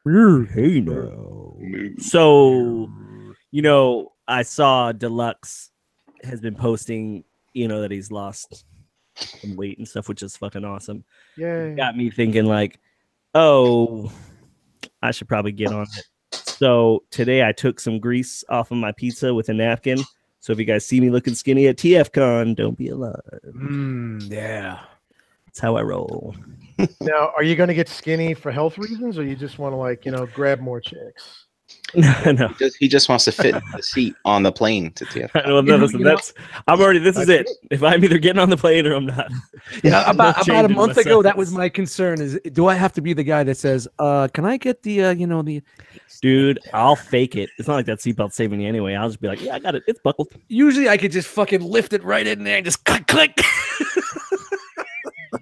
Hey now. So, I saw Deluxe has been posting, that he's lost some weight and stuff, which is fucking awesome. Yay. It got me thinking like, oh, I should probably get on it. So today I took some grease off of my pizza with a napkin. So if you guys see me looking skinny at TFCon, don't be alarmed. Yeah. That's how I roll. Now, are you going to get skinny for health reasons, or you just want to grab more chicks? No. He just wants to fit the seat on the plane to TFCon. Well, no, listen, I'm already. This is it. If I'm either getting on the plane or I'm not. Yeah, about a month ago, that was my concern. Is do I have to be the guy that says, "Can I get the Dude, I'll fake it. It's not like that seatbelt saving you anyway. I'll just be like, yeah, I got it. It's buckled. Usually, I could just fucking lift it right in there and just click.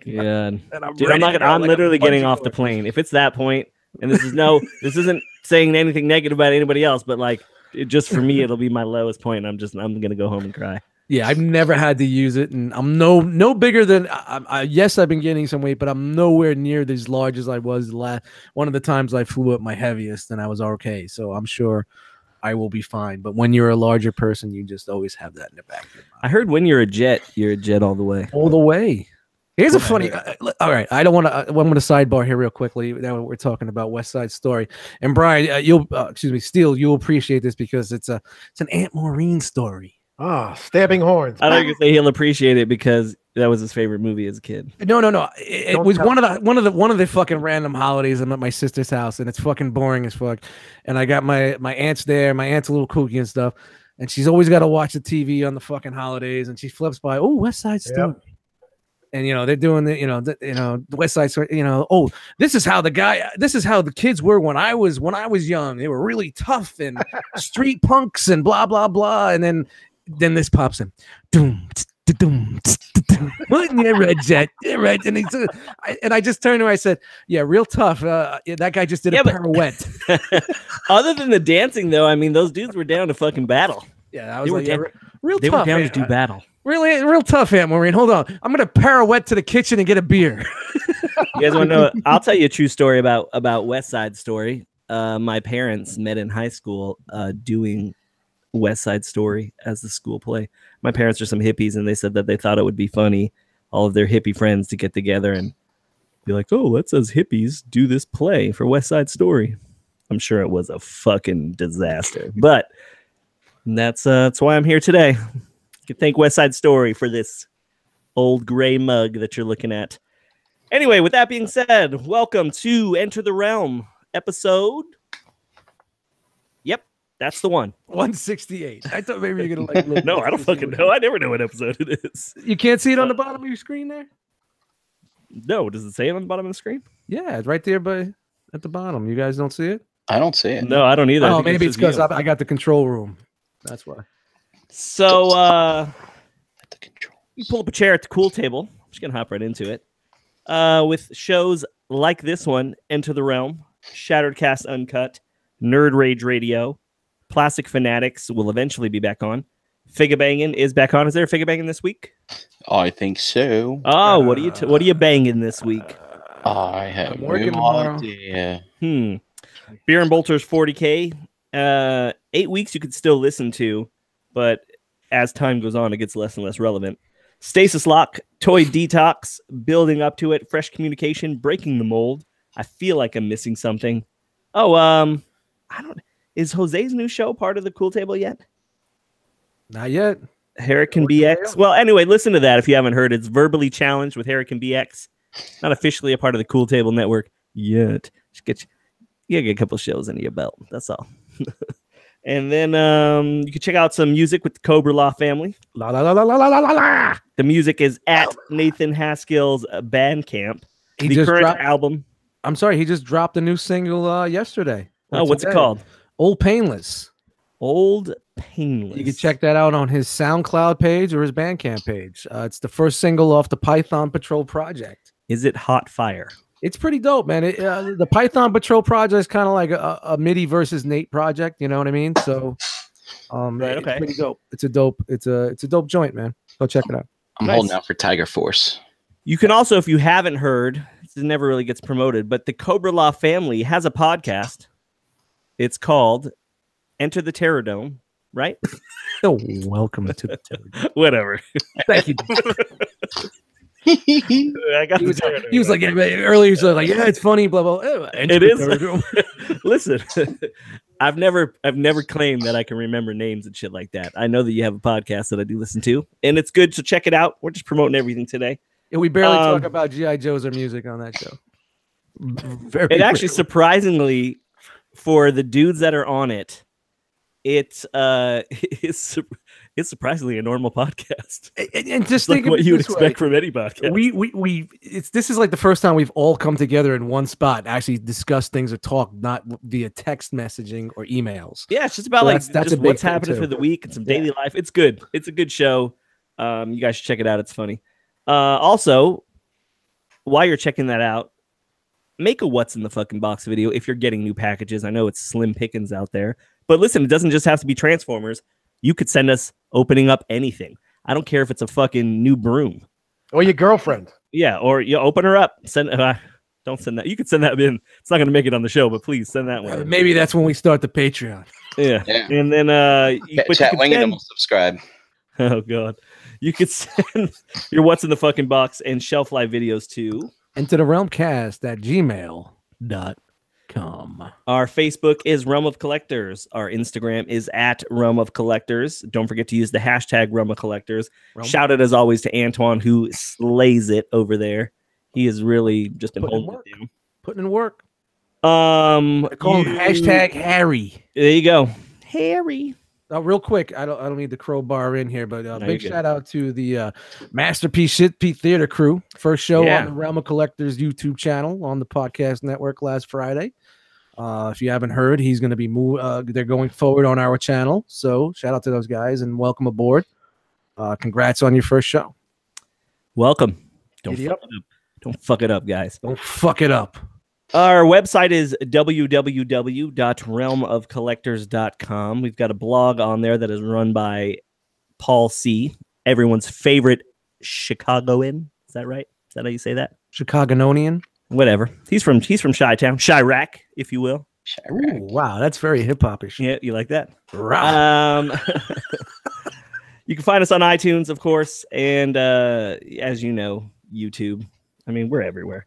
Yeah, dude, I'm literally getting off the plane. If it's that point, and this isn't saying anything negative about anybody else, but just for me, it'll be my lowest point. I'm gonna go home and cry. Yeah, I've never had to use it, and I'm no bigger than. Yes, I've been gaining some weight, but I'm nowhere near as large as I was one of the times I flew at my heaviest, and I was okay. So I'm sure I will be fine. But when you're a larger person, you just always have that in the back of your mind. I heard when you're a jet all the way. All the way. Here's a funny. All right, I don't want to. I'm going to sidebar here real quickly. Now we're talking about West Side Story, and Brian, Steele, you'll appreciate this because it's an Aunt Maureen story. Stabbing horns. I don't say he'll appreciate it because that was his favorite movie as a kid. No. It was one of the fucking random holidays. I'm at my sister's house, and it's fucking boring as fuck. And I got my aunt's there. My aunt's a little kooky and stuff, and she's always got to watch the TV on the fucking holidays. And she flips by, West Side Story. Yep. And they're doing the West Side Story. This is how the kids were when I was young. They were really tough and street punks and blah blah blah. And then this pops in, doom, doom, yeah, Red Jet, yeah, Red. And I just turned to her. I said, "Yeah, real tough. That guy just did a pirouette." Other than the dancing, though, I mean, those dudes were down to fucking battle. Yeah, real tough. They were down to do battle. Really, real tough, Aunt Maureen. Hold on. I'm going to pirouette to the kitchen and get a beer. You guys want to know? I'll tell you a true story about West Side Story. My parents met in high school doing West Side Story as the school play. My parents are some hippies, and they said that they thought it would be funny, all of their hippie friends, to get together and be like, oh, let's as hippies do this play for West Side Story. I'm sure it was a fucking disaster. But that's why I'm here today. You can thank West Side Story for this old gray mug that you're looking at. Anyway, with that being said, welcome to Enter the Realm episode. Yep, that's the one. 168. I thought maybe you're going to No, I don't fucking know. I never know what episode it is. You can't see it on the bottom of your screen there? No, does it say it on the bottom of the screen? Yeah, it's right there at the bottom. You guys don't see it? I don't see it. No, I don't either. Oh, maybe it's because I got the control room. That's why. So, you pull up a chair at the cool table. I'm just going to hop right into it. With shows like this one, Enter the Realm, Shattered Cast Uncut, Nerd Rage Radio, Plastic Fanatics will eventually be back on. Figga Bangin' is back on. Is there a Figga Bangin' this week? I think so. Oh, what are you banging this week? I have no idea. Beer and Bolters 40K. 8 weeks you could still listen to, but as time goes on, it gets less and less relevant. Stasis Lock, Toy Detox, building up to it. Fresh Communication, Breaking the Mold. I feel like I'm missing something. Is Jose's new show part of the Cool Table yet? Not yet. Hurricane BX. Well, anyway, listen to that if you haven't heard. It's Verbally Challenged with Hurricane BX. Not officially a part of the Cool Table Network yet. Just you get a couple shows under your belt. That's all. And then you can check out some music with the Cobra Law family. La la la la la la la la. The music is at Nathan Haskell's Bandcamp. The current album. I'm sorry, he just dropped a new single yesterday. What's it called? Old Painless. Old Painless. You can check that out on his SoundCloud page or his Bandcamp page. It's the first single off the Python Patrol project. Is it hot fire? It's pretty dope, man. The Python Patrol project is kind of like a MIDI versus Nate project. You know what I mean? So, right, okay. It's pretty dope. It's a dope joint, man. Go check it out. I'm holding out for Tiger Force. You can also, if you haven't heard, never really gets promoted, but the Cobra Law family has a podcast. It's called Enter the Terror Dome, right? Oh, welcome to the Terror. Whatever. Thank you. I got He was like, yeah, earlier, he was like, yeah, it's funny, blah, blah. It is. Listen, I've never claimed that I can remember names and shit like that. I know that you have a podcast that I do listen to, and it's good, so check it out. We're just promoting everything today. Yeah, we barely talk about G.I. Joes or music on that show. It actually, surprisingly, for the dudes that are on it, it's surprisingly a normal podcast. And just think like what you would expect from any podcast. This is like the first time we've all come together in one spot, actually discuss things or talk, not via text messaging or emails. Yeah, it's just about So that's just a big what's thing, happening too. for the week and some daily life. It's good. It's a good show. You guys should check it out. It's funny. Also, while you're checking that out, make a what's in the fucking box video if you're getting new packages. I know it's slim pickings out there, but listen, it doesn't just have to be Transformers. You could send us opening up anything. I don't care if it's a fucking new broom Or your girlfriend. Yeah, or you open her up. Send. Don't send that. You could send that in. It's not going to make it on the show, but please send that one. Maybe that's when we start the Patreon. Yeah. And then Chat Wingdom will subscribe. Oh god, you could send your what's in the fucking box and shelf life videos to Into the Realmcast at gmail.com. Our Facebook is Realm of Collectors. Our Instagram is at Realm of Collectors. Don't forget to use the hashtag Realm of Collectors. Shout out as always to Antoine, who slays it over there. He has really just been holding it down. Putting in work. Call him hashtag Harry. There you go, Harry. Real quick, I don't need the crowbar in here, but No, big you're good. shout out to the Masterpiece Shit Pete Theater crew. First show Yeah. on the Realm of Collectors YouTube channel on the podcast network last Friday. If you haven't heard, he's going to be they're going forward on our channel. So shout out to those guys and welcome aboard. Congrats on your first show. Welcome. Don't Giddy fuck up. it up. Don't fuck it up, guys. Don't fuck it up. Our website is www.realmofcollectors.com. We've got a blog on there that is run by Paul C., everyone's favorite Chicagoan. Is that right? Is that how you say that? Chicagononian. Whatever. He's from Chi-Town, Chirac, if you will. Ooh, wow, that's very hip hopish. Yeah, you like that? Right. You can find us on iTunes, of course, and as you know, YouTube. I mean, we're everywhere.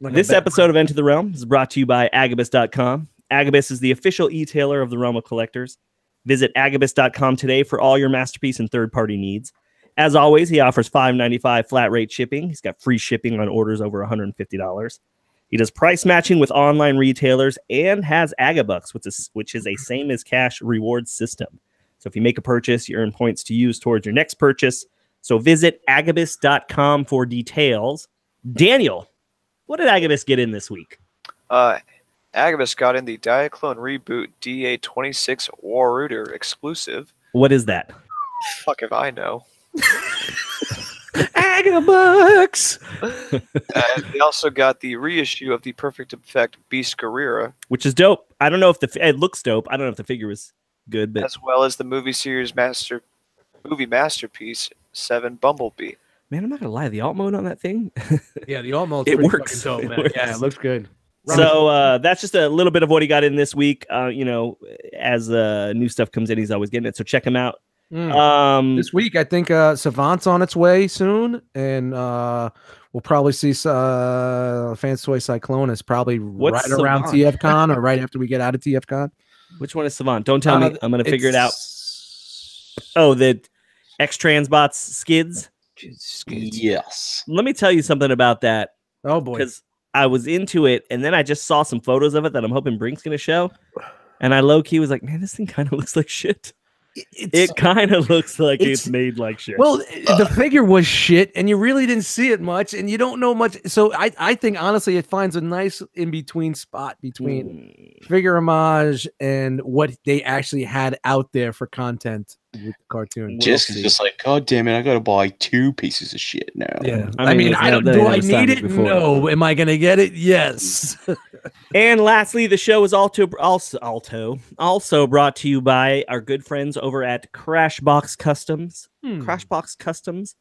This episode of Enter the Realm is brought to you by Agabus.com. Agabus is the official e-tailer of the Realm of Collectors. Visit Agabus.com today for all your masterpiece and third-party needs. As always, he offers $5.95 flat rate shipping. He's got free shipping on orders over $150. He does price matching with online retailers and has Agabucks, which is a same as cash reward system. So if you make a purchase, you earn points to use towards your next purchase. So visit Agabus.com for details. Daniel, what did Agabus get in this week? Agabus got in the Diaclone Reboot DA26 War Rooter exclusive. What is that? Fuck if I know. Agabucks! And they also got the reissue of the Perfect Effect Beast Guerrera, Which is dope. I don't know if it looks dope. I don't know if the figure was good, but as well as the movie series masterpiece 7 Bumblebee. man, I'm not gonna lie. The alt mode on that thing. Yeah, the almost It works. Dope, It man. works. Yeah, it looks good. So that's just a little bit of what he got in this week. As new stuff comes in, he's always getting it. So check him out. This week, I think Savant's on its way soon, and we'll probably see Fans Toy Cyclonus probably What's right around Savant? TFCon or right after we get out of TFCon. Which one is Savant? Don't tell me. I'm gonna figure it out. Oh, the X Transbots skids. Yes. Let me tell you something about that. Oh boy. Because I was into it, and then I just saw some photos of it that I'm hoping Brink's gonna show, and I low key was like, man, this thing kind of looks like shit. It kind of looks like it's made like shit. Well, the figure was shit, and you really didn't see it much, and you don't know much. So I think honestly, it finds a nice in between spot between figure homage and what they actually had out there for content with the cartoon. Just like, God damn it, I gotta buy 2 pieces of shit now. Yeah, I mean, I don't. Do I need it? No. Am I gonna get it? Yes. And lastly, the show is also brought to you by our good friends over at Crashbox Customs. Crashbox Customs.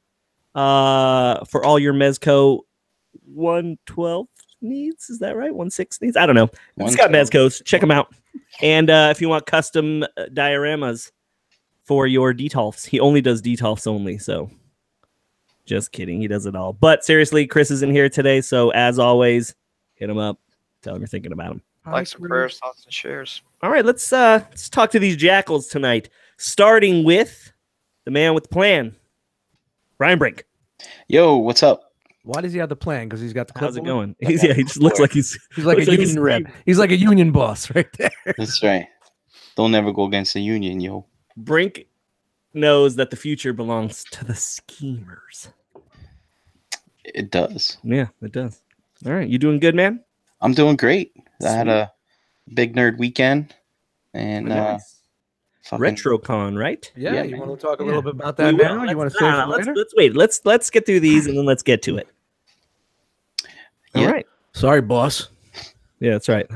For all your Mezco 1/12 needs. Is that right? 1/6 needs. I don't know. Scott 1/12. Mezcos. Check him out. And if you want custom dioramas for your Detolfs, he only does Detolfs only. So just kidding. He does it all. But seriously, Chris is in here today. So as always, hit him up. Tell him you're thinking about him. Likes and prayers, thoughts, and shares. All right, let's talk to these jackals tonight. Starting with the man with the plan, Brian Brink. Yo, what's up? Why does he have the plan? Because he's got the How's it clipboard? going? He just looks like he's He's like a looks like union rep. He's like a union boss right there. That's right. Don't never go against the union, yo. Brink knows that the future belongs to the schemers. It does. Yeah, it does. All right, you doing good, man? I'm doing great. I had a big nerd weekend, and Nice. fucking, RetroCon, right? Yeah, Yeah, you man. want to talk a Yeah. little bit about We that will. now? You want to Let's- say nah, let's, later? let's wait. Let's get through these and then let's get to it. All Yeah. right. Sorry, boss. Yeah, that's right.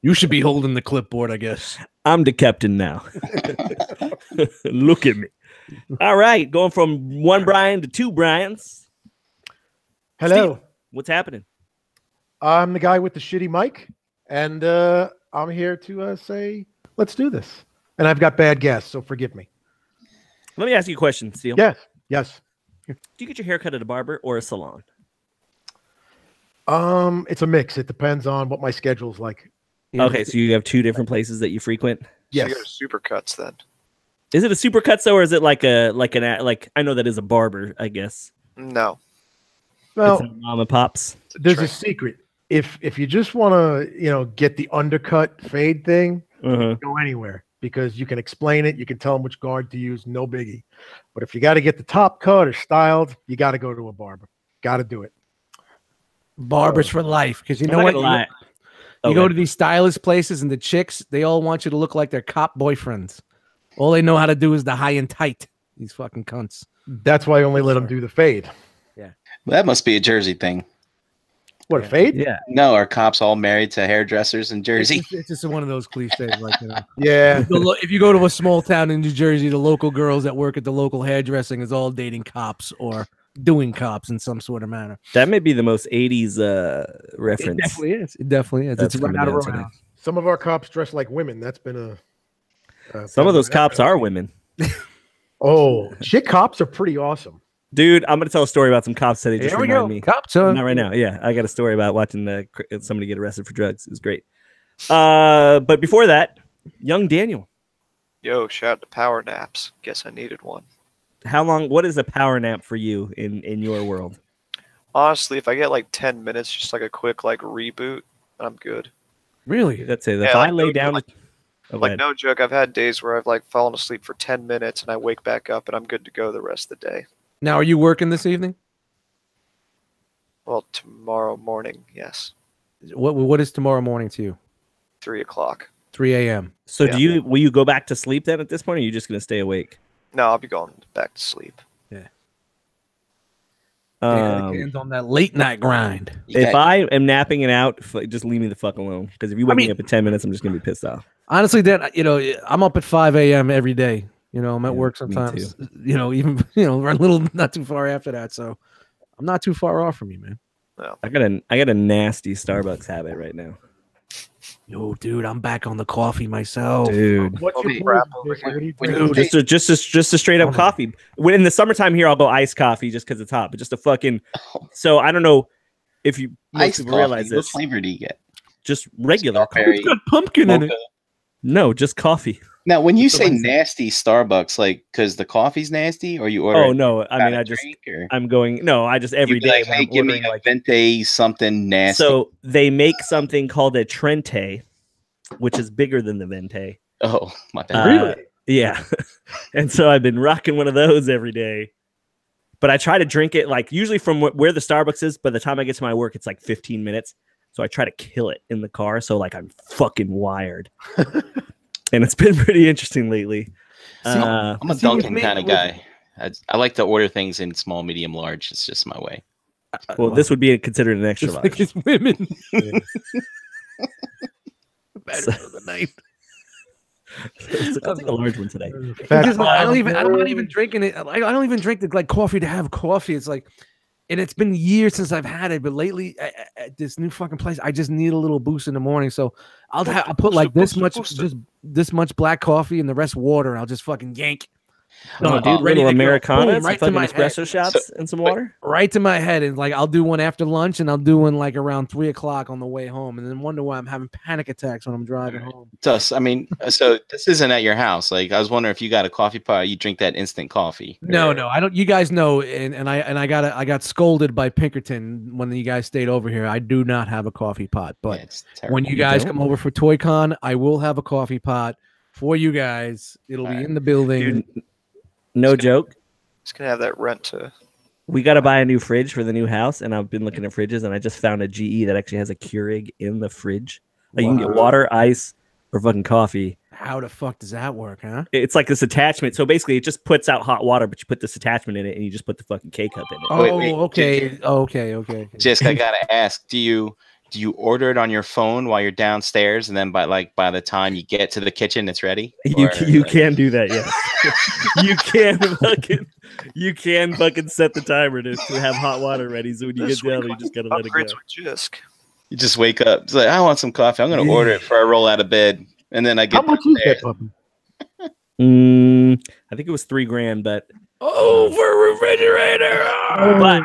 You should be holding the clipboard, I guess. I'm the captain now. Look at me. All right, going from one Brian to two Brians. Hello. What's happening? I'm the guy with the shitty mic, and I'm here to say, let's do this. And I've got bad guests, so forgive me. Let me ask you a question, Steele. Yes, yes. Do you get your hair cut at a barber or a salon? It's a mix. It depends on what my schedule's like. Okay, so you have two different places that you frequent. Yes. So you go to Supercuts then. Is it a supercuts though, or is it like I know that is a barber, I guess. No. Well, It's a mom and pops. there's a Trend. secret. If you just want to, get the undercut fade thing, Uh-huh. go anywhere because you can explain it. You can tell them which guard to use. No biggie. But if you got to get the top cut or styled, you got to go to a barber. Got to do it. Barbers for life. Because you I'm know not what? gonna lie. You go Okay. to these stylist places and the chicks, they all want you to look like their cop boyfriends. All they know how to do is the high and tight. These fucking cunts. That's why I only let them do the fade. that must be a Jersey thing. What, Yeah. a fade? Yeah. No, are cops all married to hairdressers in Jersey? It's just one of those cliches. Like, Yeah. if you go to a small town in New Jersey, the local girls that work at the local hairdressing is all dating cops or doing cops in some sort of manner. That may be the most 80s It reference. definitely is. It definitely is. That's It's right coming out of down around. today. Some of our cops dress like women. That's been Some of those cops are women. Oh, chick cops are pretty awesome. Dude, I'm going to tell a story about some cops today. Just Here we remind go. me. Cops. Not right now. Yeah, I got a story about watching somebody get arrested for drugs. It was great. But before that, young Daniel. Yo, shout out to power naps. Guess I needed one. How long? What is a power nap for you in your world? Honestly, if I get like 10 minutes, just like a quick like reboot, I'm good. Really? That's it. If Yeah, I like, lay no- down, like- oh, go Like ahead. no joke, I've had days where I've like fallen asleep for 10 minutes and I wake back up and I'm good to go the rest of the day. Now, are you working this evening? Well, tomorrow morning, yes, What is tomorrow morning to you? 3 o'clock. 3 a.m. So Yeah. will you go back to sleep then at this point, or are you just going to stay awake? No, I'll be going back to sleep. Hands on that late night grind. If I am napping it out, just leave me the fuck alone. Because if you wake me mean- up in 10 minutes, I'm just going to be pissed off. Honestly, Dan, I'm up at 5 a.m. every day. I'm at Yeah, work me sometimes. Even we're a little not too far after that, so I'm not too far off from you, man. I got a nasty Starbucks habit right now, Yo, dude, I'm back on the coffee myself. dude. What's Okay, your crap poison, over Jason? here. What do you When think? you- Just a straight up coffee. When in the summertime here, I'll go iced coffee just because it's hot. But just a fucking. So I don't know if you most Iced people coffee. realize What this. flavor do you get? Just regular coffee. Strawberry, It's got pumpkin in it. mocha? No, just coffee. Now, when you It's say amazing. nasty Starbucks, like because the coffee's nasty, or you order? Oh no, I mean a I just drink, or I'm going. No, I just every you'd be day like, when hey, I'm give me ordering, a like. venti something nasty. So they make something called a Trente, which is bigger than the Venti. oh my bad. Uh, Yeah. And so I've been rocking one of those every day. But I try to drink it like usually from where the Starbucks is. By the time I get to my work, it's like 15 minutes. So I try to kill it in the car. So like I'm fucking wired. And it's been pretty interesting lately. I'm a See, with Dunkin' me- kind of with- guy. I like to order things in small, medium, large. It's just my way. Well, this would be considered an extra just large. like it's women. So- I'll take a large one today. Fat Because I'm Five. not even drinking it. I don't even drink the like coffee to have coffee. It's like and it's been years since I've had it, but lately at this new fucking place, I just need a little boost in the morning. So I'll put like this much, just this much black coffee and the rest water. And I'll just fucking yank. Oh, dude, ready little to go. Americana, Boom, right to fucking my espresso head. shots and some water. Right to my head, and like I'll do one after lunch, and I'll do one like around 3 o'clock on the way home, and then wonder why I'm having panic attacks when I'm driving home. I mean, so this isn't at your house. Like, I was wondering if you got a coffee pot, you drink that instant coffee. No, I don't. You guys know, and I got scolded by Pinkerton when you guys stayed over here. I do not have a coffee pot, but Yeah, it's terrible. when you guys come over for ToyCon, I will have a coffee pot for you guys. It'll be in the building. Dude, no joke. Just gonna have that rent to. We got to buy a new fridge for the new house, and I've been looking at fridges, and I just found a GE that actually has a Keurig in the fridge. Like, you can get water, ice, or fucking coffee. How the fuck does that work, huh? It's like this attachment. So basically, it just puts out hot water, but you put this attachment in it, and you just put the fucking K-cup in it. Oh, wait. okay. Jessica, I gotta ask: Do you order it on your phone while you're downstairs, and then by the time you get to the kitchen, it's ready? You Or, can do that, yes. you can fucking set the timer to have hot water ready. So when you get down, you just gotta let it go. Upgrades with Jisk. you just wake up. It's like, I want some coffee. I'm gonna order it before I roll out of bed, and then I get. How much is that, downstairs. puppy? I think it was $3,000, but for refrigerator. But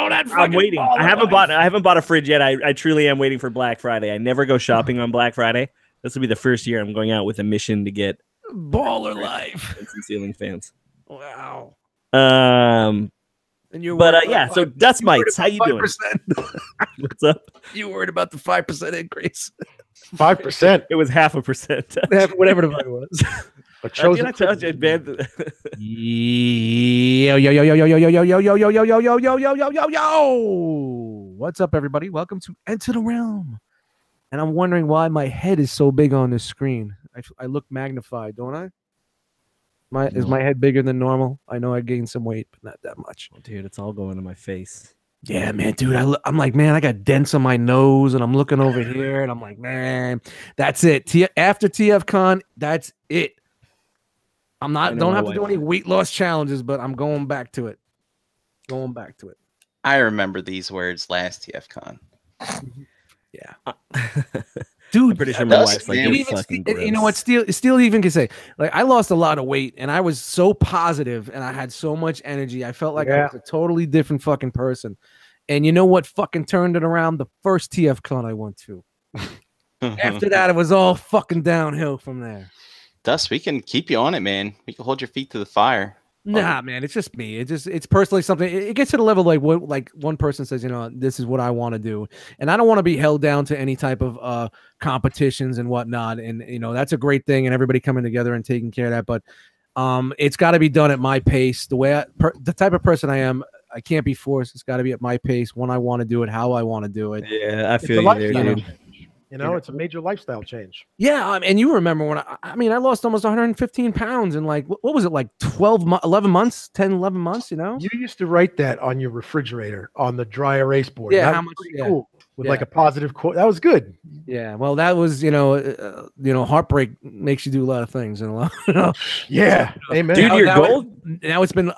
That I'm waiting. I haven't bought a fridge yet. I truly am waiting for Black Friday. I never go shopping on Black Friday. This will be the first year I'm going out with a mission to get baller life. some ceiling fans. Wow. And you're yeah. So dust mites, how you doing? What's up? You worried about the 5% increase? 5%. It was 0.5%. Whatever the fuck it was. But Did I chosen. tell you, man? Yo. What's up, everybody? Welcome to Enter the Realm. And I'm wondering why my head is so big on this screen. I look magnified, don't I? Is my head bigger than normal? I know I gained some weight, but not that much. Dude, it's all going to my face. Yeah, man, dude. I'm like, man, I got dents on my nose, and I'm looking over here, and I'm like, man, that's it. After TFCon, that's it. Don't have to do any weight loss challenges, but I'm going back to it. I remember these words last TFCon. Yeah. Dude, I'm pretty sure my wife's like, Dude, you're fucking gross. you know what? Steele even can say, like, I lost a lot of weight, and I was so positive, and I had so much energy. I felt like I was a totally different fucking person. And you know what fucking turned it around? The first TFCon I went to. After that, it was all fucking downhill from there. Dust, we can keep you on it, man. We can hold your feet to the fire. Nah, man, it's just me. It's personally something. It gets to the level like what, like one person says, you know, this is what I want to do, and I don't want to be held down to any type of competitions and whatnot. And you know, that's a great thing, and everybody coming together and taking care of that. But it's got to be done at my pace. The type of person I am, I can't be forced. It's got to be at my pace, when I want to do it, how I want to do it. Yeah, I feel you there, dude. You know, it's a major lifestyle change. Yeah, and you remember when I lost almost 115 pounds in like, what was it, like 11 months, 10, 11 months, you know? You used to write that on your refrigerator on the dry erase board. Yeah, That how was much? pretty Yeah. cool. With like a positive quote. That was good. Yeah, well, that was, heartbreak makes you do a lot of things, and a lot. You know? Yeah, amen. Dude, your goal? Now it's been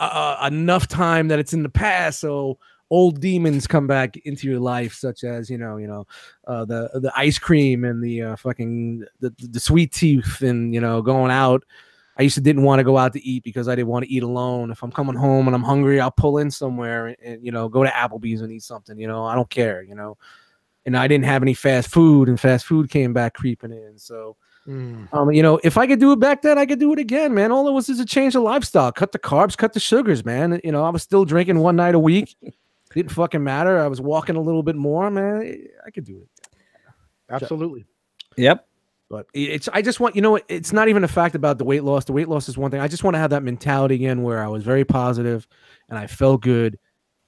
enough time that it's in the past, so old demons come back into your life, such as the ice cream and the fucking the sweet tooth, and going out. I didn't want to go out to eat because I didn't want to eat alone. If I'm coming home and I'm hungry, I'll pull in somewhere and go to Applebee's and eat something. I don't care. And I didn't have any fast food, and fast food came back creeping in. So, if I could do it back then, I could do it again, man. All it was is a change of lifestyle, cut the carbs, cut the sugars, man. I was still drinking one night a week. Didn't fucking matter. I was walking a little bit more, man. I could do it. Absolutely. Yep. But I just want, it's not even a fact about the weight loss. The weight loss is one thing. I just want to have that mentality again where I was very positive and I felt good.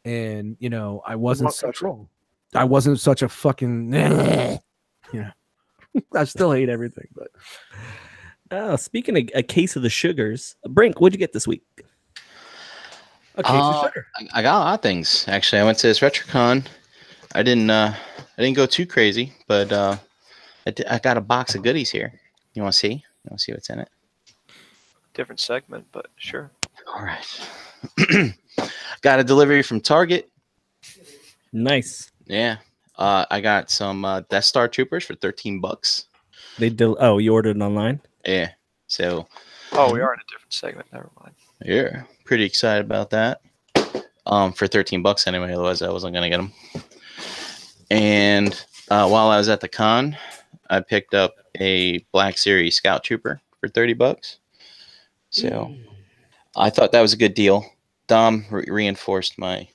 And, I wasn't such a fucking, I still hate everything, but. Speaking of a case of the sugars, Brink, what'd you get this week? A case of sugar. I got a lot of things. Actually, I went to this RetroCon. I didn't go too crazy, but I got a box of goodies here. You want to see? You want to see what's in it? Different segment, but sure. All right. Got a delivery from Target. Nice. Yeah. I got some Death Star Troopers for $13. Oh, you ordered it online? Yeah. So Oh, we are in a different segment. Never mind. yeah, pretty excited about that. For $13 anyway. Otherwise, I wasn't gonna get them. And while I was at the con, I picked up a Black Series Scout Trooper for $30. So I thought that was a good deal. Dom reinforced my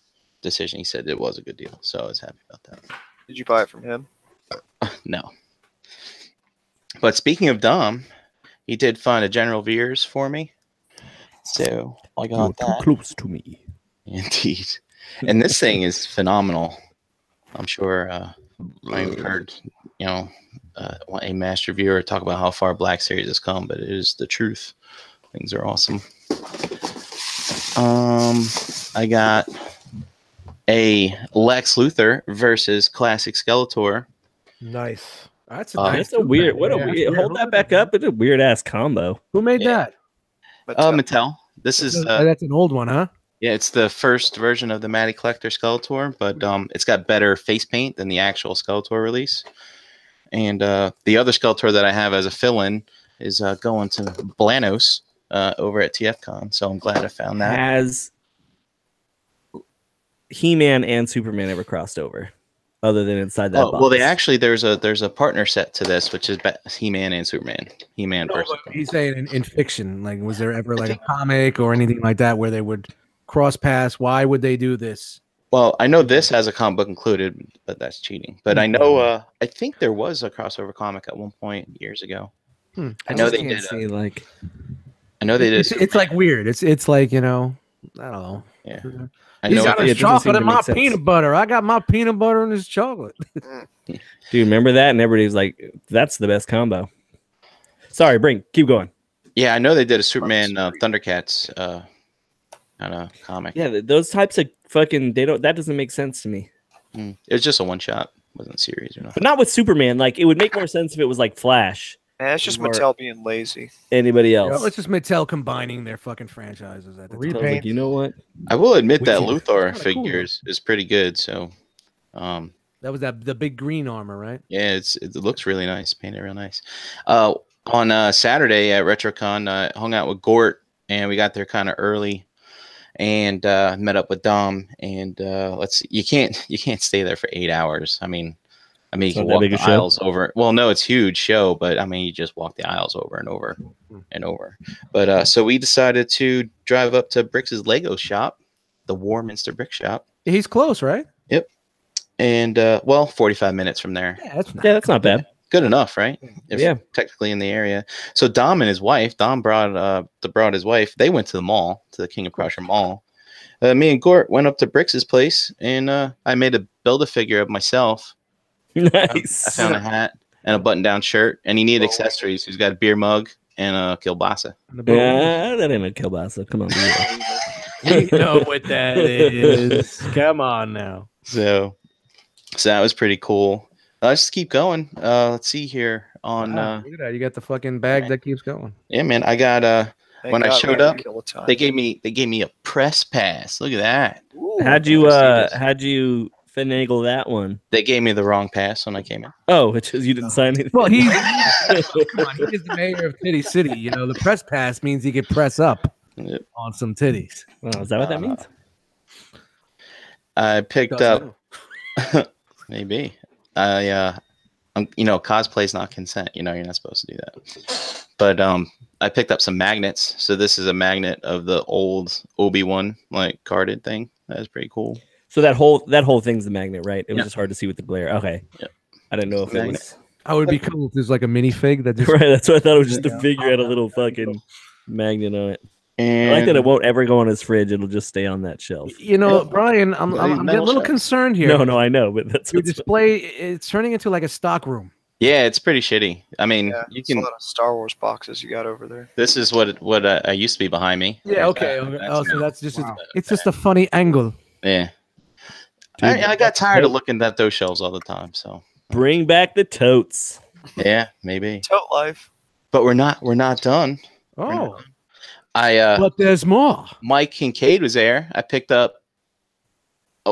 decision. He said it was a good deal, so I was happy about that. Did you buy it from him? No. But speaking of Dom, he did find a General Veers for me. So I got that. close to me. Indeed. And this thing is phenomenal. I'm sure I've heard, a master viewer talk about how far Black Series has come, but it is the truth. Things are awesome. I got a Lex Luthor versus Classic Skeletor. Nice. That's a nice. That's a weird. What a Yeah, weird. Hold that back up. It's a weird ass combo. Who made Yeah. that? Mattel. This is That's an old one, huh? yeah, it's the first version of the Matty Collector Skeletor, but it's got better face paint than the actual Skeletor release. And the other Skeletor that I have as a fill-in is going to Blanos over at TFCon, so I'm glad I found that. Has He-Man and Superman ever crossed over, other than inside that box? Well, there's a partner set to this, which is He-Man and Superman. He-Man versus. He's saying in fiction, like, was there ever like a comic or anything like that where they would cross paths? Why would they do this? Well, I know this has a comic book included, but that's cheating. But I know, I think there was a crossover comic at one point years ago. I know they did. I know they did. It's like weird. It's like, I don't know. Yeah. He's got his it doesn't chocolate seem to and my make sense. peanut butter. I got my peanut butter and his chocolate. Dude, remember that? And everybody's like, "That's the best combo." Sorry, keep going. Yeah, I know they did a Superman Thundercats kind of comic. Yeah, those types of fucking that doesn't make sense to me. It was just a one shot, wasn't a series or nothing. But not with Superman. Like, it would make more sense if it was like Flash. And it's just Or- Mattel being lazy. Anybody else? It's just Mattel combining their fucking franchises at the Repaint. time. I was like, you know what? I will admit that Which is Luthor kinda figure is pretty good. So, That was the big green armor, right? yeah, it looks really nice, painted real nice. On Saturday at RetroCon, I hung out with Gort, and we got there kind of early, and met up with Dom. And you can't stay there for 8 hours. I mean, you It's can not that walk big the a show? aisles over. Well, no, it's a huge show, but I mean, you just walk the aisles over and over and over. But so we decided to drive up to Brix's Lego shop, the Warminster Brick Shop, He's close, right? and 45 minutes from there. Yeah, that's not. Yeah, that's not bad. Good enough, right? If Yeah. technically in the area. So Dom and his wife, Dom brought his wife. They went to the mall, to the King of Prussia Mall. Me and Gort went up to Brix's place, and I made a Build-A-Figure of myself. Nice. I found a hat and a button-down shirt, and he needed accessories. He's got a beer mug and a kielbasa. Yeah, that ain't a kielbasa. Come on. We know what that is. Come on now. So that was pretty cool. Let's just keep going. Let's see here on. Wow, look at that. You got the fucking bag that keeps going. Yeah, man. I got Thank When I God showed we up, kill a time. they gave me a press pass. Look at that. Ooh, How'd you finagle that one? They gave me the wrong pass when I came in. Oh, it's just you didn't sign anything. Well, come on, he is the mayor of Titty City. The press pass means he could press up Yep. on some titties. Oh, is that what that means? I picked up maybe. Cosplay's not consent. You're not supposed to do that. But I picked up some magnets. So this is a magnet of the old Obi-Wan carded thing. That was pretty cool. So that whole thing's the magnet, right? It was Yeah. just hard to see with the glare. Okay. Yep. I didn't know if it Magnet. was I would be cool if there's like a minifig that just right. That's what I thought. It was just a figure had a little fucking magnet on it. And I like that it won't ever go on his fridge. It'll just stay on that shelf. Brian, I'm These getting a metal little shelves. concerned here. No, I know, but that's Your what's display, it's turning into like a stock room. yeah, it's pretty shitty. I mean, Yeah, you it's a can. lot of Star Wars boxes you got over there. This is what I used to be behind me. Yeah, okay. So that's just it's just a funny angle. Yeah. Dude, I got tired of looking at those shelves all the time. So Bring back the totes. yeah, maybe. Tote life. But we're not done. Oh, I but there's more. Mike Kincaid was there. I picked up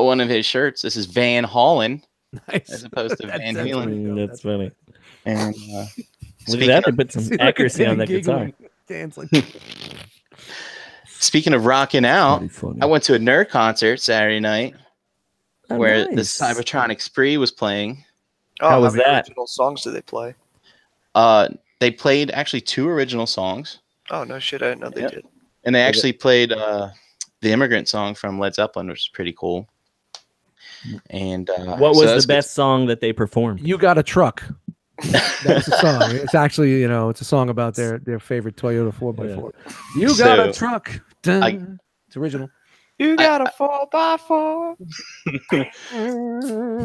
one of his shirts. This is Van Halen Nice. as opposed to Van Halen. pretty dope. That's funny. And Look at that. They put some See, look at accuracy on Dan that guitar. giggling. Dan's like, speaking of rocking out, Pretty funny. I went to a nerd concert Saturday night Oh, where the nice. Cybertronic Spree was playing. Oh, How was many that? original songs did they play? They played actually 2 original songs, Oh no shit! I didn't know they Yep. did. and they Was actually played the Immigrant song from Led Zeppelin, which is pretty cool. And What so was that's the best song that they performed? you got a truck. That's a song. It's actually, it's a song about their favorite Toyota 4x4. You got a So, truck. Dun. It's original. You got a 4x4.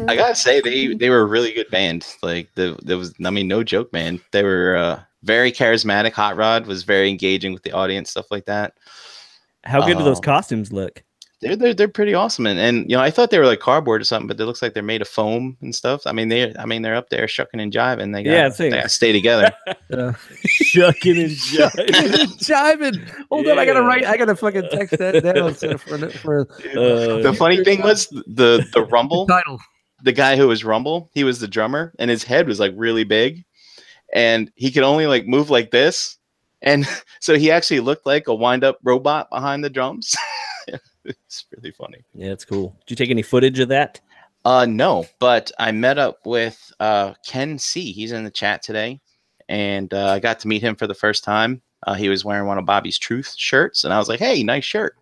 I gotta say they were a really good band. Like there was, I mean, no joke, man. They were very charismatic. Hot Rod was very engaging with the audience, stuff like that. How good do those Um, costumes look? They're pretty awesome, and I thouut they were like cardboard or something, but it looks like they're made of foam and stuff. I mean they're up there shucking and jiving. They Yeah, they gotta stay together. Shucking and jiving. Jiving. Hold on, I Yeah. gotta fucking text that down for The funny thing was the Rumble, title. the guy who was Rumble, he was the drummer, and his head was like really big, and he could only like move like this, and so he actually looked like a wind-up robot behind the drums. It's really funny. Yeah, it's cool. Did you take any footage of that? No, but I met up with Ken C. He's in the chat today, and I got to meet him for the first time. He was wearing one of Bobby's Truth shirts, and I was like, "Hey, nice shirt."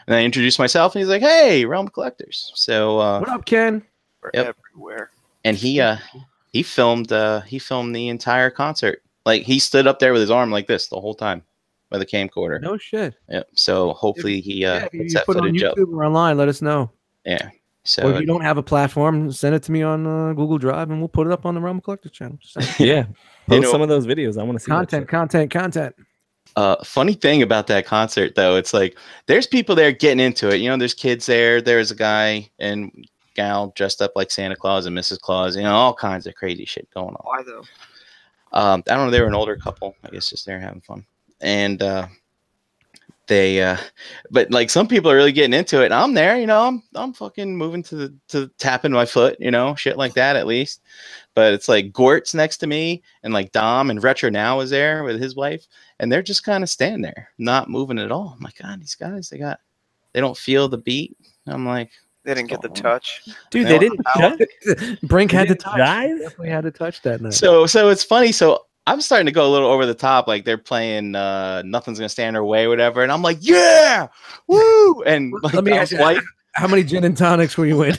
And I introduced myself, and he's like, "Hey, Realm Collectors." So, What up, Ken? We're Yep. everywhere. and he filmed the entire concert. Like he stood up there with his arm like this the whole time with a camcorder. No shit. Yep. So hopefully he If puts you that put it on footage up. YouTube or online, let us know. Yeah. Or So if you don't have a platform, send it to me on Google Drive, and we'll put it up on the Realm Collectors channel. Just saying. Yeah. Post know- some of those videos. I want to see that content. funny thing about that concert though, it's like there's people there getting into it. There's kids there. There's a guy and gal dressed up like Santa Claus and Mrs. Claus. All kinds of crazy shit going on. Why though? I don't know. They were an older couple. I guess just there having fun. And they, but like some people are really getting into it. And I'm there. I'm fucking moving to tapping my foot. Shit like that at least. But it's like Gort's next to me, and like Dom and Retro Now is there with his wife, and they're just kind of standing there, not moving at all. I'm like, God, these guys, they don't feel the beat. I'm like, They didn't get the touch. Dude, No. they didn't touch. Brink had to didn't touch. jive? Definitely had to touch that night. so it's funny. So I'm starting to go a little over the top. Like they're playing Nothing's Gonna Stand in Our Way, whatever. And I'm like, yeah, woo. And like, Let me Dom's ask you, wife how many gin and tonics were you in?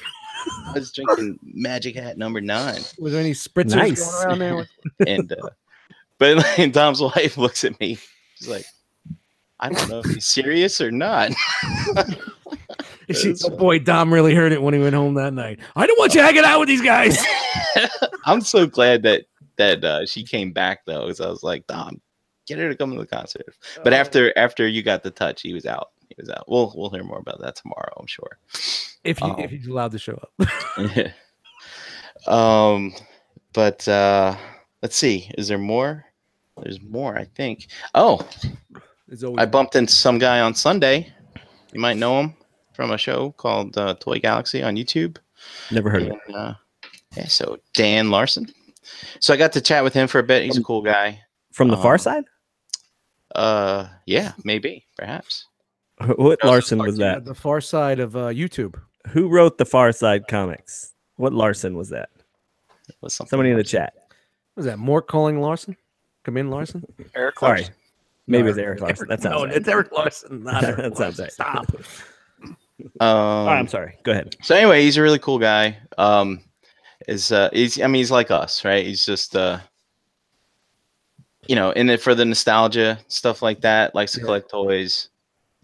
was drinking Magic Hat number 9. Was there any spritzers Nice. going around there? And but like, Dom's wife looks at me. She's like, I don't know if he's serious or not. Oh boy, Dom really heard it when he went home that night. I don't want you hanging out with these guys. I'm so glad that she came back though, because I was like, Dom, get her to come to the concert. But after you got the touch, he was out. We'll hear more about that tomorrow, I'm sure. If he's allowed to show up. But let's see. Is there more? There's more, I think. Oh, It's always I bumped into some guy on Sunday. You might know him from a show called Toy Galaxy on YouTube. Never heard of it. And, yeah, so Dan Larson. So I got to chat with him for a bit. He's a cool guy. From the Far Side? Yeah, maybe, perhaps. What Larson was that? the far side of YouTube. Who wrote the Far Side comics? What Larson was that? It was something Somebody in the Larson. chat. Was that Mort calling Larson? Come in, Larson. Eric Sorry. Larson. Maybe it's Eric Larson. That sounds No, right. it's Eric Larson. Not Eric That sounds right. Stop. All right, I'm sorry. Go ahead. So anyway, he's a really cool guy. He's like us, right? He's just in it for the nostalgia, stuff like that. Likes to collect toys.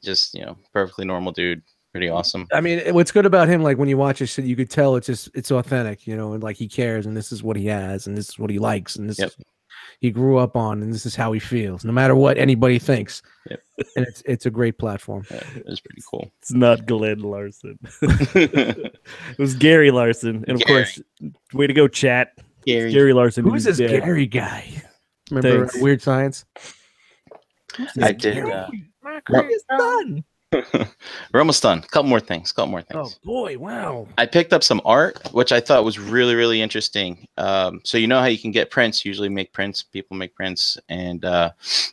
Just perfectly normal dude. Pretty awesome. I mean, what's good about him, like when you watch his shit, you could tell it's authentic, and like he cares, and this is what he has, and this is what he likes, and this is what he grew up on, and this is how he feels, no matter what anybody thinks. Yep. And it's a great platform. Yeah, it was pretty cool. It's not Glenn Larson. It was Gary Larson. And of Gary. course, way to go, chat. Gary. Gary Larson. Who's this dead. Gary guy? Remember Thanks. Weird Science? I did. His son. We're almost done. Couple more things. Oh boy, wow. I picked up some art, which I thought was really, really interesting. So you know how you can get prints, usually make prints, people make prints and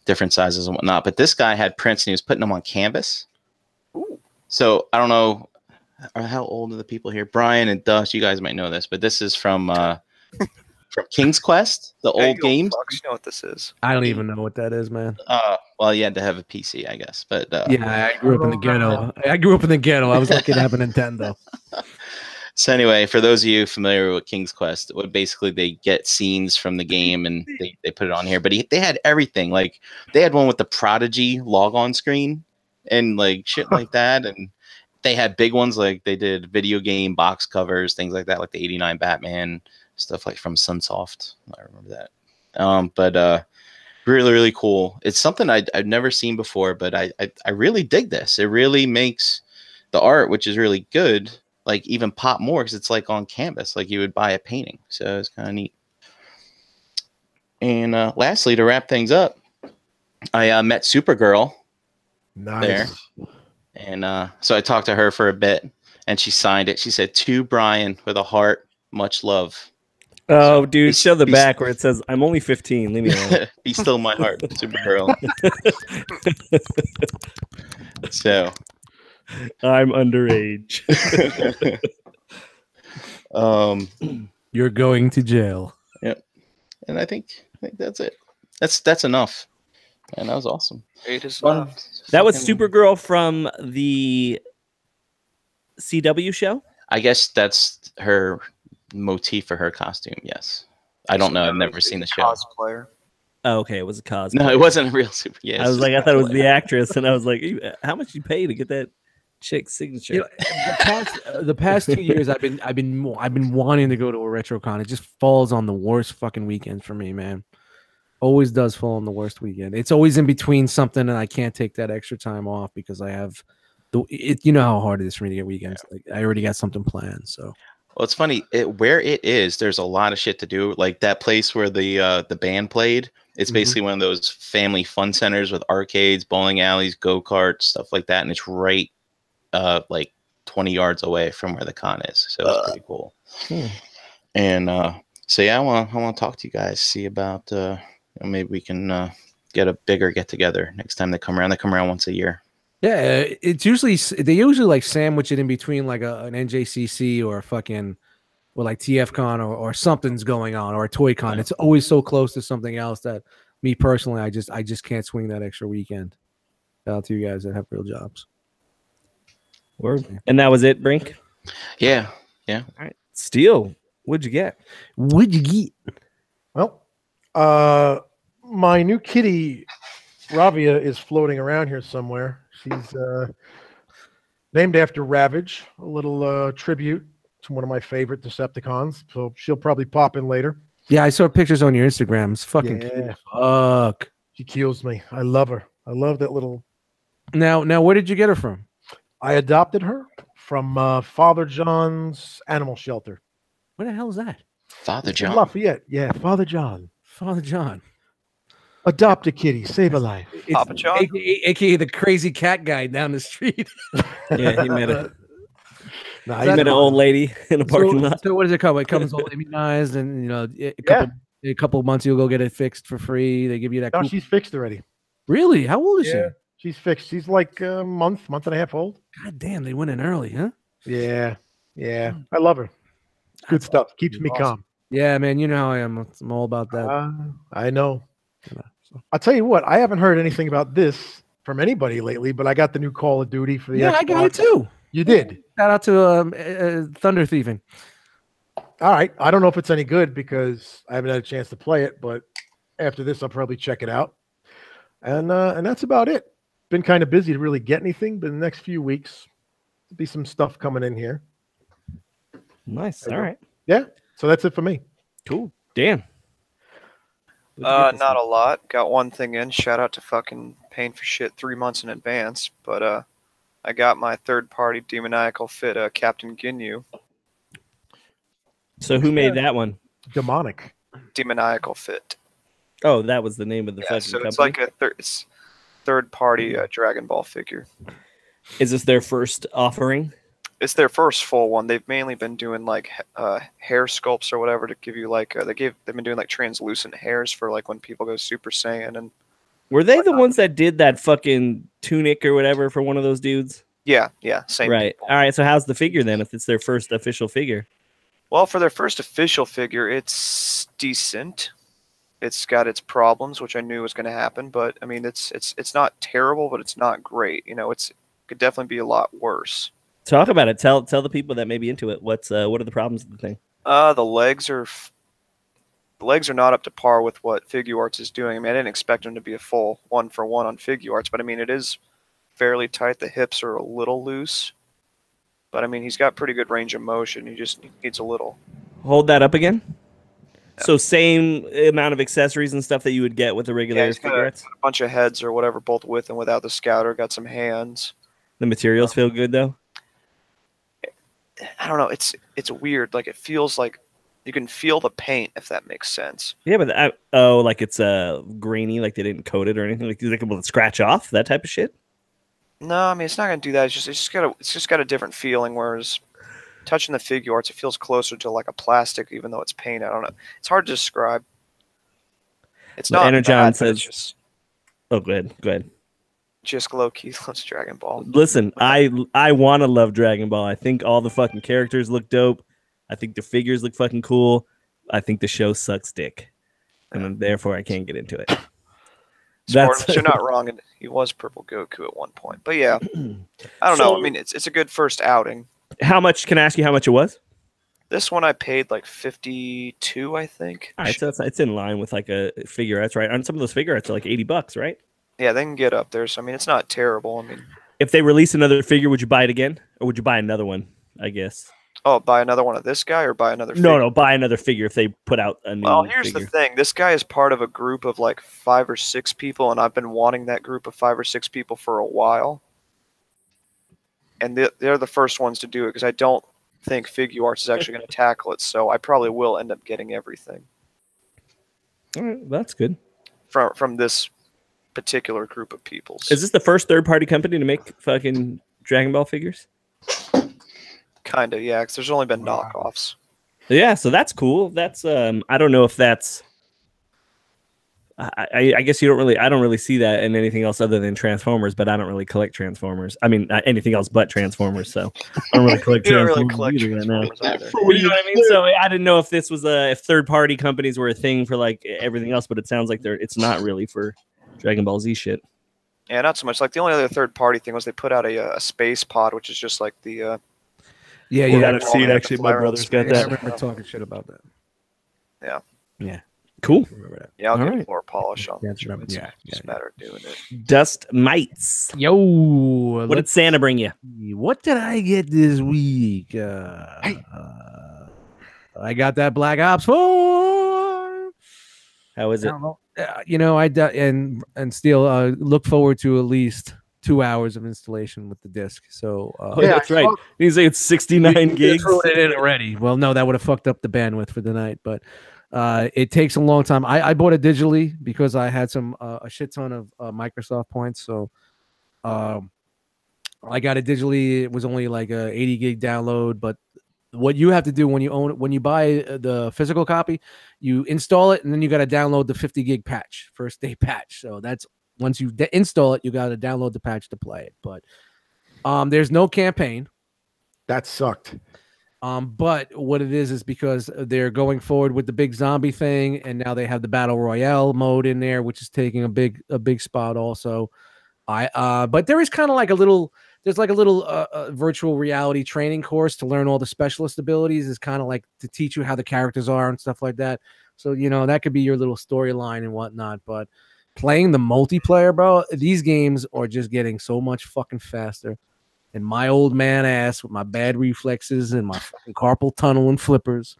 different sizes and whatnot. But this guy had prints and he was putting them on canvas. Ooh. So I don't know how old are the people here. Brian and Dust, you guys might know this, but this is from King's Quest, the Hey, old you games. fucks, you know what this is. I don't even know what that is, man. Well, you had to have a PC, I guess. But Yeah, I grew up in the ghetto. I was lucky to have a Nintendo. So anyway, for those of you familiar with King's Quest, basically they get scenes from the game and they put it on here. But they had everything. Like they had one with the Prodigy log-on screen and like shit like that. And they had big ones like they did video game box covers, things like that, like the '89 Batman stuff, like from Sunsoft. I remember that. But really, really cool. It's something I've never seen before, but I really dig this. It really makes the art, which is really good, like even pop more because it's like on canvas, like you would buy a painting. So it's kind of neat. And lastly, to wrap things up, I met Supergirl Nice. there. And so I talked to her for a bit and she signed it. She said, "To Brian with a heart, much love." Oh, dude, show the be- back where it says, "I'm only 15. Leave me alone." Be still in my heart, Supergirl. So I'm underage. You're going to jail. And I think that's it. That's enough. And that was awesome. Eight is Fun. enough. That was Fucking- Supergirl from the CW show. I guess that's her motif for her costume. Yes. I don't know. I've never seen the show. Cosplayer. Oh, okay, it was a cosplay. No, it wasn't a real super. Yeah, I was like, I thought it was the actress, and I was like, how much you pay to get that chick's signature? You know, the past 2 years, I've been wanting to go to a RetroCon. It just falls on the worst fucking weekend for me, man. Always does fall on the worst weekend. It's always in between something, and I can't take that extra time off because I have you know how hard it is for me to get weekends. Like I already got something planned. So Well, it's funny. Where it is, there's a lot of shit to do. Like that place where the band played. It's basically one of those family fun centers with arcades, bowling alleys, go-karts, stuff like that. And it's right like 20 yards away from where the con is. So it's pretty cool. And so yeah, I want to talk to you guys, see about maybe we can get a bigger get together next time they come around. They come around once a year. yeah, it's usually they usually like sandwich it in between like an NJCC or a fucking like TFCon or something's going on or a Toy Con. It's always so close to something else that me personally, I just can't swing that extra weekend. Shout out to you guys that have real jobs. Word. And that was it, Brink. Yeah. All right, Steel. What'd you get? What'd you get? Well, my new kitty, Ravia, is floating around here somewhere. She's named after Ravage, a little tribute to one of my favorite Decepticons. So she'll probably pop in later. Yeah, I saw pictures on your Instagram. It's fucking cute. Yeah. Fuck. She kills me. I love her. I love that little. Now, where did you get her from? I adopted her from Father John's animal shelter. Where the hell is that? Father In John. Lafayette. Yeah, Father John. Father John. Adopt a kitty, save a life. It's Papa John? AKA the crazy cat guy down the street. Yeah, he met a Nah, he he's met an fine. old lady in a parking lot. So what does it come? It comes all immunized, and you know, a couple months you'll go get it fixed for free. They give you that. No, coupon. she's fixed already. Really? How old is Yeah, she's fixed. She's like a month and a half old. she? God damn, they went in early, huh? Yeah, yeah. I love her. Good stuff. Keeps me Awesome. calm. Yeah, man. You know how I am. I'm all about that. I know. I'll tell you what. I haven't heard anything about this from anybody lately, but I got the new Call of Duty for the yeah, Xbox. I got it too. You did. Shout out to Thunder Thieving. All right. I don't know if it's any good because I haven't had a chance to play it, but after this, I'll probably check it out. And that's about it. Been kind of busy to really get anything, but in the next few weeks, there'll be some stuff coming in here. Nice. All right. Yeah. So that's it for me. Cool. Dan. What'd you get this Not week? a lot. Got one thing in. Shout out to fucking paying for shit 3 months in advance. But I got my third-party demoniacal fit Captain Ginyu. So who made that one? Demonic. Demoniacal fit. Oh, that was the name of the Yeah, fucking so company. it's like a third-party Dragon Ball figure. Is this their first offering? It's their first full one. They've mainly been doing like hair sculpts or whatever to give you like they've been doing like translucent hairs for like when people go Super Saiyan and. Were they the ones that did that fucking tunic or whatever for one of those dudes? Yeah, same. Right. People. All right. So how's the figure then? If it's their first official figure? Well, for their first official figure, it's decent. It's got its problems, which I knew was going to happen, but I mean, it's not terrible, but it's not great. You know, it could definitely be a lot worse. Talk about it. Tell the people that may be into it. What are the problems with the thing? The legs are not up to par with what Figuarts is doing. I mean, I didn't expect them to be a full 1-for-1 on Figuarts, but I mean, it is fairly tight. The hips are a little loose, but I mean, he's got pretty good range of motion. He just needs a little. Hold that up again. Yeah. So same amount of accessories and stuff that you would get with the regular Figuarts? A bunch of heads or whatever, both with and without the scouter. Got some hands. The materials feel good though? I don't know. It's weird. Like it feels like you can feel the paint, if that makes sense. Yeah, but like it's grainy, like they didn't coat it or anything. Like will it scratch off that type of shit? No, I mean it's not gonna do that. It's just got a different feeling. Whereas touching the Figuarts, it feels closer to like a plastic, even though it's paint. I don't know. It's hard to describe. It's not. Energon says. Just, oh, go ahead. Just low key loves Dragon Ball. Listen, I want to love Dragon Ball. I think all the fucking characters look dope. I think the figures look fucking cool. I think the show sucks dick, and therefore I can't get into it. You're not wrong. And he was Purple Goku at one point, but yeah, I don't know. I mean, it's a good first outing. How much? Can I ask you how much it was? This one I paid like $52, I think. All right, so it's in line with like a Figuarts, right? On some of those Figuarts are like $80, right? Yeah, they can get up there. So I mean, it's not terrible. I mean, if they release another figure, would you buy it again, or would you buy another one? I guess. Oh, buy another one of this guy, or buy another? No, buy another figure if they put out a new. Well, here's the thing: this guy is part of a group of like 5 or 6 people, and I've been wanting that group of 5 or 6 people for a while. And they're the first ones to do it because I don't think Figuarts is actually going to tackle it. So I probably will end up getting everything. All right, that's good. From this particular group of people. Is this the first third-party company to make fucking Dragon Ball figures? Kind of, yeah. Because there's only been knockoffs. Yeah, so that's cool. That's I don't know if that's. I guess you don't really. I don't really see that in anything else other than Transformers, but I don't really collect Transformers. I mean, anything else but Transformers. So I don't really collect Transformers either right now. You know what I mean? So I didn't know if this was if third-party companies were a thing for like everything else, but it sounds like it's not really for Dragon Ball Z shit. Yeah, not so much. Like the only other third-party thing was they put out a space pod, which is just like the. Yeah, you gotta see it. Actually, my brother's got that. I remember talking shit about that. Yeah. Yeah. Cool. Yeah, I'll All get right. more polish on it. It's just a matter of doing it. Dust Mites. Yo, what did Santa bring you? What did I get this week? I got that Black Ops 4. How is it? And still look forward to at least 2 hours of installation with the disc. So that's right. You say it's 69 gigs. It in already. Well, no, that would have fucked up the bandwidth for the night, but it takes a long time. I bought it digitally because I had a shit ton of Microsoft points. So I got it digitally. It was only like a 80 gig download, but what you have to do when you buy the physical copy, you install it and then you got to download the 50 gig patch, first day patch. So that's once you install it, you got to download the patch to play it. But there's no campaign. That sucked. But what it is because they're going forward with the big zombie thing, and now they have the battle royale mode in there, which is taking a big spot also. But there is kind of like a little virtual reality training course to learn all the specialist abilities. Is kind of like to teach you how the characters are and stuff like that. So that could be your little storyline and whatnot. But playing the multiplayer, bro, these games are just getting so much fucking faster. And my old man ass with my bad reflexes and my fucking carpal tunnel and flippers,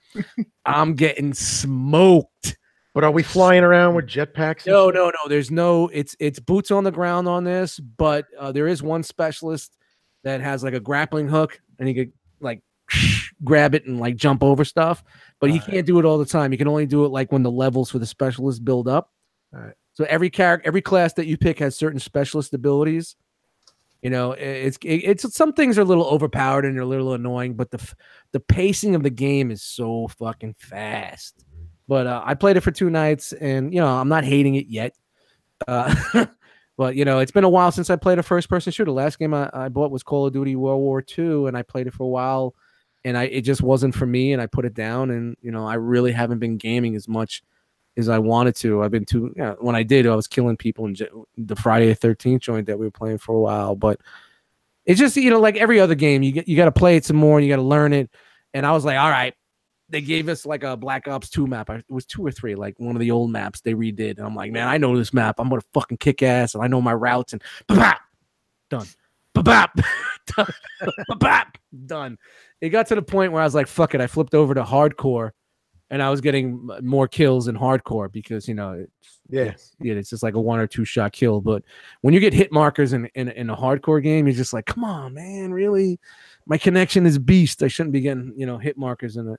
I'm getting smoked. But are we flying around with jetpacks? No. There's no. It's boots on the ground on this, but there is one specialist that has like a grappling hook, and he could like grab it and like jump over stuff. But he can't do it all the time. He can only do it like when the levels for the specialist build up. All right. So every class that you pick has certain specialist abilities. You know, it's some things are a little overpowered and they're a little annoying, but the pacing of the game is so fucking fast. But I played it for 2 nights, and you know, I'm not hating it yet. But you know, it's been a while since I played a first-person shooter. Last game I bought was Call of Duty World War II, and I played it for a while, and it just wasn't for me, and I put it down. And you know, I really haven't been gaming as much as I wanted to. I've been too. You know, when I did, I was killing people in the Friday the 13th joint that we were playing for a while. But it's just, you know, like every other game, you got to play it some more, and you got to learn it. And I was like, all right. They gave us like a Black Ops 2 map. It was 2 or 3, like one of the old maps they redid. And I'm like, man, I know this map. I'm gonna fucking kick ass, and I know my routes. And done, done. It got to the point where I was like, fuck it. I flipped over to hardcore, and I was getting more kills in hardcore because, you know, it's just like a 1 or 2 shot kill. But when you get hit markers in a hardcore game, you're just like, come on, man, really? My connection is beast. I shouldn't be getting, you know, hit markers in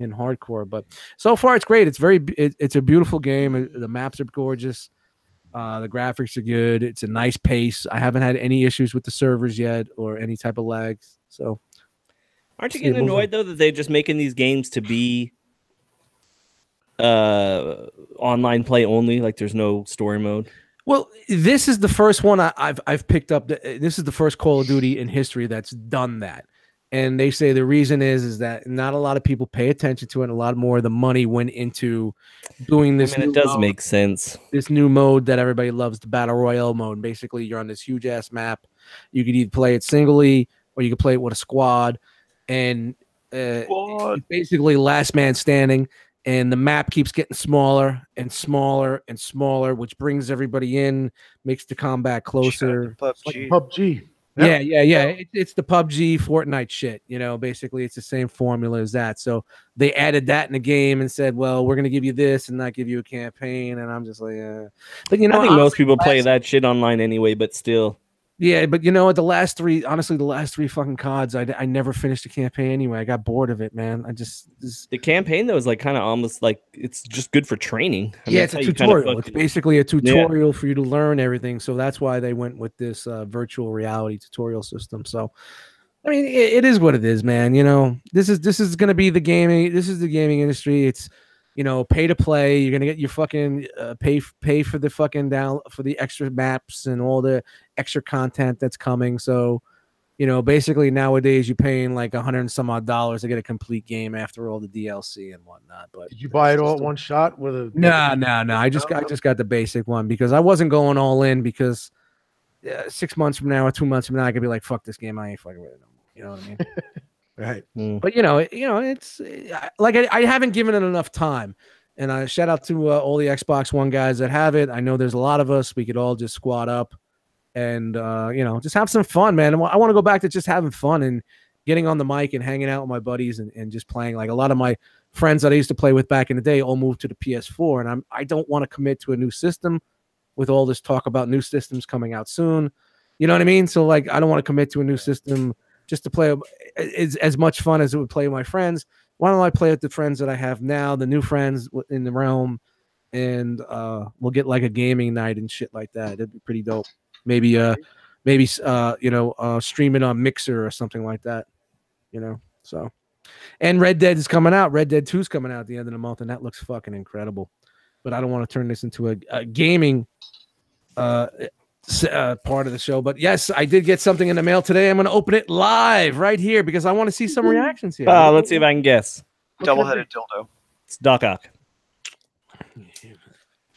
hardcore. But so far it's great. It's a beautiful game. The maps are gorgeous. The graphics are good. It's a nice pace. I haven't had any issues with the servers yet or any type of lags. So aren't you getting annoyed though that they're just making these games to be online play only? Like there's no story mode? Well, this is the first one I've picked up. This is the first Call of Duty in history that's done that. And they say the reason is that not a lot of people pay attention to it. And a lot more of the money went into doing this. I mean, it does make sense. This new mode that everybody loves, the Battle Royale mode. Basically, you're on this huge ass map. You could either play it singly or you could play it with a squad. And it's basically last man standing. And the map keeps getting smaller and smaller and smaller, which brings everybody in, makes the combat closer. It's like PUBG. Yep. Yeah. It's the PUBG Fortnite shit. You know, basically it's the same formula as that. So they added that in the game and said, well, we're going to give you this and not give you a campaign. And I'm just like, but you know, I think most people play that shit online anyway, but still. Yeah, but you know what? The last 3 fucking CODs, I never finished the campaign anyway. I got bored of it, man. The campaign though is like kind of almost like it's just good for training. I mean, it's a tutorial. It's basically a tutorial for you to learn everything. So that's why they went with this virtual reality tutorial system. So, I mean, it is what it is, man. You know, this is going to be the gaming. This is the gaming industry. It's, you know, pay to play. You're gonna get your fucking pay for the fucking for the extra maps and all the extra content that's coming. So, you know, basically nowadays you're paying like $100 and some odd to get a complete game after all the DLC and whatnot. But did you buy it all at one shot with a? No. I just got the basic one because I wasn't going all in because 6 months from now or 2 months from now I could be like, fuck this game. I ain't fucking with it no more. You know what I mean? Right. But you know, it's like I haven't given it enough time. And I shout out to all the Xbox One guys that have it. I know there's a lot of us. We could all just squad up and you know, just have some fun, man. I want to go back to just having fun and getting on the mic and hanging out with my buddies and just playing. Like a lot of my friends that I used to play with back in the day all moved to the PS4, and I don't want to commit to a new system with all this talk about new systems coming out soon. You know what I mean? So like I don't want to commit to a new system just to play as much fun as it would play with my friends. Why don't I play with the friends that I have now, the new friends in the realm, and we'll get like a gaming night and shit like that. It'd be pretty dope. Maybe you know, stream it on Mixer or something like that. You know, so. And Red Dead is coming out. Red Dead 2 is coming out at the end of the month, and that looks fucking incredible. But I don't want to turn this into a gaming part of the show. But yes, I did get something in the mail today. I'm going to open it live right here because I want to see some reactions here. Let's see if I can guess. Double-headed dildo. It's Doc Ock.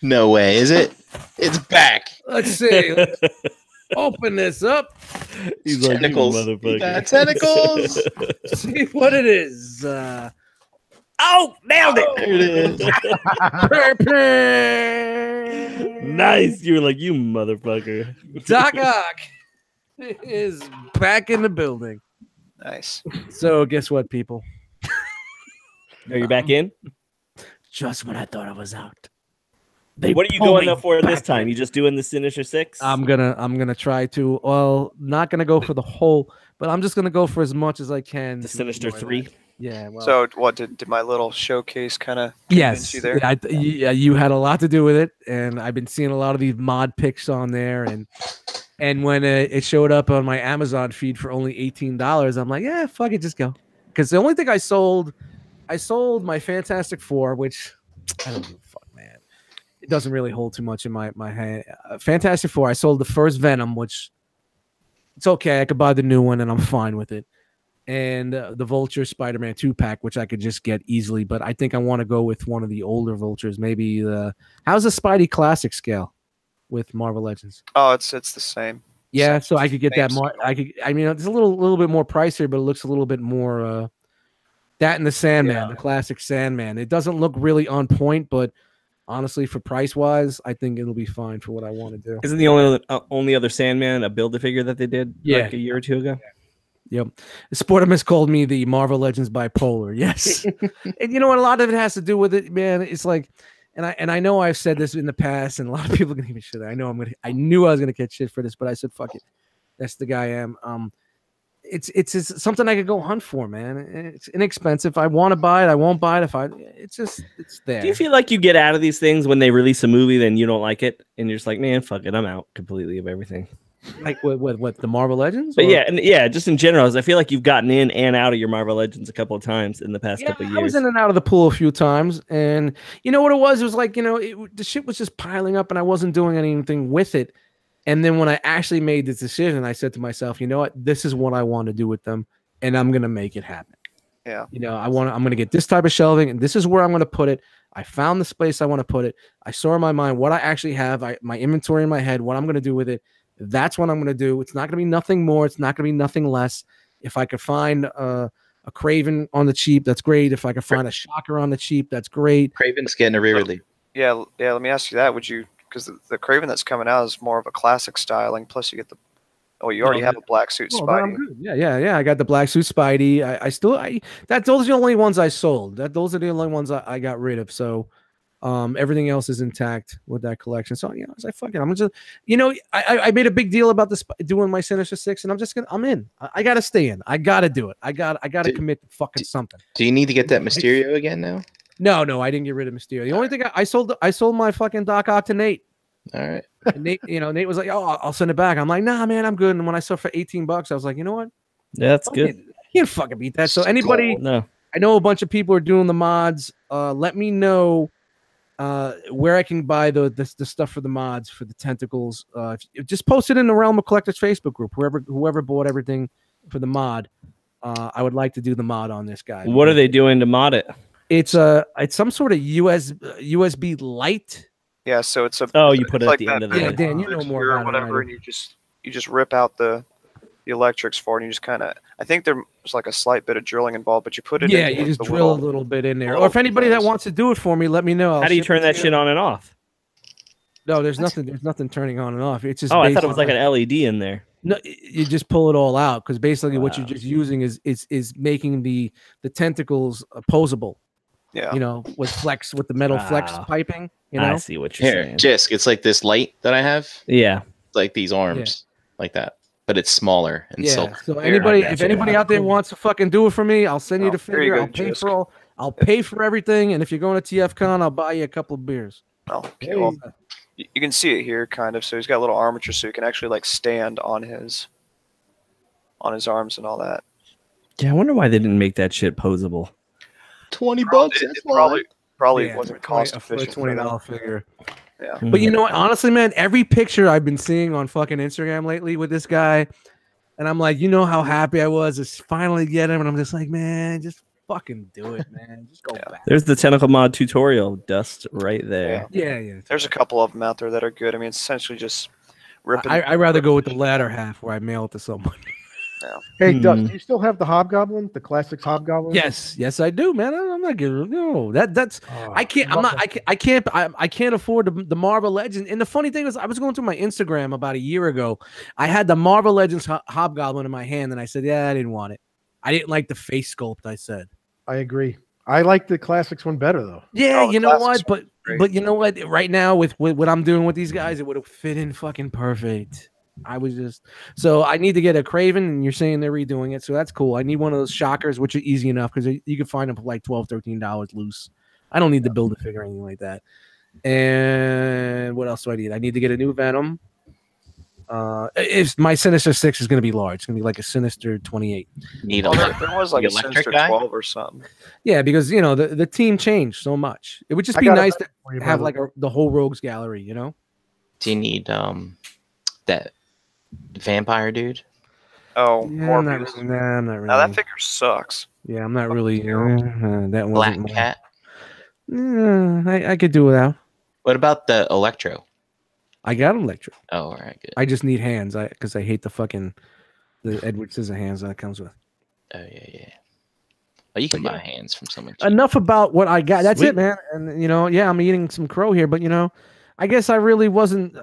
No way, is it? It's back. Let's see. Let's open this up. He's like, tentacles. motherfucker. Got tentacles. See what it is. Oh, nailed it. There it is. Nice. You were like, you motherfucker. Doc Ock is back in the building. Nice. So guess what, people? Are you back in? Just when I thought I was out. What are you going up for this time? You just doing the Sinister Six? I'm gonna try to. Well, not gonna go for the whole, but I'm just gonna go for as much as I can. The Sinister 3. Yeah. Well, So what did my little showcase kind of yes, you there? yeah, you had a lot to do with it, and I've been seeing a lot of these mod pics on there, and And when it showed up on my Amazon feed for only $18, I'm like, yeah, fuck it, just go. Because the only thing I sold my Fantastic Four, which I don't give a fuck, man. It doesn't really hold too much in my hand. Fantastic Four, I sold the first Venom, which it's okay. I could buy the new one and I'm fine with it. And the Vulture Spider-Man 2-pack, which I could just get easily. But I think I want to go with one of the older Vultures. Maybe how's the Spidey Classic scale with Marvel Legends? Oh, it's the same. Yeah, so I could get that. Same I mean, it's a little bit more pricier, but it looks a little bit more. That and the Sandman, the classic Sandman. It doesn't look really on point, but honestly, for price wise, I think it'll be fine for what I want to do. Isn't the only other Sandman a Build-A-Figure that they did like a year or two ago? Yep. Sportimus called me the Marvel Legends bipolar. Yes. And you know what? A lot of it has to do with it, man. It's like, and I know I've said this in the past, and a lot of people can even shit. I knew I was gonna get shit for this, but I said, fuck it. That's the guy I am. It's something I could go hunt for, man. It's inexpensive. If I want to buy it, I won't buy it. It's there. Do you feel like you get out of these things when they release a movie, then you don't like it, and you're just like, man, fuck it, I'm out completely of everything? Like what the Marvel Legends? But just in general, I feel like you've gotten in and out of your Marvel Legends a couple of times in the past couple of years. I was in and out of the pool a few times, and you know what it was? It was like, the shit was just piling up, and I wasn't doing anything with it. And then when I actually made this decision, I said to myself, you know what? This is what I want to do with them, and I'm gonna make it happen. Yeah. I'm gonna get this type of shelving, and this is where I'm gonna put it. I found the space I want to put it. I saw in my mind what I actually have, my inventory in my head, what I'm gonna do with it. That's what I'm going to do. It's not going to be nothing more. It's not going to be nothing less. If I could find a Kraven on the cheap, that's great. If I could find a Shocker on the cheap, that's great. Kraven's getting a re-release. Yeah. Let me ask you that. Would you? Because the Kraven that's coming out is more of a classic styling. Plus, you get the. Oh, you already have a black suit Spidey. Yeah. I got the black suit Spidey. Those are the only ones I sold. Those are the only ones I got rid of. So. Everything else is intact with that collection. So, I was like, fuck it. I'm just, I made a big deal about this doing my Sinister Six, and I'm in. I got to stay in. I got to do it. I got to commit to fucking something. Do you need to get that Mysterio again now? No, I didn't get rid of Mysterio. The only thing I sold my fucking Doc Ock to Nate. All right. And Nate, Nate was like, oh, I'll send it back. I'm like, nah, man, I'm good. And when I saw it for $18, I was like, you know what? Yeah, that's good. You can't fucking beat that. So anybody, no. I know a bunch of people are doing the mods. Let me know where I can buy the stuff for the mods for the tentacles. Just post it in the Realm of Collectors Facebook group. Whoever bought everything for the mod, I would like to do the mod on this guy. What are they doing to mod it? It's some sort of USB light. Yeah, so it's a. Oh, you put it like at the end of the. Yeah, Dan, you know more about whatever, it. and you just rip out the electrics for it, and you just kind of. I think there's like a slight bit of drilling involved, but you put it. Yeah, you just drill a little bit in there. Or if anybody that wants to do it for me, let me know. How do you turn that shit on and off? No, there's nothing. There's nothing turning on and off. It's just. Oh, I thought it was like an LED in there. No, you just pull it all out because basically what you're just using is making the tentacles opposable. Yeah. With the metal flex piping. I see what you're saying. Jisk, it's like this light that I have. Yeah. Like these arms, like that, but it's smaller and silk. So if anybody out there wants to fucking do it for me, I'll send you the figure. I'll pay for everything, and if you're going to TFCon, I'll buy you a couple of beers. Oh, okay. Well, you can see it here, kind of. So he's got a little armature, so he can actually like stand on his arms and all that. Yeah, I wonder why they didn't make that shit posable. $20. It probably wasn't cost efficient. For a $20 figure. Yeah. But you know what? Honestly, man, every picture I've been seeing on fucking Instagram lately with this guy, and I'm like, how happy I was to finally get him, and I'm just like, man, just fucking do it, man. Just go back. There's the tentacle mod tutorial dust right there. Yeah. There's a couple of them out there that are good. I mean, it's essentially just ripping. I'd rather go with the latter half where I mail it to someone. Yeah. Hey, Dust, do you still have the Hobgoblin, the classics Hobgoblin? Yes, I do, man. I'm not giving that's I can't afford the Marvel Legends. And the funny thing is, I was going through my Instagram about a year ago. I had the Marvel Legends Hobgoblin in my hand, and I said, I didn't want it. I didn't like the face sculpt. I said, I agree. I like the classics one better though. Yeah, you know what? But you know what? Right now with what I'm doing with these guys, it would have fit in fucking perfect. I need to get a Kraven, and you're saying they're redoing it, so that's cool. I need one of those Shockers, which are easy enough because you can find them for like $12, $13 loose. I don't need to build a figure or anything like that. And what else do I need? I need to get a new Venom. If my Sinister 6 is going to be large, it's going to be like a Sinister 28. Need a Well, elec- there was like the a electric Sinister guy? 12 or something. Yeah, because you know the team changed so much. It would just I be got a nice message to for you, have brother. like the whole Rogues gallery, you know? Do you need that vampire dude? Oh, Yeah, I'm not Morbius. really. Nah, I'm not really. Now that figure sucks. Yeah, I'm not really. That Black wasn't. my- Cat. I could do without. What about the Electro? I got Electro. Oh, all right, good. I just need hands. Because I hate the Edward Scissorhands that it comes with. Oh yeah. Oh, you can buy hands from someone. cheap. Enough about what I got. That's Sweet. it, man. And you know, yeah, I'm eating some crow here, but you know, I guess I really wasn't.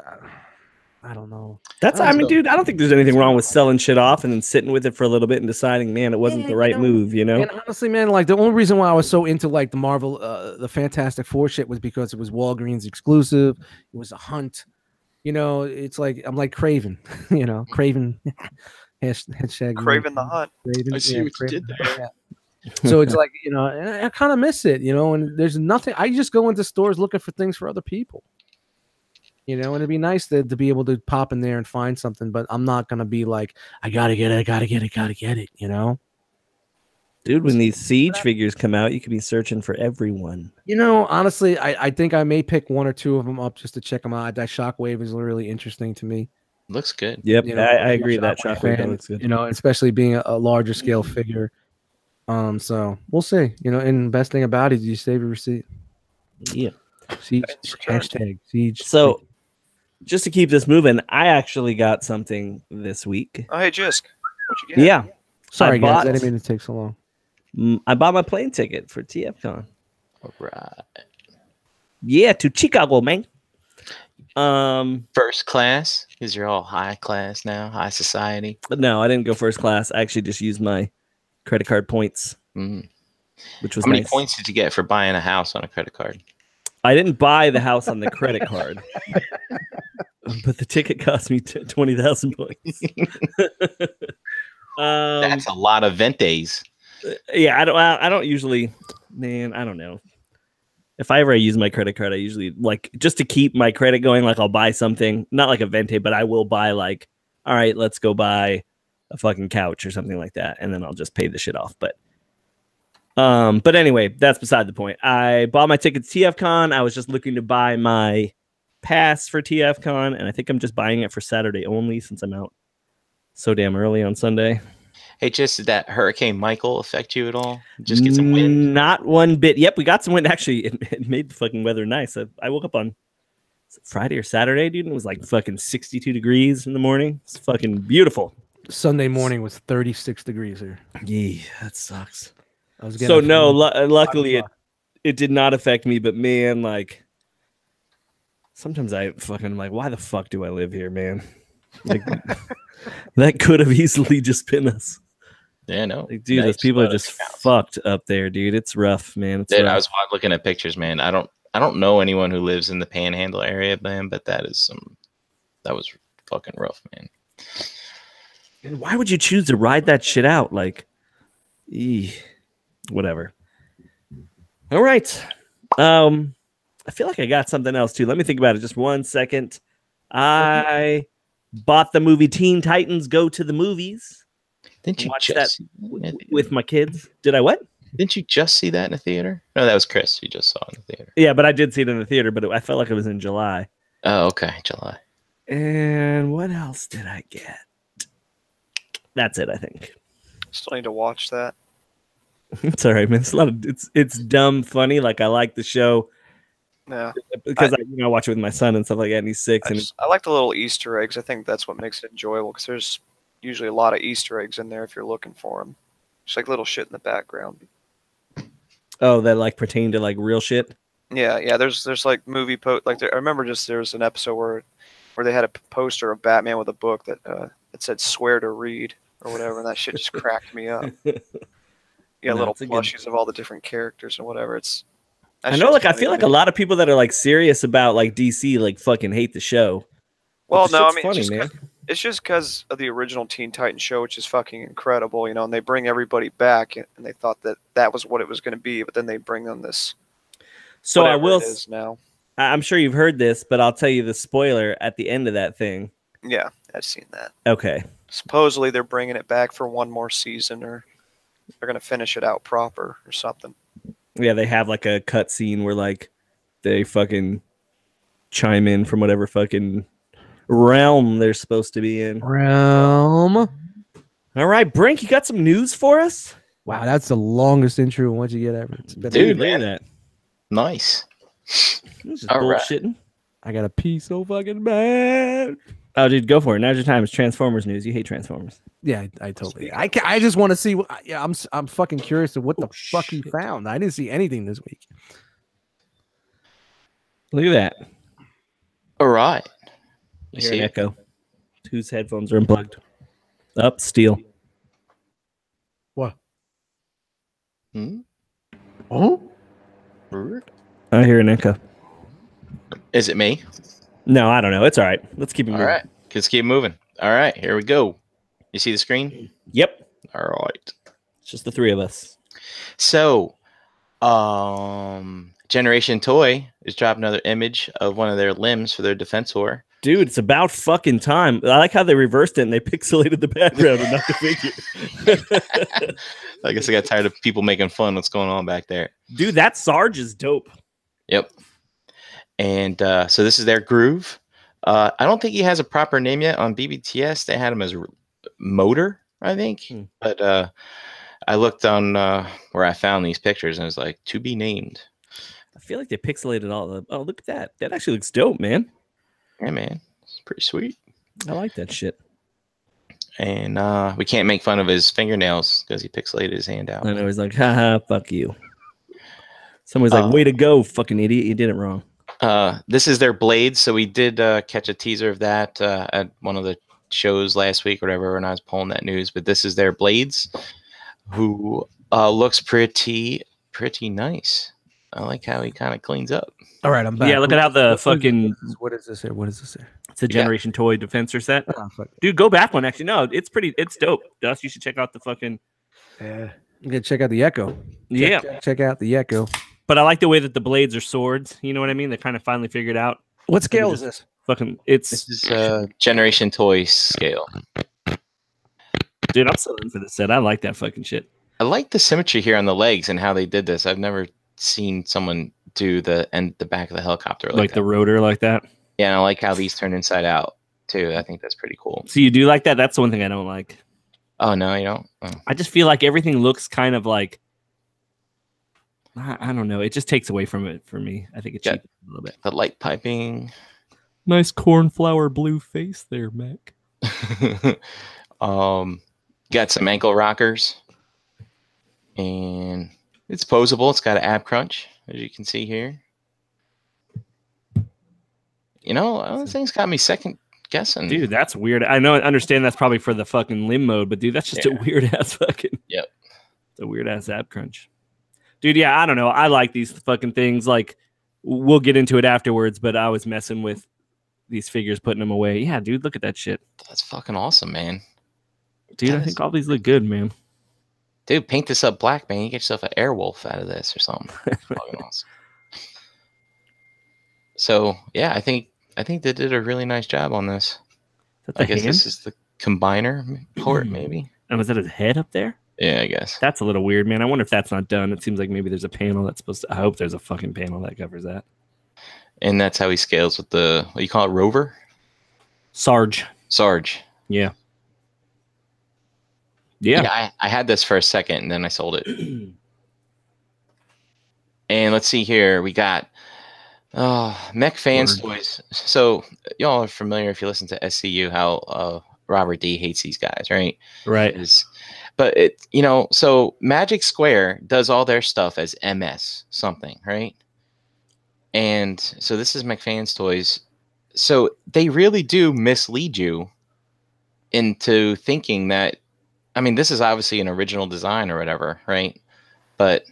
I don't know. I mean, dude, I don't think there's anything wrong with selling shit off and then sitting with it for a little bit and deciding, man, it wasn't the right move, you know? And honestly, man, like the only reason why I was so into like the Marvel, the Fantastic Four shit was because it was Walgreens exclusive. It was a hunt. You know, it's like I'm like Craven. You know, Craven. Hashtag Craven the Hunt. Craven, I see what you Craven, did there. yeah. So it's like, you know, and I kind of miss it, you know, and there's nothing. I just go into stores looking for things for other people. You know, and it'd be nice to be able to pop in there and find something, but I'm not gonna be like, I gotta get it, you know. Dude, when these Siege figures come out, you could be searching for everyone. You know, honestly, I think I may pick one or two of them up just to check them out. That Shockwave is really interesting to me. Looks good. Yep, You know, I I'm a agree that Shockwave Shockwave fan, looks good. You know, especially being a larger scale figure. So we'll see. You know, and best thing about it is you save your receipt. Yeah. Siege Thanks for sharing. hashtag Siege. So, just to keep this moving, I actually got something this week. Oh, hey, Jisk. What you get? Yeah. Sorry, I guys, bought- I didn't mean to take so long. I bought my plane ticket for TFCon. All right. Yeah, to Chicago, man. First class, because you're all high class now, high society. But no, I didn't go first class. I actually just used my credit card points, Mm. which was How many nice. points did you get for buying a house on a credit card? I didn't buy the house on the credit card, but the ticket cost me 20,000 points. That's a lot of Ventes. Yeah, I don't usually, man, I don't know. If I ever use my credit card, I usually like just to keep my credit going. Like I'll buy something, not like a Vente, but I will buy like, all right, let's go buy a fucking couch or something like that, and then I'll just pay the shit off. But anyway, that's beside the point. I bought my ticket to TFCon. I was just looking to buy my pass for TFCon, and I think I'm just buying it for Saturday only since I'm out so damn early on Sunday. Hey, just did that Hurricane Michael affect you at all? Just get some wind. Not one bit. Yep, we got some wind. Actually, it made the fucking weather nice. I woke up on Friday or Saturday, dude, and it was like fucking 62 degrees in the morning. It's fucking beautiful. Sunday morning was 36 degrees here. Yeah, that sucks. I was So getting no, a luckily it did not affect me. But man, like sometimes I fucking like, why the fuck do I live here, man? Like that could have easily just been us. Yeah, no. Like, dude, those Nice. people are Let us just count. fucked up there, dude. It's rough, man. It's Dude, rough. I was looking at pictures, man. I don't know anyone who lives in the Panhandle area, man, but that was fucking rough, man. And why would you choose to ride that shit out? Like, whatever. All right. I feel like I got something else too. Let me think about it just 1 second. I bought the movie Teen Titans Go to the Movies. Didn't you Watch just that see that in a theater? with my kids. Did I what? Didn't you just see that in a theater? No, that was Chris. You just saw it in the theater. Yeah, but I did see it in the theater, but I felt like it was in July. Oh, okay, July. And what else did I get? That's it, I think. Still need to watch that. It's all right, man. It's a lot of it's dumb funny. Like I like the show Yeah. because I watch it with my son and stuff like that, and he's 6. And I like the little Easter eggs. I think that's what makes it enjoyable because there's usually a lot of Easter eggs in there if you're looking for them. Just like little shit in the background. that like pertain to like real shit. Yeah. There's like movie I remember there was an episode where they had a poster of Batman with a book that it said "Swear to Read" or whatever, and that shit just cracked me up. Yeah, No, little it's a good- plushies of all the different characters and whatever. I know, like I feel like a lot of people that are like serious about like DC like fucking hate the show. Well, The no, I shit's mean, funny, man. it's just because of the original Teen Titans show, which is fucking incredible, you know, and they bring everybody back, and they thought that was what it was going to be, but then they bring them this. So I whatever will. it is now. I'm sure you've heard this, but I'll tell you the spoiler at the end of that thing. Yeah, I've seen that. Okay. Supposedly they're bringing it back for one more season, or they're gonna finish it out proper or something. Yeah, they have like a cut scene where like they fucking chime in from whatever fucking realm they're supposed to be in. Realm. All right, Brink, you got some news for us? Wow, that's the longest intro once you get ever. Dude, look at man. that. Nice. This is All right. bullshitting. I got a pee so fucking bad. Oh, dude, go for it. Now's your time. It's Transformers news. You hate Transformers. Yeah, I totally. I just want to see. Yeah, I'm fucking curious of what the fuck he found. I didn't see anything this week. Look at that. All right. You You hear see an it? echo. Whose headphones are unplugged? Up, Steel. What? Hmm? Oh, I hear an echo. Is it me? No, I don't know. It's all right. Let's keep it All moving. right. Let's keep moving. All right. Here we go. You see the screen? Yep. All right. It's just the three of us. So, Generation Toy is dropping another image of one of their limbs for their Defensor. Dude, it's about fucking time. I like how they reversed it and they pixelated the background and not the figure. I guess I got tired of people making fun. What's going on back there? Dude, that Sarge is dope. Yep. And so this is their Groove. I don't think he has a proper name yet on BBTS. They had him as Motor, I think. But I looked on where I found these pictures and it was like, to be named. I feel like they pixelated all the. Oh, look at that. That actually looks dope, man. Yeah, man. It's pretty sweet. I like that shit. And we can't make fun of his fingernails because he pixelated his hand out. And I was like, haha, fuck you. Someone's like, way to go, fucking idiot. You did it wrong. This is their blades. So we did catch a teaser of that at one of the shows last week or whatever when I was pulling that news. But this is their blades, who looks pretty nice. I like how he kind of cleans up. All right, I'm back. Yeah, look at how the fucking. What is this here? What is this here? It's a Generation Toy Defensor set. Oh, fuck. Dude, go back one. Actually, no, it's pretty. It's dope. Dust, you should check out the fucking. yeah. You gotta check out the Echo. Yeah. Check out the Echo. But I like the way that the blades are swords. You know what I mean? They kind of finally figured out. What scale is this? Fucking, it's. This is Generation Toy scale. Dude, I'm so in for this set. I like that fucking shit. I like the symmetry here on the legs and how they did this. I've never seen someone do the back of the helicopter Like that. the rotor, like that. Yeah, and I like how these turn inside out too. I think that's pretty cool. So you do like that? That's the one thing I don't like. Oh no, you don't. Oh. I just feel like everything looks kind of like. I don't know. It just takes away from it for me. I think it's Yeah. cheap a little bit. The light piping. Nice cornflower blue face there, Mac. Got some ankle rockers, and it's posable. It's got an ab crunch, as you can see here. You know, this thing's got me second guessing. Dude, that's weird. I understand that's probably for the fucking limb mode, but dude, that's just a weird ass fucking. Yep. It's a weird ass ab crunch. Dude, yeah, I don't know. I like these fucking things. Like, we'll get into it afterwards, but I was messing with these figures, putting them away. Yeah, dude, look at that shit. That's fucking awesome, man. Dude, That I is- think all these look good, man. Dude, paint this up black, man. You get yourself an Airwolf out of this or something. That's fucking awesome. So yeah, I think they did a really nice job on this. Is that I the guess hand? this is the combiner port, maybe. And was that his head up there? Yeah, I guess. That's a little weird, man. I wonder if that's not done. It seems like maybe there's a panel that's supposed to. I hope there's a fucking panel that covers that. And that's how he scales with the what do you call it, Rover? Sarge. Sarge. Yeah. Yeah. Yeah, I had this for a second and then I sold it. And let's see here. We got Mech Fans Toys. So y'all are familiar if you listen to SCU how Robert D hates these guys, right? Right. But it, you know, so Magic Square does all their stuff as MS something, right? And so this is McFan's Toys. So they really do mislead you into thinking that, I mean, this is obviously an original design or whatever, right? But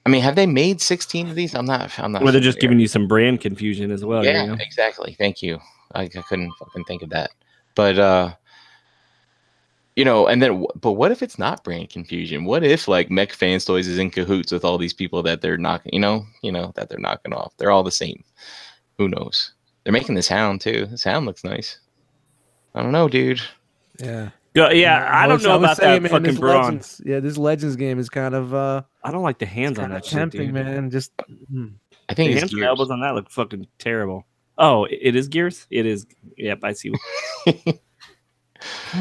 I mean, have they made 16 of these? I'm not. Well, they're just giving you some brand confusion as well. Yeah, you know? exactly. Thank you. I couldn't fucking think of that. But you know, and then, but what if it's not brand confusion? What if like Mech Fans Toys is in cahoots with all these people that they're knocking, that they're knocking off? They're all the same. Who knows? They're making this hound too. This hound looks nice. I don't know, dude. Yeah. Yeah, I don't know about that fucking Braun. Legends, yeah, this Legends game is kind of I don't like the hands on that shit, tempting, dude. man. Just I think The it's hands and Gears. elbows on that look fucking terrible. Oh, it is Gears? It is. Yep, I see.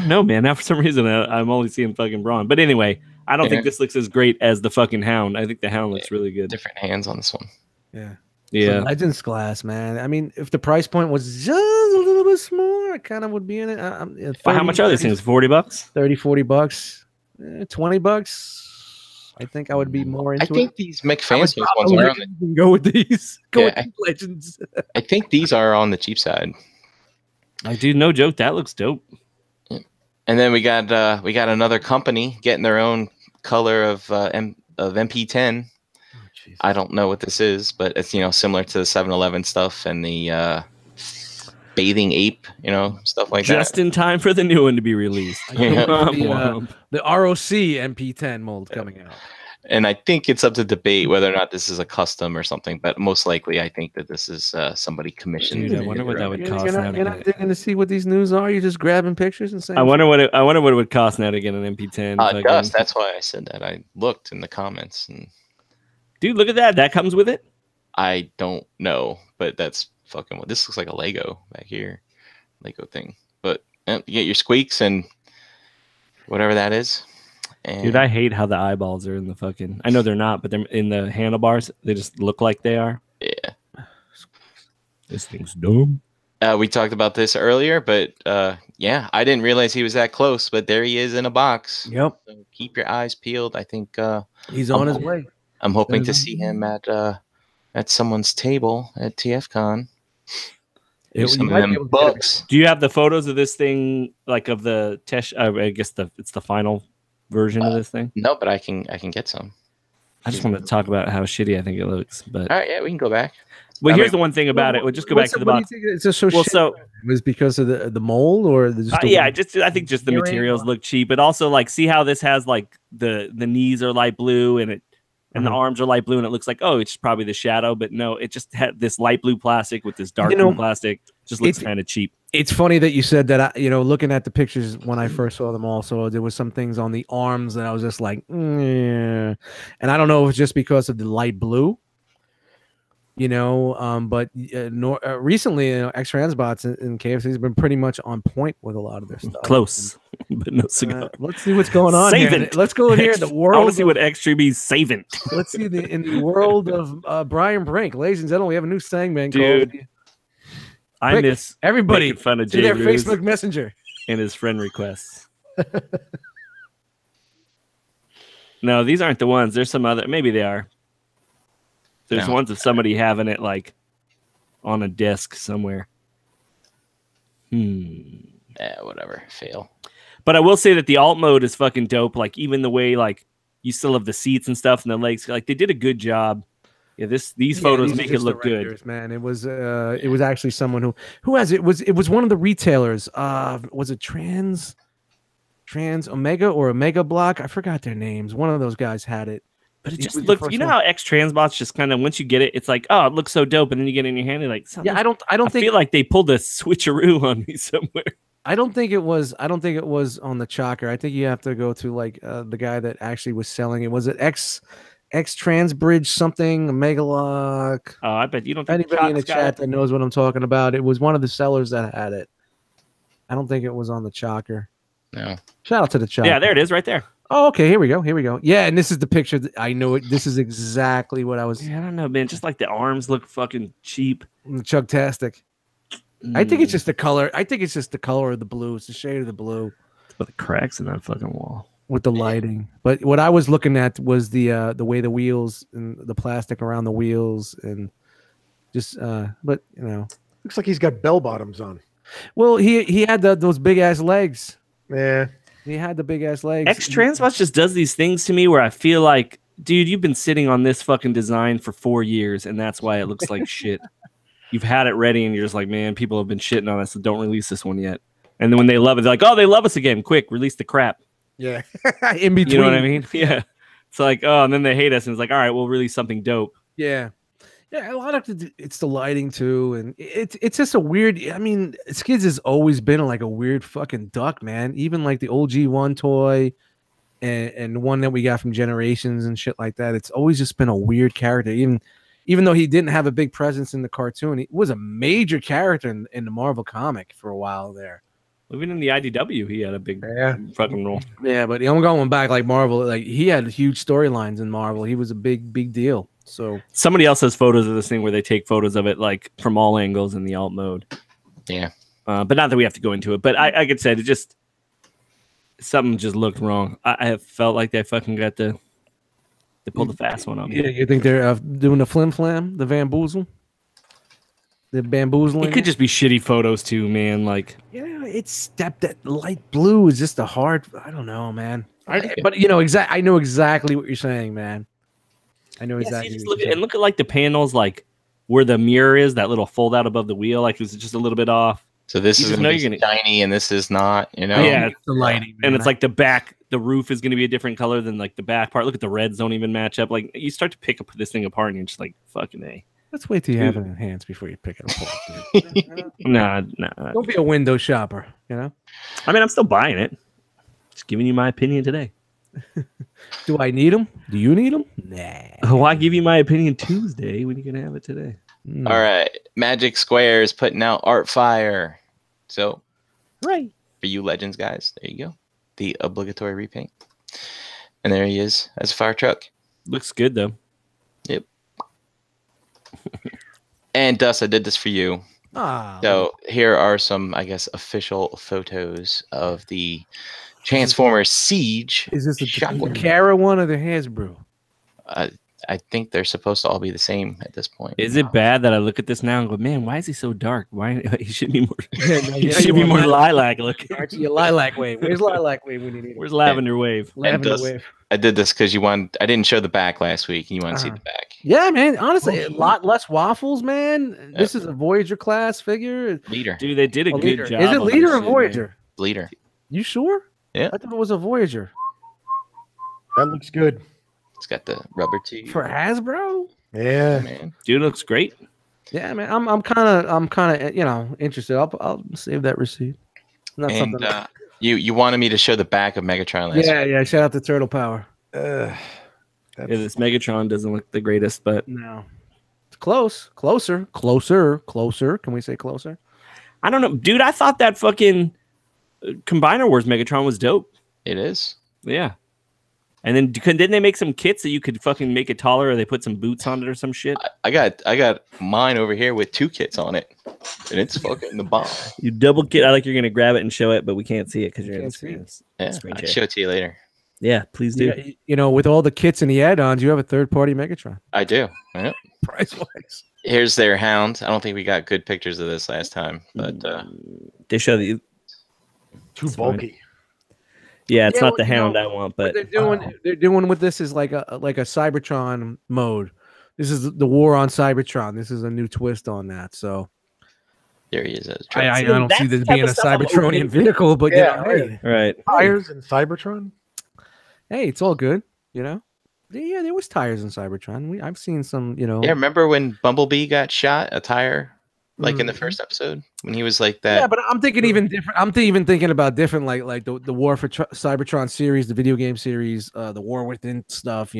No, man. Now for some reason I'm only seeing fucking Braun. But anyway, I don't think this looks as great as the fucking Hound. I think the Hound looks really good. Different hands on this one. yeah. Yeah. So Legends class, man. I mean, if the price point was just a little bit smaller, I kind of would be in it. Well, how much are these things? $40? 30, 40 bucks, 20 bucks. I think I would be more into I think it. these McFancy ones are on the, Go with these. Go Yeah, with Legends. I think these are on the cheap side. Like, dude, no joke. That looks dope. And then we got another company getting their own color of MP10. I don't know what this is, but it's similar to the 7-Eleven stuff and the bathing ape, stuff like Just that. in time for the new one to be released. Yeah. The ROC MP10 mold coming out. And I think it's up to debate whether or not this is a custom or something, but most likely I think that this is somebody commissioned. Dude, I wonder what that would cost. You're not digging to see what these news are. You're just grabbing pictures and saying. I wonder what it would cost now to get an MP10. Dust. That's why I said that. I looked in the comments, and dude, look at that. That comes with it. I don't know, but that's fucking what this looks like. A Lego back here, Lego thing. But you get your squeaks and whatever that is. And Dude, I hate how the eyeballs are in the fucking. I know they're not, but they're in the handlebars. They just look like they are. Yeah. This thing's dumb. We talked about this earlier, but yeah, I didn't realize he was that close, but there he is in a box. Yep. So keep your eyes peeled. I think He's on his way. I'm hoping to see him at someone's table at TFCon. Some of them books. Do you have the photos of this thing, like of the Tesh? I guess it's the final version of this thing. No, but I can get some. I just want to talk about how shitty I think it looks. But All right, yeah, we can go back. well, here's the one thing about it. We'll just go back to the box. It's just so Well, shit. so It was because of the mold or just the yeah, I think just the Earring materials look cheap, but also like see how this has like the knees are light blue and the arms are light blue and it looks like it's probably the shadow, but no, it just had this light blue plastic with this dark blue plastic. Just looks kind of cheap. It's funny that you said that. Looking at the pictures when I first saw them all, so there was some things on the arms that I was just like, and I don't know if it's just because of the light blue. But recently, X-Transbots and KFC has been pretty much on point with a lot of their stuff. Close, but no cigar. Let's see what's going on Save here. it. Let's go in here in the world. I want to see what X-Trebe's saving. Let's see in the world of Brian Brink, ladies and gentlemen. We have a new Sangman Dude. called. I miss everybody making fun of to Jay their Ruse Facebook Messenger and his friend requests. No, these aren't the ones. There's some other. Maybe they are. There's ones of somebody having it like on a desk somewhere. Yeah, whatever. Fail. But I will say that the alt mode is fucking dope. Like even the way like you still have the seats and stuff and the legs. Like they did a good job. Yeah, these photos make it look good. Man, it was actually someone who has it was one of the retailers. Was it Trans Omega or Omega Block? I forgot their names. One of those guys had it. But it just looks. You know how X-Transbots just kind of once you get it, it's like, oh, it looks so dope, and then you get it in your hand, and like, yeah, I don't think, feel like they pulled a switcheroo on me somewhere. I don't think it was on the Chalker. I think you have to go to like the guy that actually was selling it. Was it X Transbridge something? Megalock? Oh, I bet you don't. Anybody in the chat that knows what I'm talking about? It was one of the sellers that had it. I don't think it was on the Chalker. No. Shout out to the Chalker. Yeah, there it is, right there. Oh, okay. Here we go. Yeah, and this is the picture. I know it. This is exactly what I was. Yeah, I don't know, man. Just like the arms look fucking cheap. Chugtastic. I think it's just the color. I think it's just the color of the blue. It's the shade of the blue. But the cracks in that fucking wall with the lighting. But what I was looking at was the way the wheels and the plastic around the wheels and just. But looks like he's got bell bottoms on. Well, he had those big ass legs. Yeah. He had the big ass legs. X-Transbots just does these things to me where I feel like, dude, you've been sitting on this fucking design for 4 years, and that's why it looks like shit. You've had it ready, and you're just like, man, people have been shitting on us, so don't release this one yet. And then when they love it, they're like, oh, they love us again. Quick, release the crap. Yeah. In between. You know what I mean? Yeah. It's like, oh, and then they hate us, and it's like, all right, we'll release something dope. Yeah. Yeah, a lot of it's the lighting too, and it's just a weird. I mean, Skids has always been like a weird fucking duck, man. Even like the old G1 toy, and one that we got from Generations and shit like that. It's always just been a weird character. Even though he didn't have a big presence in the cartoon, he was a major character in the Marvel comic for a while there. Even in the IDW, he had a big fucking role. Yeah, but I'm going back like Marvel. Like he had huge storylines in Marvel. He was a big deal. So somebody else has photos of this thing where they take photos of it like from all angles in the alt mode. Yeah, but not that we have to go into it. But like I said, it just something just looked wrong. I have felt like they fucking got they pulled the fast one on me. Yeah, you think they're doing the flim flam, the bamboozle, the bamboozling? It could just be shitty photos too, man. Like it's that light blue is just a hard. I don't know, man. But I know exactly what you're saying, man. I know exactly. Just look at like the panels, like where the mirror is, that little fold out above the wheel, like it's just a little bit off. So this is going to be shiny, and this is not. Yeah, it's the lighting, and it's like the back. The roof is going to be a different color than like the back part. Look at the reds; don't even match up. Like you start to pick up this thing apart, and you're just like, "Fucking A." Let's wait till you have it in hands before you pick it apart. Nah. Don't be a window shopper. I mean, I'm still buying it. Just giving you my opinion today. Do I need them? Do you need them? Nah. Why give you my opinion Tuesday when you can have it today? All right, Magic Square is putting out Art Fire. So, right for you Legends guys, there you go. The obligatory repaint. And there he is as a fire truck. Looks good though. Yep. And Dust, I did this for you. So here are some, I guess, official photos of the Transformers Siege. Is this the Kara one or the Hasbro? I think they're supposed to all be the same at this point. Is it bad that I look at this now and go, man, why is he so dark? Why he should be more? He should be more lilac looking. Aren't you Lilac Wave? Where's Lilac Wave when you need it? Where's Lavender Wave? Lavender Wave. I did this because I didn't show the back last week, and you want to see the back. Yeah, man. Honestly, a lot less waffles, man. This is a Voyager class figure. Leader, dude, they did a good job. Is it Leader or Voyager? Leader. You sure? Yeah. I thought it was a Voyager. That looks good. It's got the rubber tube for Hasbro. Yeah, man. Dude, it looks great. Yeah, man. I'm kind of interested. I'll save that receipt. And you wanted me to show the back of Megatron last week. Yeah. Shout out to Turtle Power. This Megatron doesn't look the greatest, but no, it's closer. Can we say closer? I don't know, dude. I thought that fucking Combiner Wars Megatron was dope. It is. Yeah. And then didn't they make some kits that you could fucking make it taller, or they put some boots on it or some shit? I got mine over here with 2 kits on it, and it's fucking the bomb. You double kit. I like you're gonna grab it and show it, but we can't see it because you're in the screen. Yeah, I'll show it to you later. Yeah, please do. Yeah, with all the kits and the add-ons, you have a third-party Megatron. I do. Yep. Price-wise. Here's their Hound. I don't think we got good pictures of this last time, but they show the too bulky. Yeah, it's not the Hound I want, but they're doing with this is like a Cybertron mode. This is the war on Cybertron. This is a new twist on that. So there he is. I don't see this being a Cybertronian vehicle, but right. Tires in Cybertron. Hey, it's all good, Yeah, there was tires in Cybertron. I've seen some, Yeah, remember when Bumblebee got shot? A tire, like in the first episode when he was like that. Yeah, but I'm thinking even different. I'm even thinking about different, like the War for Cybertron series, the video game series, the War Within stuff.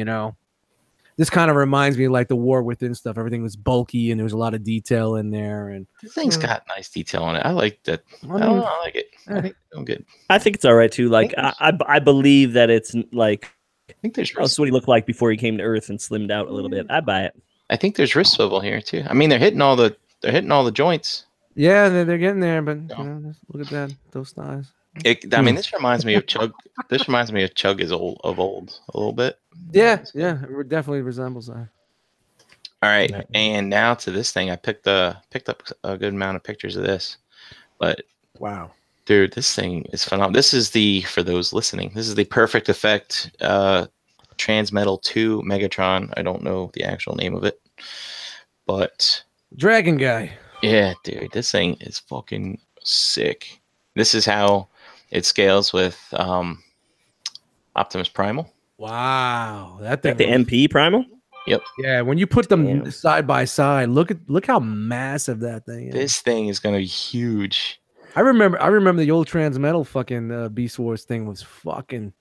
This kind of reminds me of like the War Within stuff. Everything was bulky and there was a lot of detail in there. And this thing's got nice detail on it. I like that. I like it. I think I'm good. I think it's all right too. Like I believe that it's like. I think there's. That's what he looked like before he came to Earth and slimmed out a little bit. I buy it. I think there's wrist swivel here too. I mean, they're hitting all the joints. Yeah, they're getting there, but look at that, those thighs. This reminds me of Chug. This reminds me of Chug of old a little bit. Yeah, it definitely resembles that. All right, and now to this thing. I picked up a good amount of pictures of this, but wow, dude, this thing is phenomenal. This is for those listening. This is the Perfect Effect Transmetal 2 Megatron. I don't know the actual name of it, but Dragon Guy. Yeah, dude, this thing is fucking sick. This is how it scales with Optimus Primal. Wow, that thing. Like the MP Primal? Yeah, when you put them Damn. side by side, look how massive that thing is. This thing is gonna be huge. I remember the old Transmetal fucking Beast Wars thing was fucking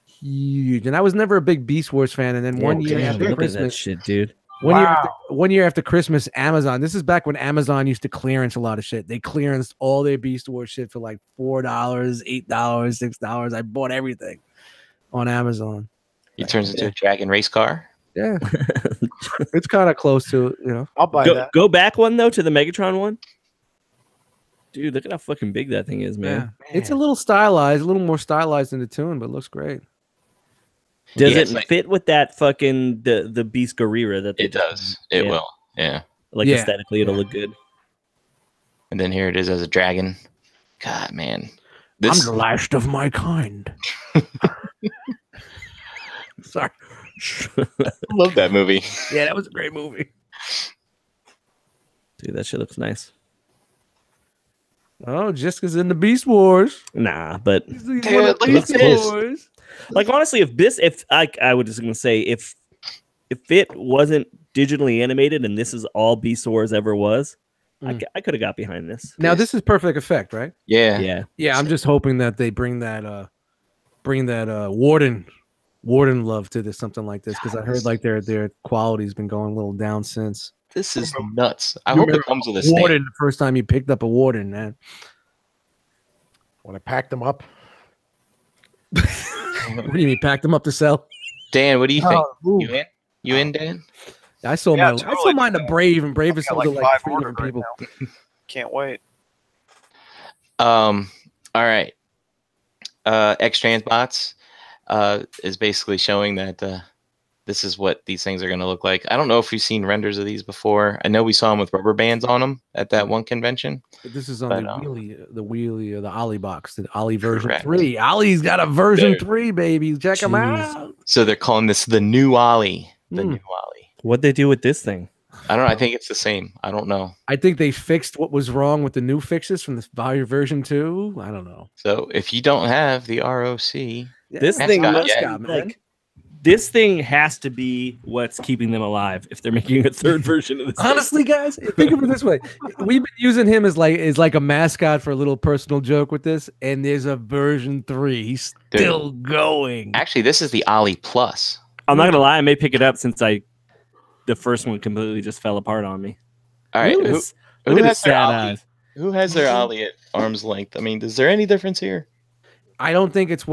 huge, and I was never a big Beast Wars fan. And then one year Damn, after look at that Christmas, shit, dude. one year after Christmas, Amazon. This is back when Amazon used to clearance a lot of shit. They clearanced all their Beast Wars shit for like $4, $8, $6. I bought everything on Amazon. He turns into a dragon race car. Yeah, it's kind of close to I'll buy that. Go back one though to the Megatron one. Dude, look at how fucking big that thing is, man. Yeah. It's a little stylized, a little more stylized in the tune, but it looks great. Does Yeah, it it's like- fit with that fucking the Beast Gorilla that they It does. It Yeah. will. Yeah. Like Yeah. aesthetically, it'll look good. And then here it is as a dragon. God, man. This I'm the last of my kind. Sorry. I love that movie. Yeah, that was a great movie. Dude, that shit looks nice. Oh, Jessica's in the Beast Wars. Nah, but He's Dude, one of the look at Beast this. Wars. like honestly, if I was just gonna say if it wasn't digitally animated and this is all Beast Wars ever was, I could have got behind this. Now this is Perfect Effect, right? Yeah. Yeah. Yeah, I'm just hoping that they bring that Warden love to this, something like this, because I heard like their quality's been going a little down since. This is nuts. I You hope it remember comes with a stamp. Warden, the first time you picked up a Warden, man. When I packed them up. What do you mean, packed them up to sell? Dan, what do you think? ooh. You in? You in, Dan? I sold Yeah, I totally. sold mine to Brave, and Brave I've has got sold to like like 5 3 ordered different right people. now. Can't wait. All right. X Transbots is basically showing that this is what these things are going to look like. I don't know if we've seen renders of these before. I know we saw them with rubber bands on them at that one convention. But this is on But, the wheelie or the Ollie box, the Ollie version Correct. 3. Ollie's got a version Dude. 3, baby. Check them Jeez. out. So they're calling this the new Ollie. The Hmm. new Ollie. What'd they do with this thing? I don't know. I think it's the same. I don't know. I think they fixed what was wrong with the new fixes from the Value version 2. I don't know. So if you don't have the ROC, This Yeah, thing mascot, must yeah. be, like this thing has to be what's keeping them alive if they're making a third version of this. Honestly, guys, think of it this way: we've been using him as like a mascot for a little personal joke with this, and there's a version 3. He's Dude. still going. actually, this is the Ollie Plus. I'm not gonna lie, I may pick it up since the first one completely just fell apart on me. All right. Look at Who, this- who look at has his their sad Ollie? eyes. Who has their Ollie at arm's length? I mean, is there any difference here? I don't think it's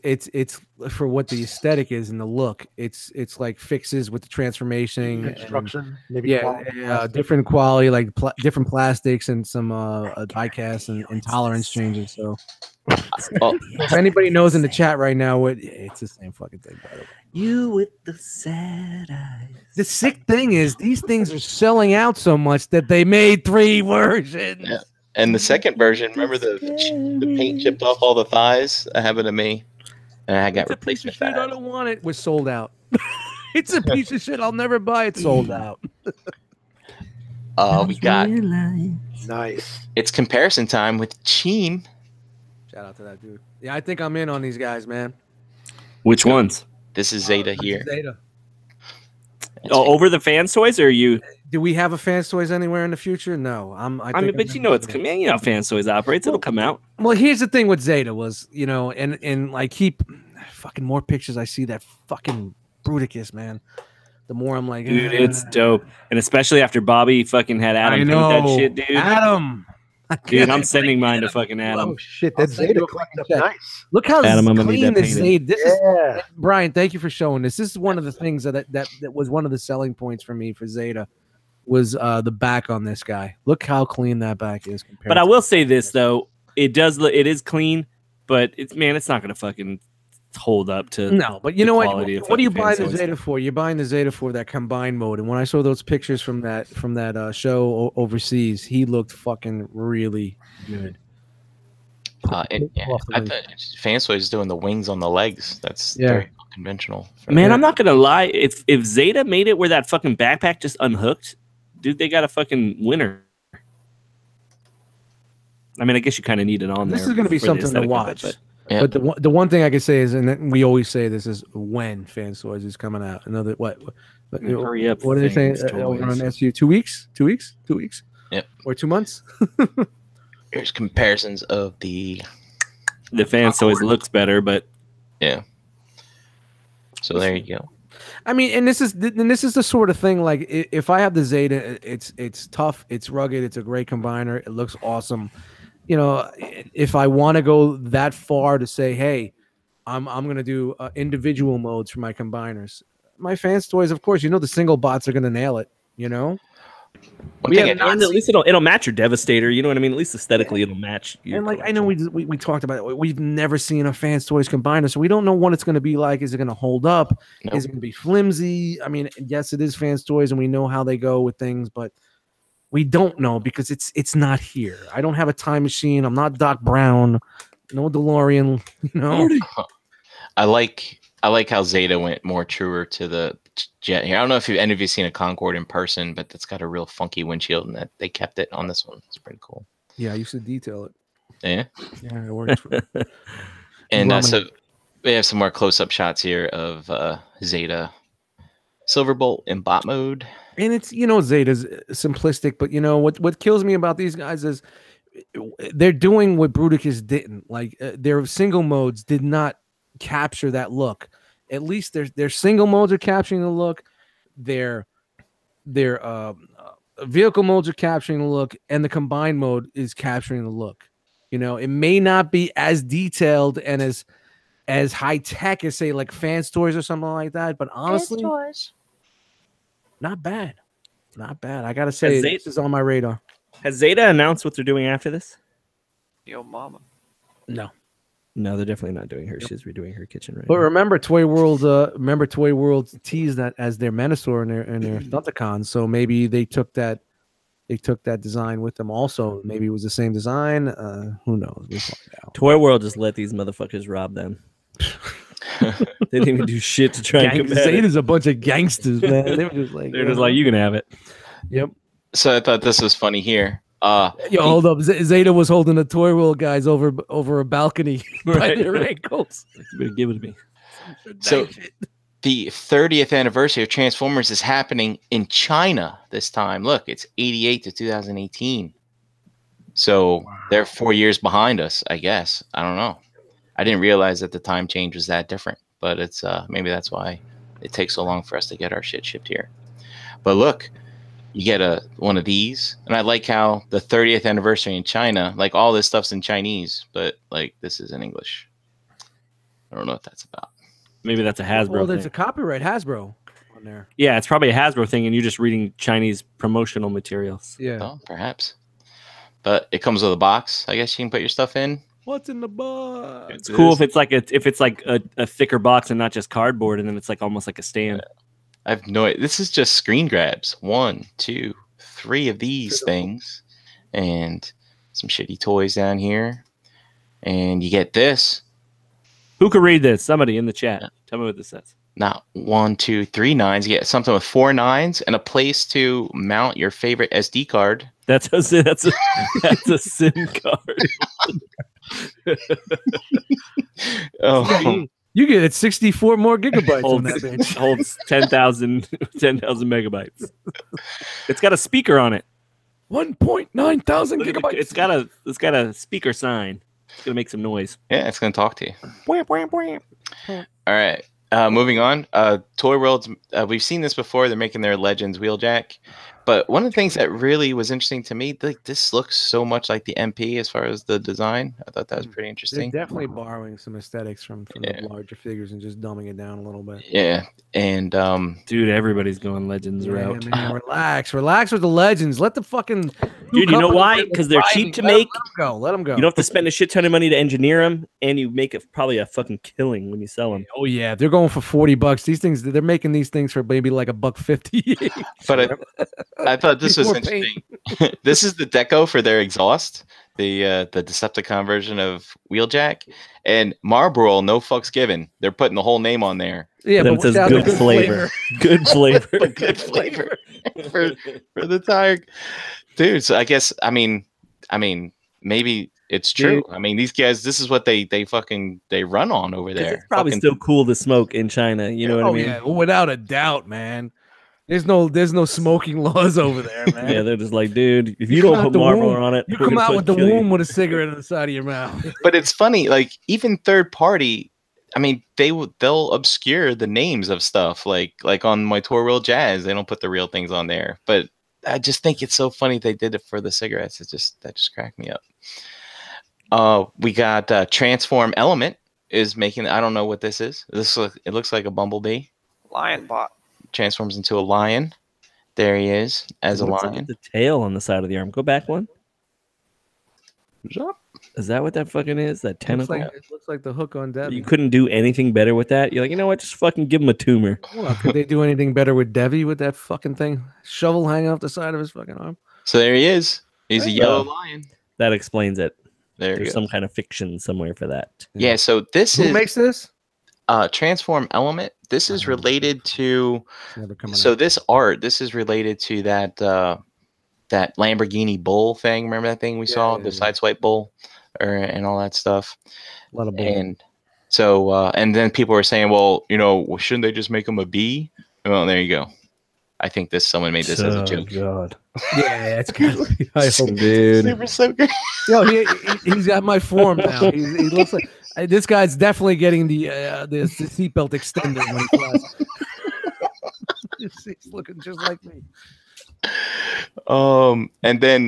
it's for what the aesthetic is and the look. It's like fixes with the transformation, and- Construction. Maybe yeah, quality. different quality, like different plastics and some die cast and tolerance changes. So Oh, if anybody knows in the chat right now, it's the same fucking thing. By the way. You with the sad eyes. The sick thing is these things are selling out so much that they made 3 versions. Yeah. And the second version, remember the paint chipped off all the thighs? That happened to me. And I got It's a piece of replacement shit. I thighs. don't want it. Was sold out. It's a piece of shit. I'll never buy it. Sold out. We got Nice. it's comparison time with Cheen. Shout out to that dude. Yeah, I think I'm in on these guys, man. Which ones? This is Zeta here. Zeta. Oh, over the fans toys, or are you? Do we have a Fans Toys anywhere in the future? No. I I think mean, but you know it's coming. You know how fans toys operates. It'll come out. Well, here's the thing with Zeta was, and like keep fucking more pictures I see that fucking Bruticus, man. The more I'm like, Dude, it's dope. And especially after Bobby fucking had Adam I paint know. that shit, dude. Adam. Dude, I'm sending mine to fucking Adam. Oh shit, I'll that send Zeta you a cleaned fucking up check. nice. Look how Adam, I'm gonna need clean that this painted. Zeta. This is Yeah. Brian, thank you for showing this. This is one of the things that was one of the selling points for me for Zeta was the back on this guy. Look how clean that back is. Compared But I to- will say this though, it is clean, but it's not gonna fucking hold up to. No, but you the know what? quality of What are you fucking buying the Fans Toys. Zeta for? You're buying the Zeta for that combined mode. And when I saw those pictures from that show overseas, he looked fucking really good. And yeah, Off the I leash. thought Fansoy is doing the wings on the legs. That's Yeah. very conventional. for Man, them. I'm not gonna lie. If Zeta made it where that fucking backpack just unhooked, dude, they got a fucking winner. I mean, I guess you kind of need it on This there. is going to be for the something to aesthetic of it, watch. but Yeah. But the one thing I can say is, and then we always say this, is when Fans Toys is coming out. Another what? Hurry up, What are they saying Fans over on Toys. SU? 2 weeks? 2 weeks? 2 weeks? Yep. Or 2 months? Here's comparisons of the Fans Toys looks better, but yeah. So there you go. I mean, and this is the sort of thing. Like, if I have the Zeta, it's tough, it's rugged, it's a great combiner, it looks awesome. You know, if I want to go that far to say, hey, I'm gonna do individual modes for my combiners. My Fans Toys, of course, you know the single bots are gonna nail it. You know, One thing and at least it'll match your Devastator. You know what I mean? At least aesthetically, it'll match. Your and like I know we talked about it. We've never seen a Fans Toys combiner, so we don't know what it's gonna be like. Is it gonna hold up? Nope. Is it gonna be flimsy? I mean, yes, it is Fans Toys, and we know how they go with things, but we don't know because it's not here. I don't have a time machine. I'm not Doc Brown. No DeLorean. You know. I like how Zeta went more truer to the jet here. I don't know if any of you seen a Concorde in person, but it's got a real funky windshield, and that they kept it on this one. It's pretty cool. Yeah, I used to detail it. Yeah. Yeah, it works. And so we have some more close-up shots here of Zeta Silverbolt in bot mode. And it's, you know, Zeta's simplistic, but you know what kills me about these guys is they're doing what Bruticus didn't. Like their single modes did not capture that look. At least their single modes are capturing the look. Their vehicle modes are capturing the look, and the combined mode is capturing the look. You know, it may not be as detailed and as high tech as say like Fans Toys or something like that, but honestly, not bad. Not bad. I gotta say, this is on my radar. Has Zeta announced what they're doing after this? Yo, mama. No. No, they're definitely not doing her. She's redoing her kitchen right But now. remember, Toy World teased that as their Menasor and their Thundercon. So maybe they took that design with them also. Maybe it was the same design. Who knows? We'll find out. Toy World just let these motherfuckers rob them. They didn't even do shit to try and combat it. Zeta's a bunch of gangsters, man. They were just like, They're just like, you can have it. yep. So I thought this was funny here. Yo, hold up. Zeta was holding the Toy World guys over a balcony by Right. their ankles. You better give it to me. So the 30th anniversary of Transformers is happening in China this time. Look, it's 88 to 2018. So they're 4 years behind us, I guess. I don't know. I didn't realize that the time change was that different, but it's maybe that's why it takes so long for us to get our shit shipped here. But look, you get one of these, and I like how the 30th anniversary in China, like all this stuff's in Chinese, but like this is in English. I don't know what that's about. Maybe that's a Hasbro Well, there's thing. a copyright Hasbro on there. Yeah, it's probably a Hasbro thing, and you're just reading Chinese promotional materials. Yeah. Oh, perhaps. But it comes with a box. I guess you can put your stuff in. What's in the box? It's cool if it's like a thicker box and not just cardboard, and then it's like almost like a stand. I have no idea. This is just screen grabs. 1, 2, 3 of these things. And some shitty toys down here. And you get this. Who could read this? Somebody in the chat. Tell me what this says. Not 1, 2, 3 nines. You get something with 4 nines and a place to mount your favorite SD card. That's a SIM card. Oh, You get 64 more gigabytes on that bitch. Holds 10,000 megabytes. It's got a speaker on it. 1.9 thousand Look at gigabytes. It's got a speaker sign. It's gonna make some noise. yeah, it's going to talk to you. All right. Moving on. Toy Worlds. We've seen this before. They're making their Legends Wheeljack. But one of the things that really was interesting to me, like this looks so much like the MP as far as the design. I thought that was pretty They're interesting. definitely borrowing some aesthetics from Yeah. the larger figures and just dumbing it down a little bit. Yeah. And Dude, everybody's going Legends route. Man, relax with the Legends. Let the fucking Dude, you know why? Because they're cheap to make. Let them go. You don't have to spend a shit ton of money to engineer them, and you make probably a fucking killing when you sell them. Oh yeah, they're going for $40. These things, they're making these things for maybe like $1.50. but I thought this was Before paint. interesting. This is the deco for their exhaust, the Decepticon version of Wheeljack, and Marlboro, no fucks given. They're putting the whole name on there. Yeah, Then but it says watch out, good the flavor. Good flavor. But good flavor for the tire, dude. So I guess I mean maybe it's true. Dude. I mean, these guys, this is what they run on over 'Cause there. it's probably Fucking- still cool to smoke in China. You know what I mean? yeah, without a doubt, man. There's no smoking laws over there, man. Yeah, they're just like, dude, if you come don't out put the Marlboro womb- on it, You we're come gonna out with the kill you. womb with a cigarette on the side of your mouth. But it's funny, like even third party. I mean, they'll obscure the names of stuff like on my Tour World Jazz, they don't put the real things on there. But I just think it's so funny they did it for the cigarettes. That just cracked me up. We got Transform Element is making. I don't know what this is. It looks like a bumblebee. Lion bot. Transforms into a lion. There he is as a What's up lion. with the tail on the side of the arm? Go back one. Is that what that fucking is? That tentacle? It looks like the hook on Debbie. You couldn't do anything better with that. You're like, you know what? Just fucking give him a tumor. Well, could they do anything better with Debbie with that fucking thing? Shovel hanging off the side of his fucking arm. So there he is. He's a yellow Wow. lion. That explains it. There you There's go. some kind of fiction somewhere for that. Yeah. So this Who is makes this? Transform Element. This is related to. It's never coming So out. this art. This is related to that that Lamborghini Bull thing. Remember that thing we saw, yeah, the yeah. Sideswipe Bull, and all that stuff. A lot of bull. And so, and then people were saying, well, shouldn't they just make him a bee? Well, there you go. I think someone made this as a joke. God. Yeah, it's gotta be. I hope. Dude. They were so good. Yo, he's got my form now. He looks like this guy's definitely getting the seatbelt extended when he flies. He's looking just like me. And then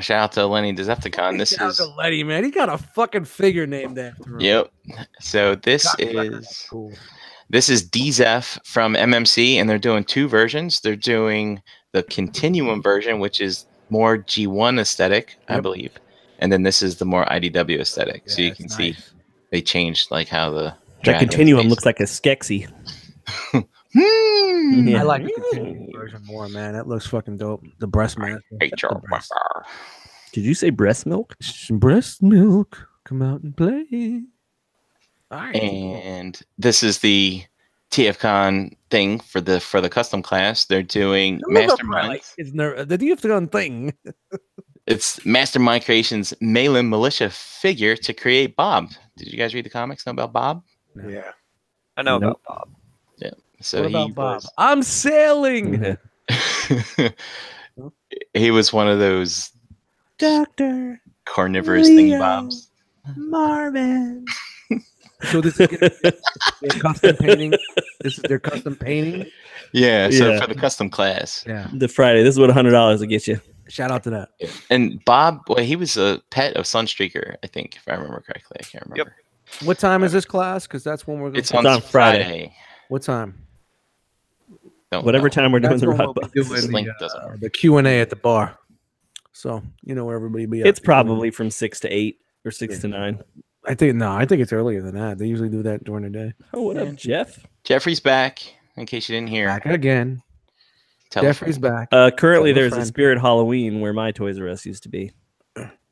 shout out to Lenny Decepticon. This Shout out is to Letty, man. He got a fucking figure named after him. yep. So this is Cool. this is DZEF from MMC, and they're doing two versions. They're doing the Continuum version, which is more G1 aesthetic, I Yep. believe, and then this is the more IDW aesthetic. So Yeah, you it's can see nice. they changed like how the That dragon's continuum face- looks like a Skeksis. Hmm. Yeah. I like the continuing version more, man. That looks fucking dope. The breast mask. HR. Did you say breast milk? Breast milk. Come out and play. All right. And this is the TFCon thing for the custom class. They're doing Mastermind. It's the DFCon thing. It's Mastermind Creations Malin Militia figure to create Bob. Did you guys read the comics? Know about Bob? Yeah. I know Nope. about Bob. So What about he Bob? was I'm sailing. he was one of those Doctor carnivorous Leo. thingy bobs. Marvin. So this is their custom painting. This is their custom painting. Yeah, so Yeah. for the custom class. Yeah. The Friday. This is what $100 will get you. Shout out to that. And Bob, well, he was a pet of Sunstreaker, I think, if I remember correctly. I can't remember. What time is this class? Because that's when we're going. It's on on Friday. Friday. What time? Don't Whatever know. time we're doing That's the when rock we'll box. be This doing link doesn't work. the Q&A at the bar. So you know where everybody be. at. It's probably from 6 to 8 or 6 to 9. I think it's earlier than that. They usually do that during the day. Oh, what up, Jeff? Jeffrey's back, in case you didn't hear. Back again. Tell a Jeffrey's friend. back. Currently, Tell a there's a friend. Spirit Halloween where my Toys R Us used to be.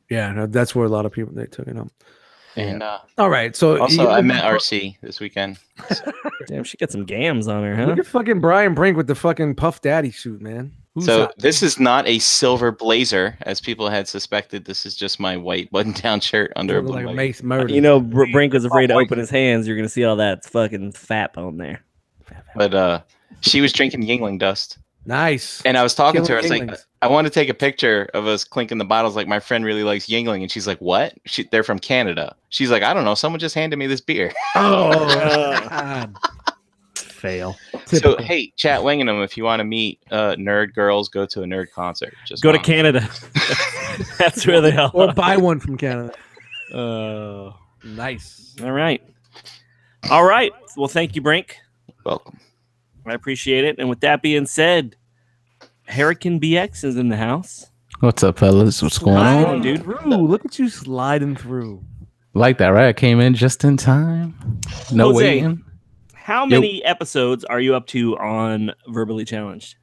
Yeah, no, that's where a lot of people they took it up. And All right, so also, you- I met RC this weekend. Damn, she got some gams on her, huh? Look at fucking Brian Brink with the fucking Puff Daddy suit, man. Who's So that? this is not a silver blazer, as people had suspected. This is just my white button-down shirt under a Look blue like a white. Mace Murder. You know, Brink was afraid to white. open his hands. You're gonna see all that fucking fat on there. But she was drinking Yingling dust, nice. and I was talking to her. I was Killing like, Yinglings. I want to take a picture of us clinking the bottles. Like my friend really likes Yingling, and she's like, "What? They're from Canada." She's like, "I don't know. Someone just handed me this beer." Oh, God. Fail. So Typical. hey, chat Wingingham, if you want to meet nerd girls, go to a nerd concert. Just Go to mom. Canada. That's where they are. Or buy one from Canada. Oh, Nice. all right. All right. Well, thank you, Brink. Welcome. I appreciate it. And with that being said, Hurricane BX is in the house. What's up, fellas? What's going Sliding, on? dude. Through. Look at you sliding through. Like that, right? I came in just in time. No Jose. waiting. How many episodes are you up to on Verbally Challenged?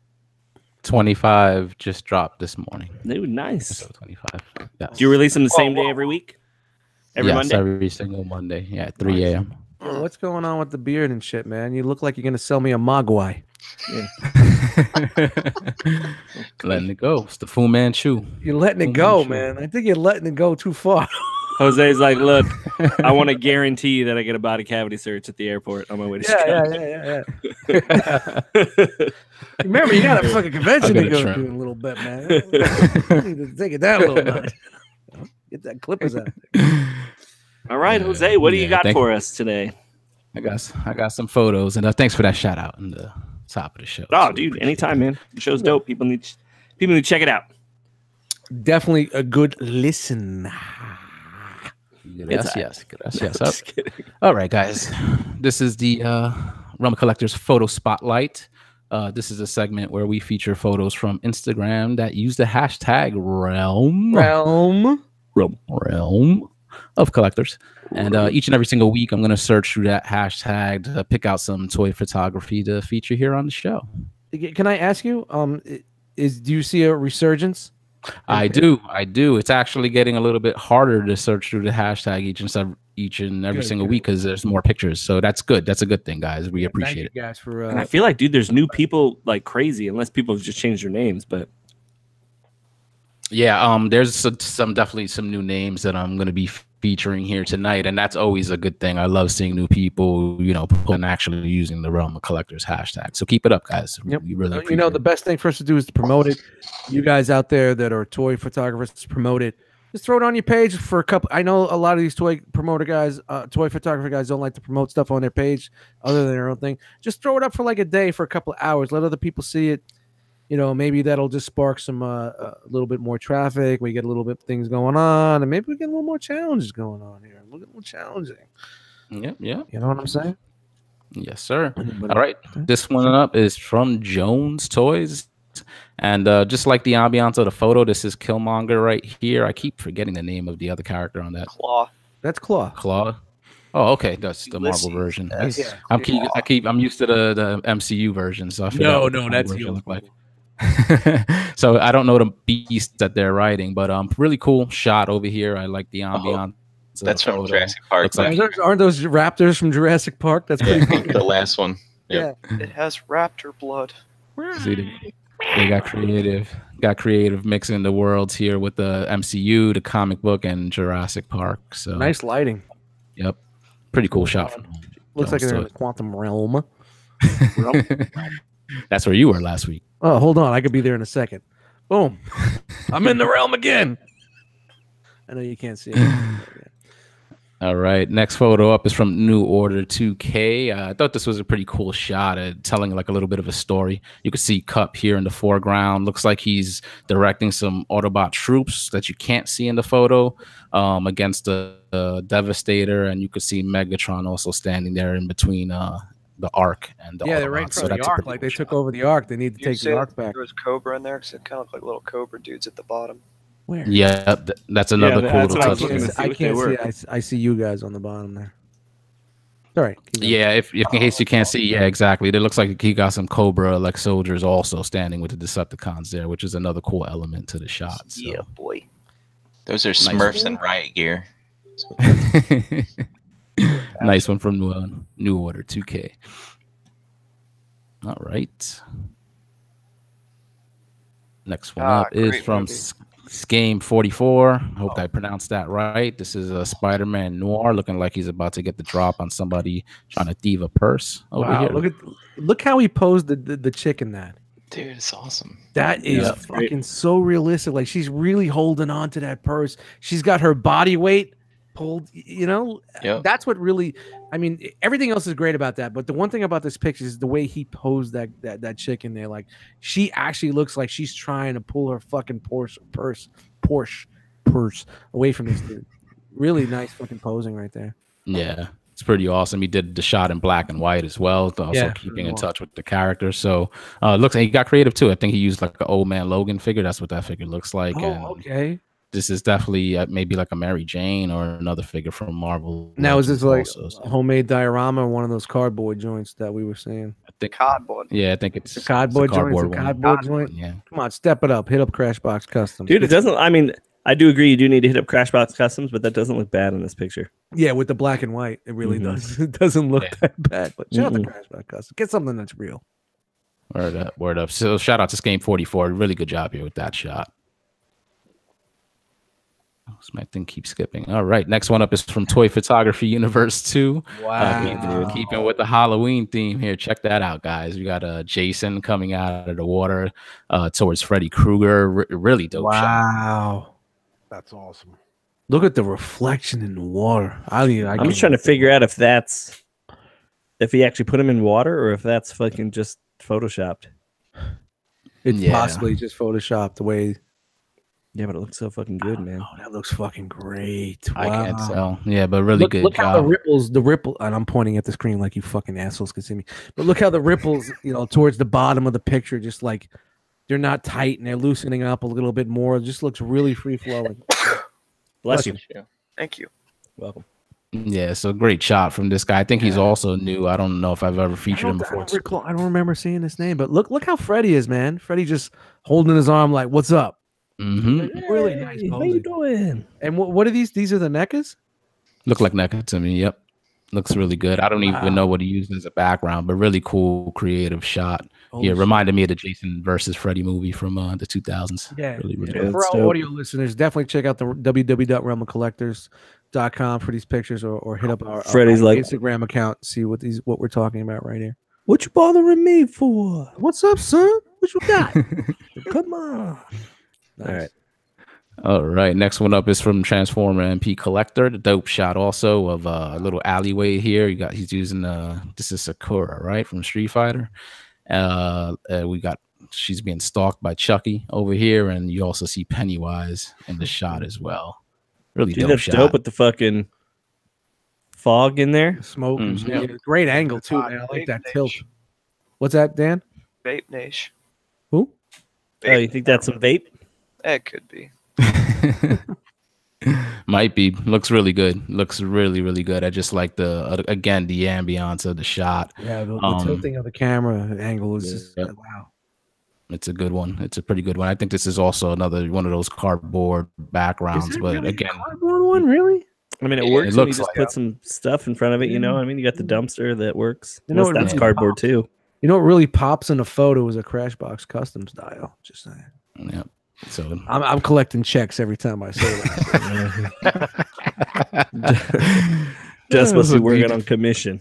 25 just dropped this morning. Dude, nice. Episode 25. Yes. Do you release them the same day every week? Every yes, Monday? every single Monday. Yeah, at 3 a.m. What's going on with the beard and shit, man? You look like you're gonna sell me a Mogwai. Letting it go. It's the Fu Manchu. You're letting it Fu go, Manchu. man. I think you're letting it go too far. Jose's like, look, I want to guarantee that I get a body cavity search at the airport on my way to Chicago. Yeah. Remember, you got a fucking convention I'll to get a go trim. to in a little bit, man. You need to take it down a little notch. Get that clippers out there. All right, Yeah, Jose, what do you yeah, got thank for you. us today? I got some photos, and thanks for that shout out in the top of the show. Oh, dude, anytime, man. The show's dope. People need to check it out. Definitely a good listen. Yes. Just kidding. All right, guys. This is the Realm Collectors Photo Spotlight. This is a segment where we feature photos from Instagram that use the hashtag Realm of Collectors. And each and every single week, I'm going to search through that hashtag to pick out some toy photography to feature here on the show. Can I ask you? Do you see a resurgence? I do. It's actually getting a little bit harder to search through the hashtag each and every single week because there's more pictures. So that's good. That's a good thing, guys. We appreciate it. Thank you guys for. And I feel like, dude, there's new people like crazy, unless people have just changed their names. But Yeah, there's some definitely some new names that I'm going to be featuring here tonight, and that's always a good thing. I love seeing new people, and actually using the Realm of Collectors hashtag. So keep it up, guys. Yep. We really appreciate the best thing for us to do is to promote it. You guys out there that are toy photographers, promote it. Just throw it on your page for a couple. I know a lot of these toy promoter guys, toy photographer guys don't like to promote stuff on their page other than their own thing. Just throw it up for like a day for a couple of hours. Let other people see it. Maybe that'll just spark some a little bit more traffic. We get a little bit of things going on, and maybe we get a little more challenges going on here. A little more challenging. Yeah. You know what I'm saying? Yes, sir. All right. This one up is from Jones Toys. And just like the ambiance of the photo, this is Killmonger right here. I keep forgetting the name of the other character on that. Claw. That's Claw. Claw. Oh, okay. That's the Marvel version. Yes. I'm used to the MCU version, so I forgot No, what the no, Marvel that's version you. looked like. So I don't know the beast that they're riding, but really cool shot over here. I like the ambiance. That's from photo. Jurassic Park. Looks like- Aren't those raptors from Jurassic Park? That's pretty cool. The last one. Yep. Yeah. It has raptor blood. See, they got creative mixing the worlds here with the MCU, the comic book, and Jurassic Park. So Nice lighting. Yep, pretty cool shot. From Looks like Jones they're in the quantum realm. Toys. That's where you were last week. Oh, hold on. I could be there in a second. Boom. I'm in the realm again. I know you can't see it. All right, next photo up is from New Order 2K. I thought this was a pretty cool shot at telling like a little bit of a story. You can see Cup here in the foreground. Looks like he's directing some Autobot troops that you can't see in the photo against the Devastator, and you could see Megatron also standing there in between the Ark and the Yeah, they're right in Autobots. front of that's the a Ark. pretty Like cool they took shot. over the Ark. They need to You take say the Ark back. There was Cobra in there because it kind of looked like little Cobra dudes at the bottom. Where? Yeah, that's another Yeah, cool that's little what I touch. was looking there. to see I what they can't were. see. I see you guys on the bottom there. All right. keep going. Yeah, if in case you can't see, yeah, exactly. It looks like he got some Cobra like soldiers also standing with the Decepticons there, which is another cool element to the shot. So. Yeah, boy. Those are Smurfs and riot gear. Nice one from New Order 2K. All right. Next one up is great from movie. Skame 44. Hope I pronounced that right. This is a Spider-Man Noir looking like he's about to get the drop on somebody trying to thieve a purse over Wow, here. look how he posed the chick in that. Dude, it's awesome. That is Yeah. fucking so realistic. Like she's really holding on to that purse. She's got her body weight pulled. Yep. That's what really. I mean, everything else is great about that, but the one thing about this picture is the way he posed that chick in there. Like she actually looks like she's trying to pull her fucking Porsche away from this dude. Really nice fucking posing right there. Yeah, it's pretty awesome. He did the shot in black and white as well, also Yeah, keeping in cool. touch with the character. So looks like he got creative too. I think he used like an old man Logan figure. That's what that figure looks like. And Oh, okay. this is definitely maybe like a Mary Jane or another figure from Marvel. Now is this like also, so a homemade diorama or one of those cardboard joints that we were seeing? I think, Cardboard. yeah, I think it's The cardboard it's a joint. It's a one. cardboard joint. Yeah, Come on, step it up. Hit up Crashbox Customs. Dude, it doesn't. I mean, I do agree. You do need to hit up Crashbox Customs, but that doesn't look bad in this picture. Yeah, with the black and white, it really Mhm. does. It doesn't look Yeah. that bad. But shout out to Mm-mm. Crashbox Customs. Get something that's real. Word up, word up. So shout out to Skame44. Really good job here with that shot. My thing keeps skipping. All right, next one up is from Toy Photography Universe 2. Wow. Keeping with the Halloween theme here. Check that out, guys. We got Jason coming out of the water towards Freddy Krueger. Really dope shot. Wow. That's awesome. Look at the reflection in the water. I'm just trying to figure out if he actually put him in water or if that's fucking just photoshopped. It's Yeah. possibly just photoshopped the way. Yeah, but it looks so fucking good, man. Oh, that looks fucking great. I can't Wow. tell. Yeah, but really good Look how the job. ripple, and I'm pointing at the screen like you fucking assholes can see me. But look how the ripples, towards the bottom of the picture, just like they're not tight and they're loosening up a little bit more. It just looks really free flowing. Bless you. Thank you. Welcome. Yeah, so great shot from this guy. I think he's also new. I don't know if I've ever I featured him before. don't remember seeing his name, but look how Freddy is, man. Freddy just holding his arm like, "What's up?" Really nice. Hey, how you doing? And what are these? These are the NECAs? Look like NECA to me. Yep. Looks really good. I don't even know what he used as a background, but really cool, creative shot. Yeah, reminded me of the Jason versus Freddy movie from the 2000s. Yeah. Really, really Yeah. good. For That's our dope. audio listeners, definitely check out the www.realmofcollectors.com for these pictures or hit up our Freddy's like- Instagram account, see what we're talking about right here. What you bothering me for? What's up, son? What you got? Come on. All right. All right. Next one up is from Transformer MP Collector. The dope shot also of a little alleyway here. He's using this is Sakura, right? From Street Fighter. She's being stalked by Chucky over here, and you also see Pennywise in the shot as well. Really Dude, dope that's shot. dope with the fucking fog in there. Smoke. Mhm. Yeah, great angle too, man. I like that tilt. What's that, Dan? Vape Nation. Who? Oh, you think that's some vape? It could be. Might be. Looks really good. Looks really, really good. I just like the ambiance of the shot. Yeah, the Um, tilting of the camera angle is just yeah. wow. It's a good one. It's a pretty good one. I think this is also another one of those cardboard backgrounds, but really again, a cardboard one, really? I mean, it Yeah, works it when you looks just like put some stuff in front of it, you know? I mean, you got the dumpster that works. You know Unless what that's really cardboard pops? too. You know what really pops in a photo is a Crashbox Customs dial. Just saying. yeah. So I'm collecting checks every time I say that. Just must be That's working what on commission.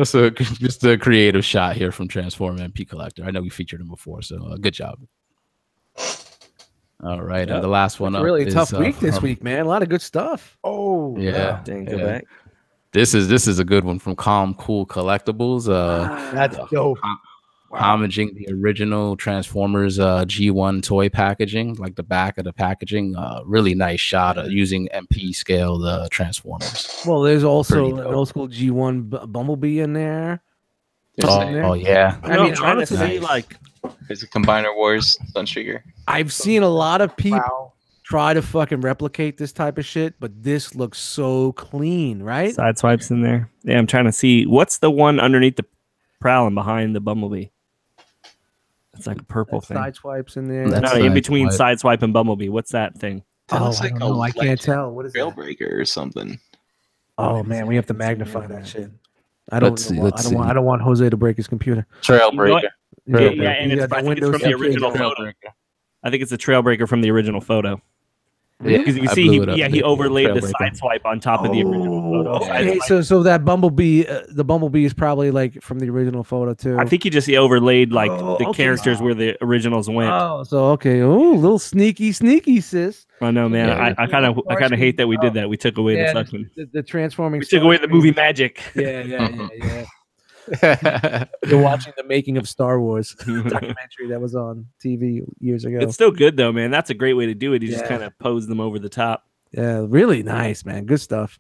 so just a creative shot here from Transform MP Collector. I know we featured him before, so good job. All right, and the last one It's a up really is, tough week this from- week, man. A lot of good stuff. Oh, Yeah, Dang, go yeah. back. This is a good one from Calm Cool Collectibles. that's dope. Homaging the original Transformers G1 toy packaging, like the back of the packaging. Really nice shot using MP scale the Transformers. Well, there's also Pretty an dope. old school G1 Bumblebee in there. Oh yeah, I know, I'm mean, trying to honestly, see, like, There's a Combiner Wars Sunstreaker. I've seen a lot of people Wow. try to fucking replicate this type of shit, but this looks so clean, right? side swipes in there. Yeah, I'm trying to see. What's the one underneath the Prowling behind the Bumblebee? It's like a purple thing. Side swipes in there. That's No, in side between swipe. Sideswipe and Bumblebee. What's that thing? That Oh, looks I like don't a know. I can't Legend tell. What is that? Trailbreaker or something. Oh man, we have to magnify that shit. I don't. Let's see, know- let's I don't want Jose to break his computer. Trailbreaker. Yeah, Yeah, yeah, and it's, the I think it's Windows from the 10 original page. photo. I think it's a Trailbreaker from the original photo. Yeah, Because you I see, blew it up. he overlaid the Trailbreaker. side swipe on top of the original photo. Okay, so that Bumblebee, the Bumblebee is probably like from the original photo too. I think he just overlaid like Oh, the okay. characters where the originals went. Oh, so okay. Oh, little sneaky, sis. I know, man. Yeah. I kind of hate that we did that. We took away Yeah, the fucking. The transforming. We took away the movie magic. Yeah. You're watching the making of Star Wars documentary that was on TV years ago. It's still good though, man. That's a great way to do it. You just Yeah. kind of pose them over the top. Yeah, really nice, man. Good stuff.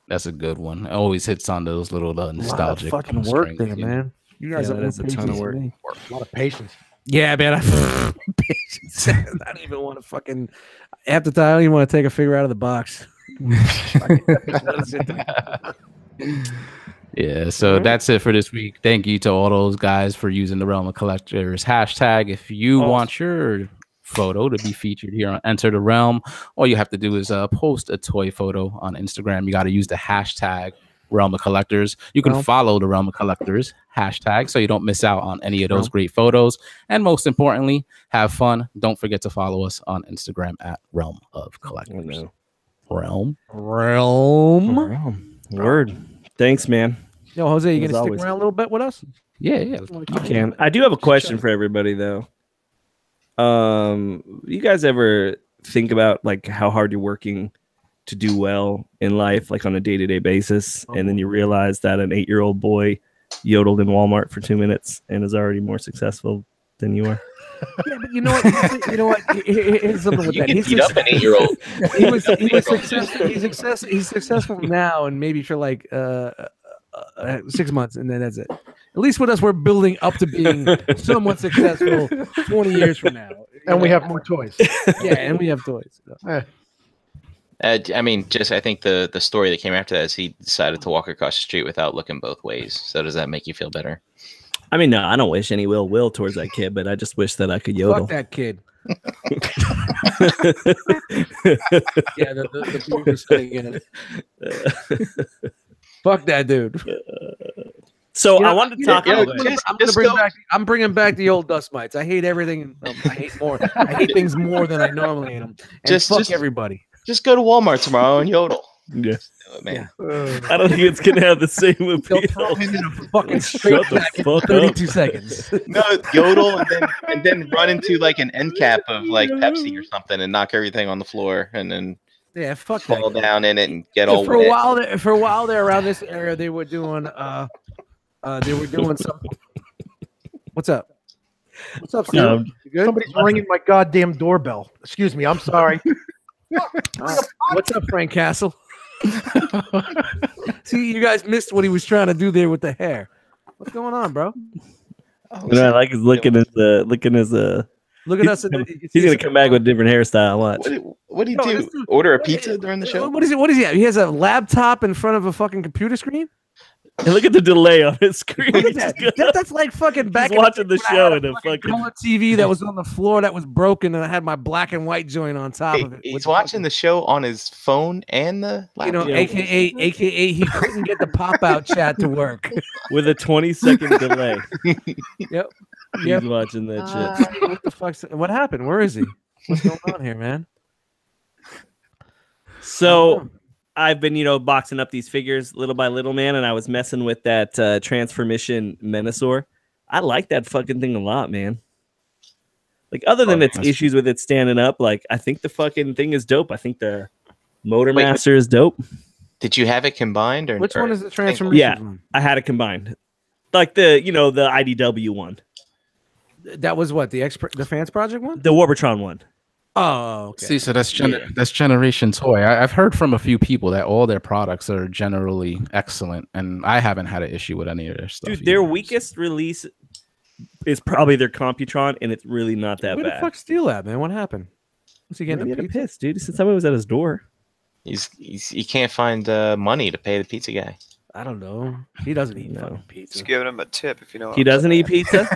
That's a good one. It always hits on those little A lot of nostalgic fucking work strings, there, you know? man. You guys Yeah, have that is a ton of work. A lot of patience. Yeah, man. Patience. I don't even want to fucking. Half the time, I don't even want to take a figure out of the box. Yeah, so that's it for this week. Thank you to all those guys for using the Realm of Collectors hashtag. If you want your photo to be featured here on Enter the Realm, all you have to do is post a toy photo on Instagram. You got to use the hashtag Realm of Collectors. You can Realm. follow the Realm of Collectors hashtag so you don't miss out on any of those great photos. And most importantly, have fun. Don't forget to follow us on Instagram at Realm of Collectors. Realm. Word. Thanks, man. Yo, Jose, you As gonna always. stick around a little bit with us? Yeah. You can. I do have a question for everybody though. You guys ever think about like how hard you're working to do well in life, like on a day-to-day basis, and then you realize that an 8-year-old boy yodeled in Walmart for 2 minutes and is already more successful than you are? Yeah, but you know what? You know what? Here's something with You that. can He's beat up an 8-year-old. He's successful now, and maybe for like 6 months, and then that's it. At least with us, we're building up to being somewhat successful 20 years from now. And we have more toys. Yeah, and we have toys. I mean, I think the story that came after that is he decided to walk across the street without looking both ways. So does that make you feel better? I mean, no, I don't wish any ill will towards that kid, but I just wish that I could yodel. Fuck that kid. Yeah, the producer's sitting in it. Fuck that dude. So You know, I wanted to talk about I'm bringing back the old dust mites. I hate everything. I hate things more than I normally hate them. And fuck everybody. Just go to Walmart tomorrow and yodel. Yeah. Do it, man. I don't think it's gonna have the same appeal. They'll throw him in a fucking straight Shut the back in fuck 32 seconds. No, yodel and then run into like an end cap of like Pepsi or something and knock everything on the floor and then Yeah, fuck that. fall down in it and get all For wet. a while there around this area, they were doing some. What's up? What's up, Steve? Um, You good? Somebody's ringing my goddamn doorbell. Excuse me. I'm sorry. What's up, Frank Castle? See, you guys missed what he was trying to do there with the hair. What's going on, bro? You know, I like his looking as Look at us. he's gonna come back with a different hairstyle. Watch. What do you No, do? this is- Order a pizza during the show? What is it? What is he have? He has a laptop in front of a fucking computer screen. And look at the delay on his screen. Look at that. That's like fucking back. He's watching the when I show had in a fucking. color TV that was on the floor that was broken, and I had my black and white joint on top of it. He's watching the show on his phone and the You know, laptop. AKA, he couldn't get the pop-out chat to work. with a 20-second delay. Yep. He's watching that shit. What the fuck's? What happened? Where is he? What's going on here, man? So I've been, boxing up these figures little by little, man, and I was messing with that Transformission Menasor. I like that fucking thing a lot, man. Like, other than its issues with it standing up, like, I think the fucking thing is dope. I think the Motor Master is dope. Did you have it combined or Which or- one is the transformation? Yeah. one? I had it combined. Like the IDW one. That was what the Fans Project one. The Warbotron one. Oh, okay. See, so that's Generation Toy. I've heard from a few people that all their products are generally excellent, and I haven't had an issue with any of their stuff. Dude, their either. weakest release is probably their Computron, and it's really not that Where bad. the fuck's Steel at, man? What happened? Was he getting Maybe a he had a pizza? piss, dude. Since somebody was at his door. He can't find money to pay the pizza guy. I don't know. He doesn't eat No. fucking pizza. Just giving him a tip if you know. what He I'm doesn't saying. eat pizza.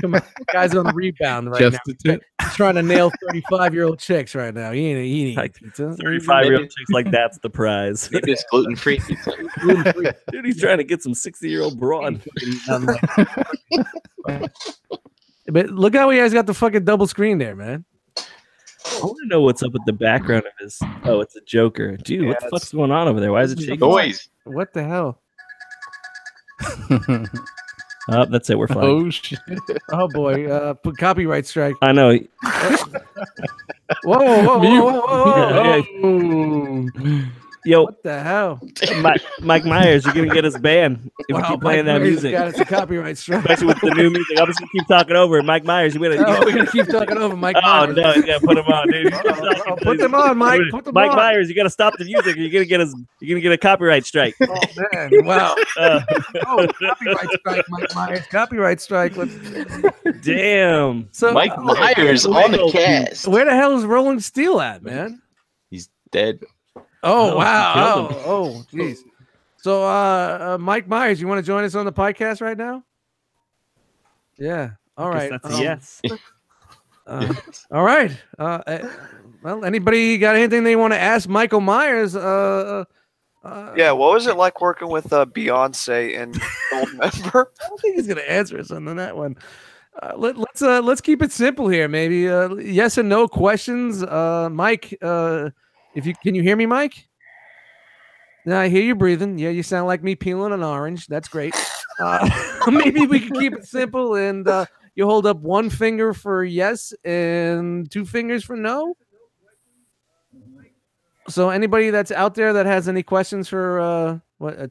Come on, guy's on the rebound right Just now. the tip. He's trying to nail 35-year-old chicks right now. He ain't eating Like, pizza. 35-year-old chicks like that's the prize. Maybe it's gluten-free pizza. Gluten-free. Dude, he's trying to get some 60-year-old broad. But look how he has got the fucking double screen there, man. I want to know what's up with the background of his. Oh, it's a Joker. Dude, what the fuck's going on over there? Why is it shaking? Noise. What the hell? Oh, that's it. We're fine. Oh shit! Oh boy, put copyright strike. I know. Whoa, whoa, whoa, whoa, whoa, whoa. Yo, What the hell? Mike Myers, you're gonna get us banned if we keep playing that music. Got us a copyright strike. Especially with the new music. I'm just gonna keep talking over it. Mike Myers, you better. Oh, we're gonna keep talking over Mike. Oh Myers. no, you gotta put him on, dude. Oh, put them on, Mike. Put them Mike on. Myers, you gotta stop the music. Or you're gonna get us. You're gonna get a copyright strike. Oh man! Wow. Oh, copyright strike, Mike Myers. Copyright strike. Damn. So, Mike Myers on the cast. where the hell is Rolling Steel at, man? He's dead. Oh Oh, wow! he killed Oh jeez. So, Mike Myers, you want to join us on the podcast right now? Yeah. All I guess right. That's a yes. All right. Well, anybody got anything they want to ask Michael Myers? Yeah, what was it like working with Beyonce and Goldmember? I don't think he's gonna answer us on that one. Let's keep it simple here. Maybe yes and no questions. Mike, if you can you hear me, Mike? Yeah, I hear you breathing. Yeah, you sound like me peeling an orange. That's great. Maybe we can keep it simple and you hold up one finger for yes and two fingers for no. So anybody that's out there that has any questions for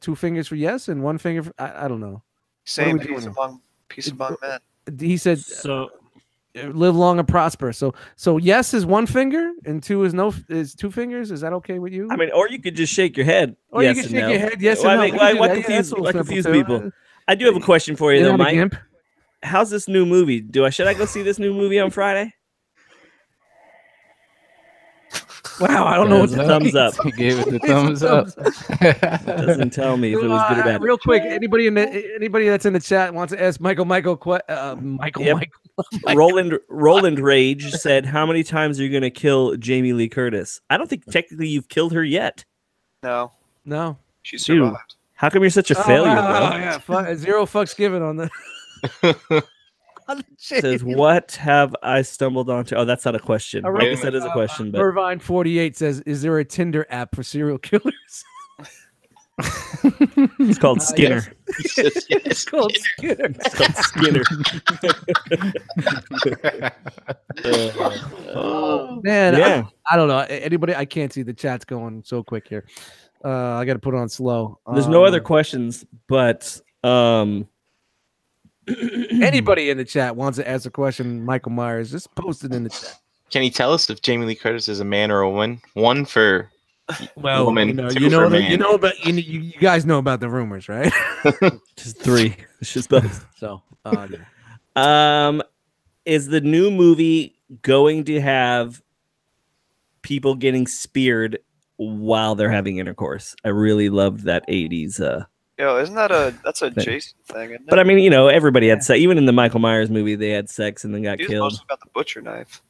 two fingers for yes and one finger for, I don't know. Same we doing peace among men. He said So live long and prosper. So yes is one finger and two is two fingers. Is that okay with you? I mean, or you could just shake your head. Or yes you can and shake no. your head yes Why and no. make- We why- can do why that. Yeah, confuse- that's a little why simple confuse too. people? I do have a question for you You're though, not a Mike. gimp. How's this new movie? Should I go see this new movie on Friday? Wow, I don't know what Thumbs to up. Thumbs up. He gave it the thumbs up. It doesn't tell me if it was good or bad. Real quick, anybody that's in the chat wants to ask Michael. Yep. Roland Rage said, "How many times are you going to kill Jamie Lee Curtis?" I don't think technically you've killed her yet. No, No. she Dude. survived. How come you're such a failure, bro? Yeah, zero fucks given on the. on the Says, "What have I stumbled onto?" Oh, that's not a question. All I right. guess that is a question, but Irvine 48 says, "Is there a Tinder app for serial killers?" it's called Skinner. It's called Skinner. It's called Skinner. Man, Yeah. I don't know. Anybody? I can't see the chat's going so quick here. I got to put it on slow. There's no other questions, but Anybody in the chat wants to ask a question, Michael Myers, just post it in the chat. Can you tell us if Jamie Lee Curtis is a man or a woman? One for Well, woman, you know, two you know, for the, man. you know, but you guys know about the rumors, right? just three. It's just both. So, Is the new movie going to have people getting speared while they're having intercourse? I really loved that 80s. Yo, isn't that that's a Jason thing, isn't it? But I mean, you know, everybody had sex. Even in the Michael Myers movie, they had sex and then got He was killed. mostly about the butcher knife.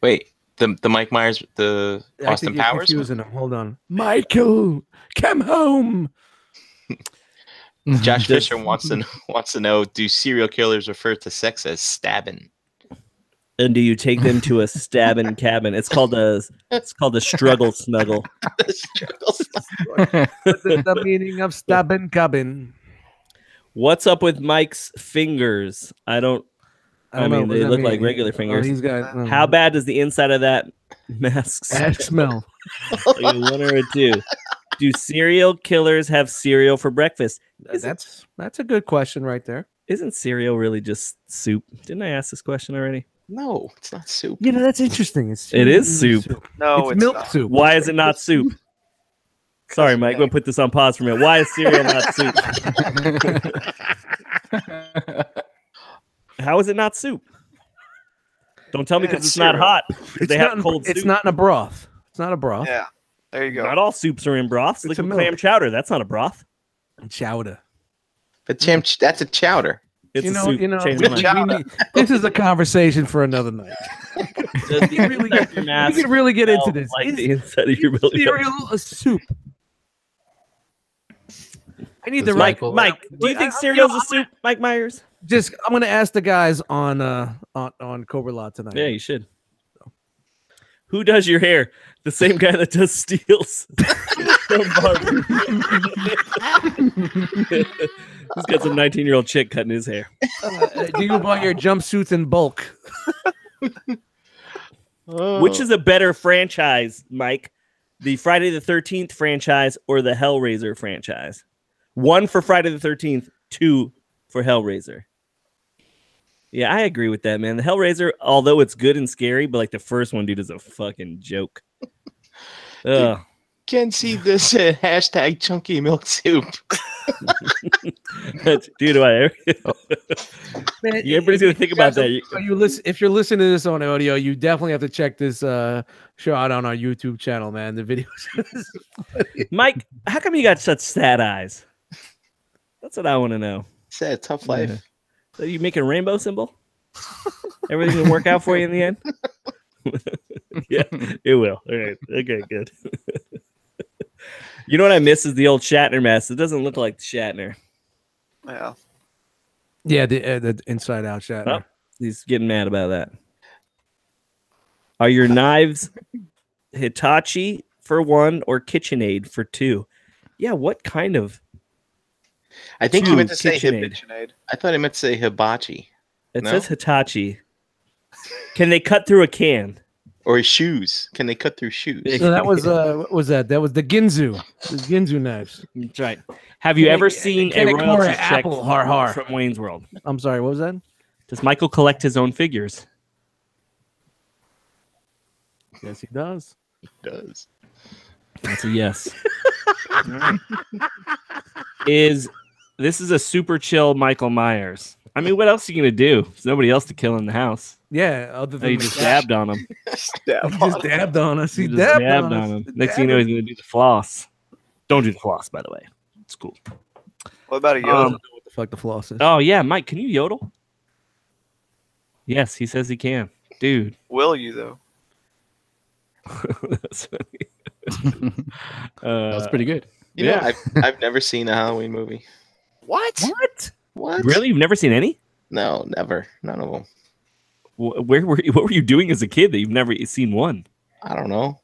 Wait, the Mike Myers, the I Austin think you're Powers? confusing them. Hold on, Michael, come home. Josh Fisher wants to know: do serial killers refer to sex as stabbing? And do you take them to a stabbing cabin? It's called a struggle snuggle. The meaning of stabbing cabin. What's up with Mike's fingers? I mean, know. they What look does that like mean? regular fingers. He's got How bad does the inside of that mask bad smell? Like one or a two? Do serial killers have cereal for breakfast? That's a good question right there. Isn't cereal really just soup? Didn't I ask this question already? No, it's not soup. Yeah, that's interesting. It is soup. No, It's it's milk not. soup. Why is it not soup? Sorry, Mike. I'm gonna put this on pause for a minute. Why is cereal not soup? How is it not soup? Don't tell me because it's not cereal. hot. 'Cause they have cold soup. It's not in a broth. It's not a broth. Yeah, there you go. Not all soups are in broths. It's Look a at milk. clam chowder. That's not a broth. Chowder. But Tim, that's a chowder. It's You a know, soup. you know. Change we- my we mind. need- this is a conversation for another night. Does the really inside of your We mask can really get into smell this. like Is the inside of your belly? cereal a soup? I need the right. Mike, do you think cereal's a soup, Mike Myers? Just I'm gonna ask the guys on Cobra Lot tonight. Yeah, you should. Who does your hair? The same guy that does Steele's. From Barber. He's got some 19-year-old chick cutting his hair. Do you buy your jumpsuits in bulk? Which is a better franchise, Mike? The Friday the 13th franchise or the Hellraiser franchise? One for Friday the 13th, two for Hellraiser. Yeah, I agree with that, man. The Hellraiser, although it's good and scary, but like the first one, dude, is a fucking joke. Ugh. Can't see this hashtag chunky milk soup. Dude, do I ever? Man, Yeah, everybody's gonna think about that. If you're listening to this on audio, you definitely have to check this show out on our YouTube channel, man. The videos. Mike, how come you got such sad eyes? That's what I want to know. Said tough life. So you make a rainbow symbol? Everything will work out for you in the end? Yeah, it will. All right. Okay, good. You know what I miss is the old Shatner mask. It doesn't look like Shatner. Yeah. Yeah, the Inside Out shot. Oh, he's getting mad about that. Are your knives Hitachi for 1 or KitchenAid for 2? Yeah, what kind of? I think he meant to say KitchenAid. KitchenAid. I thought he meant to say hibachi. It No? says Hitachi. Can they cut through a can? Or his shoes. Can they cut through shoes? So that was what was that? That was the Ginzu. The Ginzu knives. That's right. Have you ever seen a can they royalty pour an check apple? Har har. from Wayne's World? I'm sorry, what was that? Does Michael collect his own figures? Yes, he does. It does. That's a yes. This is a super chill Michael Myers. I mean, what else are you gonna do? There's nobody else to kill in the house. Yeah, other Oh, than you the just cat. dabbed on him. He just dabbed on us. He You just dabbed on us. him. Next thing you know, he's gonna do the floss. Don't do the floss, by the way. It's cool. What about a I yodel? don't know what the fuck the floss is. Oh yeah, Mike, can you yodel? Yes, he says he can. Dude. Will you though? That's funny. That's pretty good. You know, Yeah. I've never seen a Halloween movie. What? What? What? Really? You've never seen any? No, never. None of them. Where were you? What were you doing as a kid that you've never seen one? I don't know.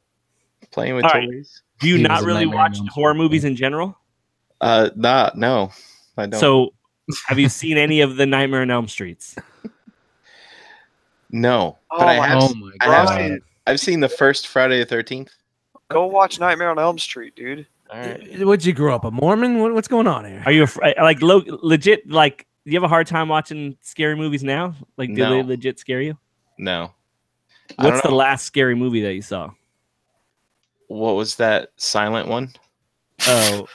Playing with All right. toys. Do you He not was a really Nightmare on watch Elm horror Street movies fan. in general? No, I don't. So, have you seen any of the Nightmare on Elm Streets? no, Oh but I my have. Oh my I have god. seen. I've seen the first Friday the 13th. Go watch Nightmare on Elm Street, dude. All right. What'd you grow up? A Mormon? What's going on here? Are you like legit? Like, do you have a hard time watching scary movies now? Like, do No. they legit scare you? No. I don't What's the know. last scary movie that you saw? What was that silent one? Oh,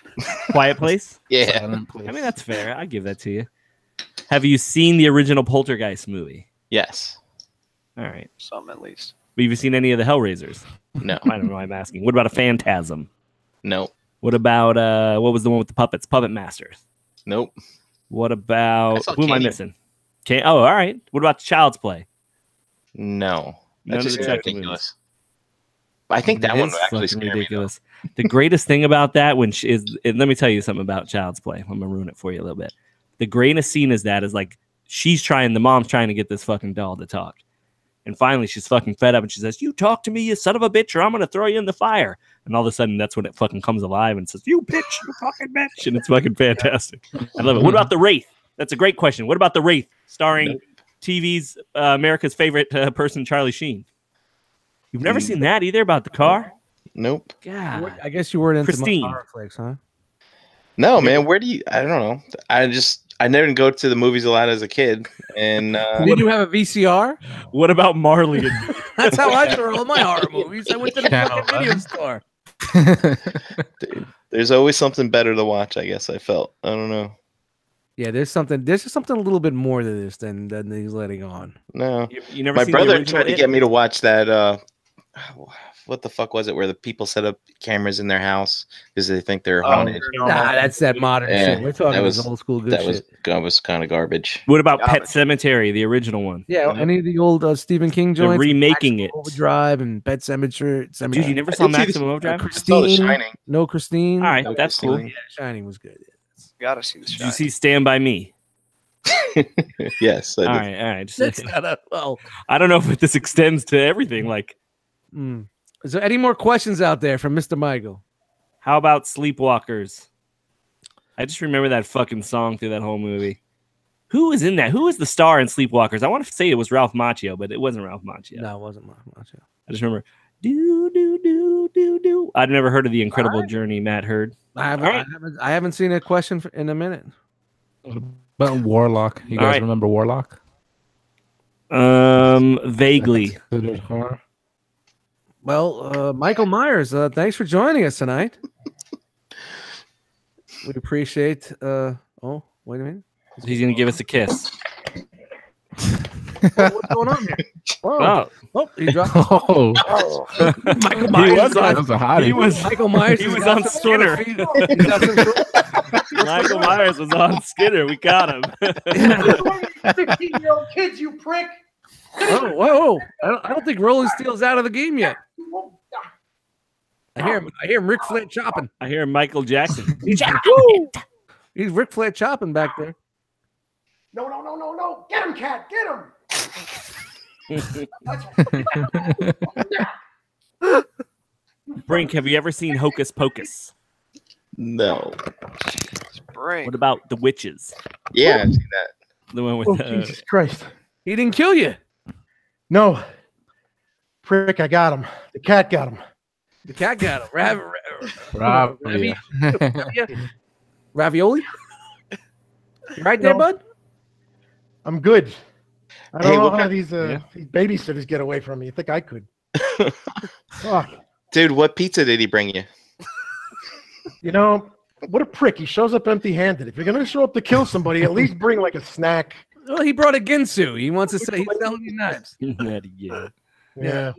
Quiet Place. Yeah. Silent Place. I mean, that's fair. I give that to you. Have you seen the original Poltergeist movie? Yes. All right. Some at least. Have you seen any of the Hellraisers? No. I don't know why I'm asking. What about a Phantasm? Nope. What about what was the one with the puppets? Puppet Masters. Nope. What I about saw who am I Candyman. missing? Okay. Oh, all right. What about Child's Play? No. None That's of just the Chucky ridiculous. I think that It one is would actually fucking scare ridiculous. The greatest thing about that and let me tell you something about Child's Play. I'm gonna ruin it for you a little bit. The greatest scene is like the mom's trying to get this fucking doll to talk. And finally she's fucking fed up and she says, "You talk to me, you son of a bitch, or I'm gonna throw you in the fire." And all of a sudden that's when it fucking comes alive and says, "You bitch, you fucking bitch." And it's fucking fantastic. I love it. What about The Wraith? That's a great question. What about The Wraith, starring TV's America's favorite person, Charlie Sheen? You've never seen that either about the car? me. Nope. God. I guess you weren't into Christine. horror flicks, huh? No, man. Where do you? I don't know. I never go to the movies a lot as a kid, and Did you have a VCR? What about Marley? And That's how I saw all my horror movies. I went to the Channel fucking video 11. store. there's always something better to watch. I guess I felt. I don't know. Yeah, there's just something a little bit more to this than he's letting on. No. you never My seen the brother original tried to It? get me to watch that. What the fuck was it? Where the people set up cameras in their house because they think they're haunted. Nah, that's that modern Yeah, shit. We're talking that this was- old school good That shit. was kind of garbage. What about Pet Garbage. Cemetery, the original one? Yeah, any of the old Stephen King They're joints. remaking it. Overdrive and Pet Cemetery. Dude, you never I saw did see Maximum this- Overdrive? I saw The Christine. Shining. No Christine. All right, No, that's cool. Christine. Yeah, Shining was good. Gotta see the Did shot. you see Stand By Me? Yes. I All did. right, all right. That's not a well. I don't know if this extends to everything. Like, Mm. Is there any more questions out there from Mr. Michael? how about Sleepwalkers? I just remember that fucking song through that whole movie. Who was in that? Who was the star in Sleepwalkers? I want to say it was Ralph Macchio, but it wasn't Ralph Macchio. No, it wasn't much. I just remember do do do do do. I'd never heard of the Incredible Journey Matt heard. I right. haven't seen a question in a minute. But Warlock. You All guys right. remember Warlock? Vaguely. Considered horror? Well, Michael Myers, thanks for joining us tonight. We appreciate. Oh, wait a minute. He's gonna give us a kiss. What's going on here? Whoa. Oh, Oh, he dropped. Oh, Michael he Myers. was that on. was a hottie. He was. Michael Myers. He has was got on some sort of Skinner. feed- he's got some sort- Michael Myers was on Skinner. We got him. 15-year-old kids, you prick. Oh, whoa! I don't think Rolling Steel's out of the game yet. I hear him Ric Flair chopping. I hear Michael Jackson. He's Ric Flair chopping back there. No. Get him, cat. Get him. Brink, have you ever seen Hocus Pocus? No. Spring. What about The Witches? Yeah, I've seen that. The one with Oh, Jesus Christ. He didn't kill you. No. Prick, I got him. The cat got him. The cat got him. Probably. Ravioli? You right there, No. bud? I'm good. I don't Hey, know what how kind- these babysitters get away from me. You think I could? Fuck. Dude, what pizza did he bring you? You know, what a prick. He shows up empty-handed. If you're going to show up to kill somebody, at least bring like a snack. Well, he brought a Ginsu. He wants to say he's selling you knives. Yeah. Yeah.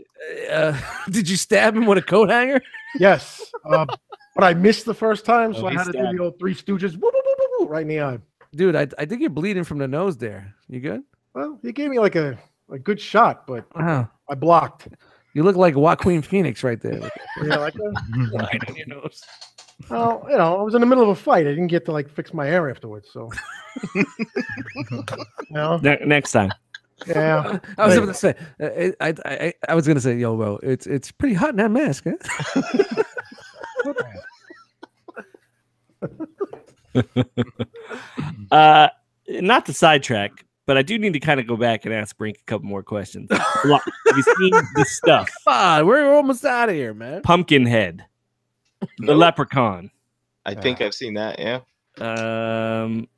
Did you stab him with a coat hanger? Yes. But I missed the first time, so Oh, I he had to do stabbed. the old Three Stooges woo, woo, woo, woo, woo, right in the eye. Dude, I think you're bleeding from the nose there. You good? Well, he gave me like a good shot, but Wow. I blocked. You look like Joaquin Phoenix right there. Yeah, like that. Right on your nose. Well, you know, I was in the middle of a fight. I didn't get to like fix my hair afterwards, so. You know? Next time. Yeah. I was going to say, I was going to say, yo, bro, it's pretty hot in that mask, huh? Not to sidetrack, but I do need to kind of go back and ask Brink a couple more questions. Have you seen the stuff? Come on, we're almost out of here, man. Pumpkinhead, the Leprechaun. I think I've seen that, yeah.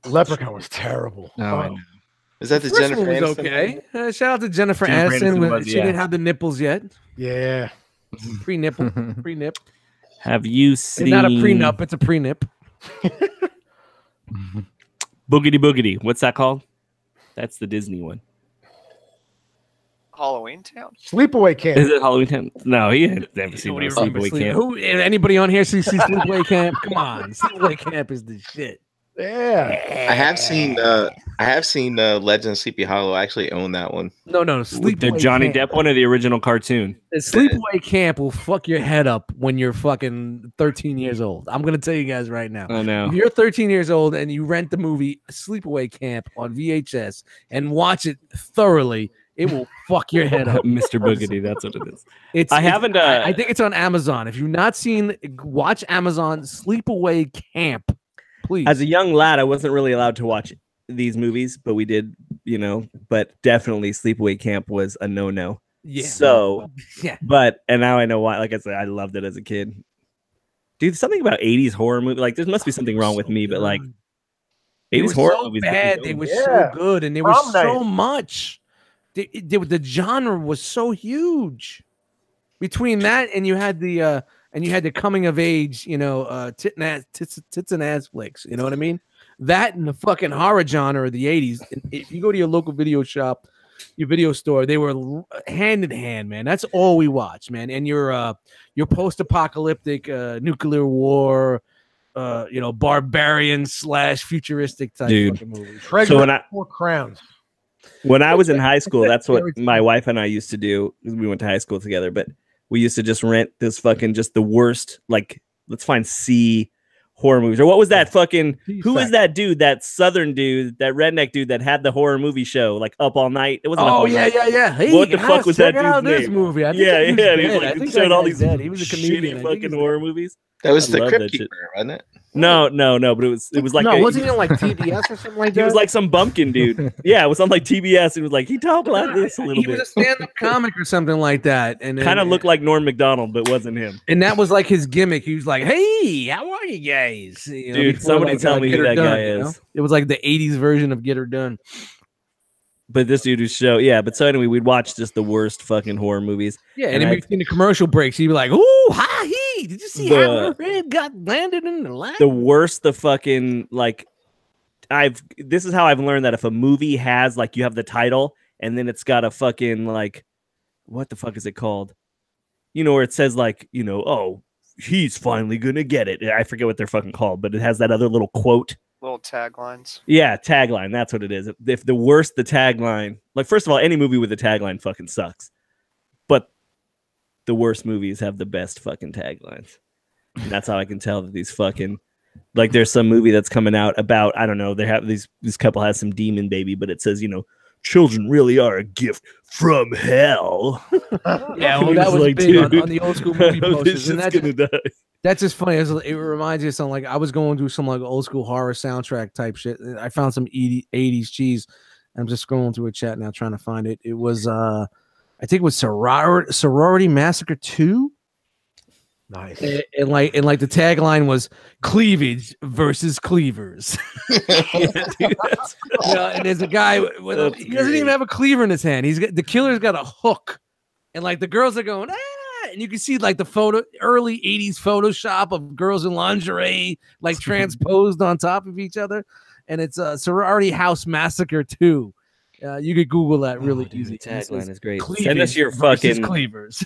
Leprechaun was terrible. No, I know. Is that the First Jennifer one was Aniston okay. Shout out to Jennifer Jennifer Aniston. Aniston was, She yeah. didn't have the nipples yet. Yeah. Pre-nipple. Pre-nip. Have you It's seen not a prenup, it's a pre-nip. Boogity Boogity? What's that called? That's the Disney one. Halloween Town. Sleepaway Camp. Is it Halloween Town? No, he had never seen Nobody no remembers Sleepaway Sleep- Camp. Who? Anybody on here see Sleepaway Camp? Come on, Sleepaway Camp is the shit. Yeah. I have seen Legend of Sleepy Hollow. I actually own that one. No, The Sleepaway Johnny Camp. Depp one or the original cartoon? The Sleepaway Camp will fuck your head up when you're fucking 13 years old. I'm gonna tell you guys right now. I know. If you're 13 years old and you rent the movie Sleepaway Camp on VHS and watch it thoroughly, it will fuck your head up. Mr. Boogity, that's what it is. It's I haven't, I think it's on Amazon. If you've not seen, watch Amazon Sleepaway Camp, please. As a young lad, I wasn't really allowed to watch these movies, but we did, you know. But definitely, Sleepaway Camp was a no-no. yeah. So, Yeah. and now I know why. Like I said, I loved it as a kid. Dude, something about 80s horror movie. Like, there must be something wrong with me, but like, They 80s were horror so movies. bad. They were Yeah. so good, and there was Prom so night. much. The genre was so huge. Between that and you had the coming of age, you know, tits and ass flicks. You know what I mean? That and the fucking horror genre of the 80s. If you go to your local video shop, your video store, they were hand in hand, man. That's all we watched, man. And your post-apocalyptic nuclear war, you know, barbarian / futuristic type Dude. fucking movies. Treasure So when I- 4 crowns. When I was in high school, that's what my wife and I used to do. We went to high school together, but we used to just rent this fucking just the worst, like, let's find C horror movies. Or what was that fucking, who is that dude, that southern dude, that redneck dude that had the horror movie show, like Up All Night? It wasn't Up Oh All yeah, Night. yeah. Hey, What the guys, fuck was that check out dude's this name? movie. I think Yeah, that dude's yeah. And he was dead. like, I think showed that all guy's these dead. He was a shitty comedian. I think fucking he's horror dead. movies. That was I the love Crypt that shit. Keeper, wasn't it? No, but it was like No, a- wasn't he on like TBS or something like that? he was like some bumpkin dude. Yeah, it was on like TBS. It was like he talked like this a little he was bit. a stand-up comic or something like that, and Kind of looked like Norm Macdonald, but wasn't him. and that was like his gimmick. He was like, "Hey, how are you guys?" You know, Dude, before, somebody tell me Get who Her that Done, guy you know? is. It was like the '80s version of Get Her Done. But this dude who show, yeah. But so anyway, we'd watch just the worst fucking horror movies. Yeah, and And in I- between the commercial breaks, he'd be like, "Ooh, hi, he! Did you see how The- her head got landed in the lap?" The worst, the fucking like. This is how I've learned that if a movie has like you have the title and then it's got a fucking like, what the fuck is it called? You know, where it says like, you know, oh, he's finally gonna get it. I forget what they're fucking called, but it has that other little quote. Little taglines. Yeah, tagline. That's what it is. If the worst the tagline, like first of all, any movie with a tagline fucking sucks. But the worst movies have the best fucking taglines. And that's how I can tell that these fucking, like, there's some movie that's coming out about, I don't know, they have this couple has some demon baby, but it says, you know, children really are a gift from hell. Yeah, well, that was like, big on the old school movie posters. And that's just funny. It reminds me of something like I was going through some like old school horror soundtrack type shit. I found some 80s cheese. I'm just scrolling through a chat now trying to find it. It was I think it was Sorority Massacre 2. Nice. And like the tagline was cleavage versus cleavers. And there's a guy with he doesn't even have a cleaver in his hand. The killer's got a hook, and like the girls are going, and you can see like the early 80s Photoshop of girls in lingerie like transposed on top of each other, and it's a Sorority House Massacre 2. You could Google that really easy. The tagline is great. Send us your fucking cleavers.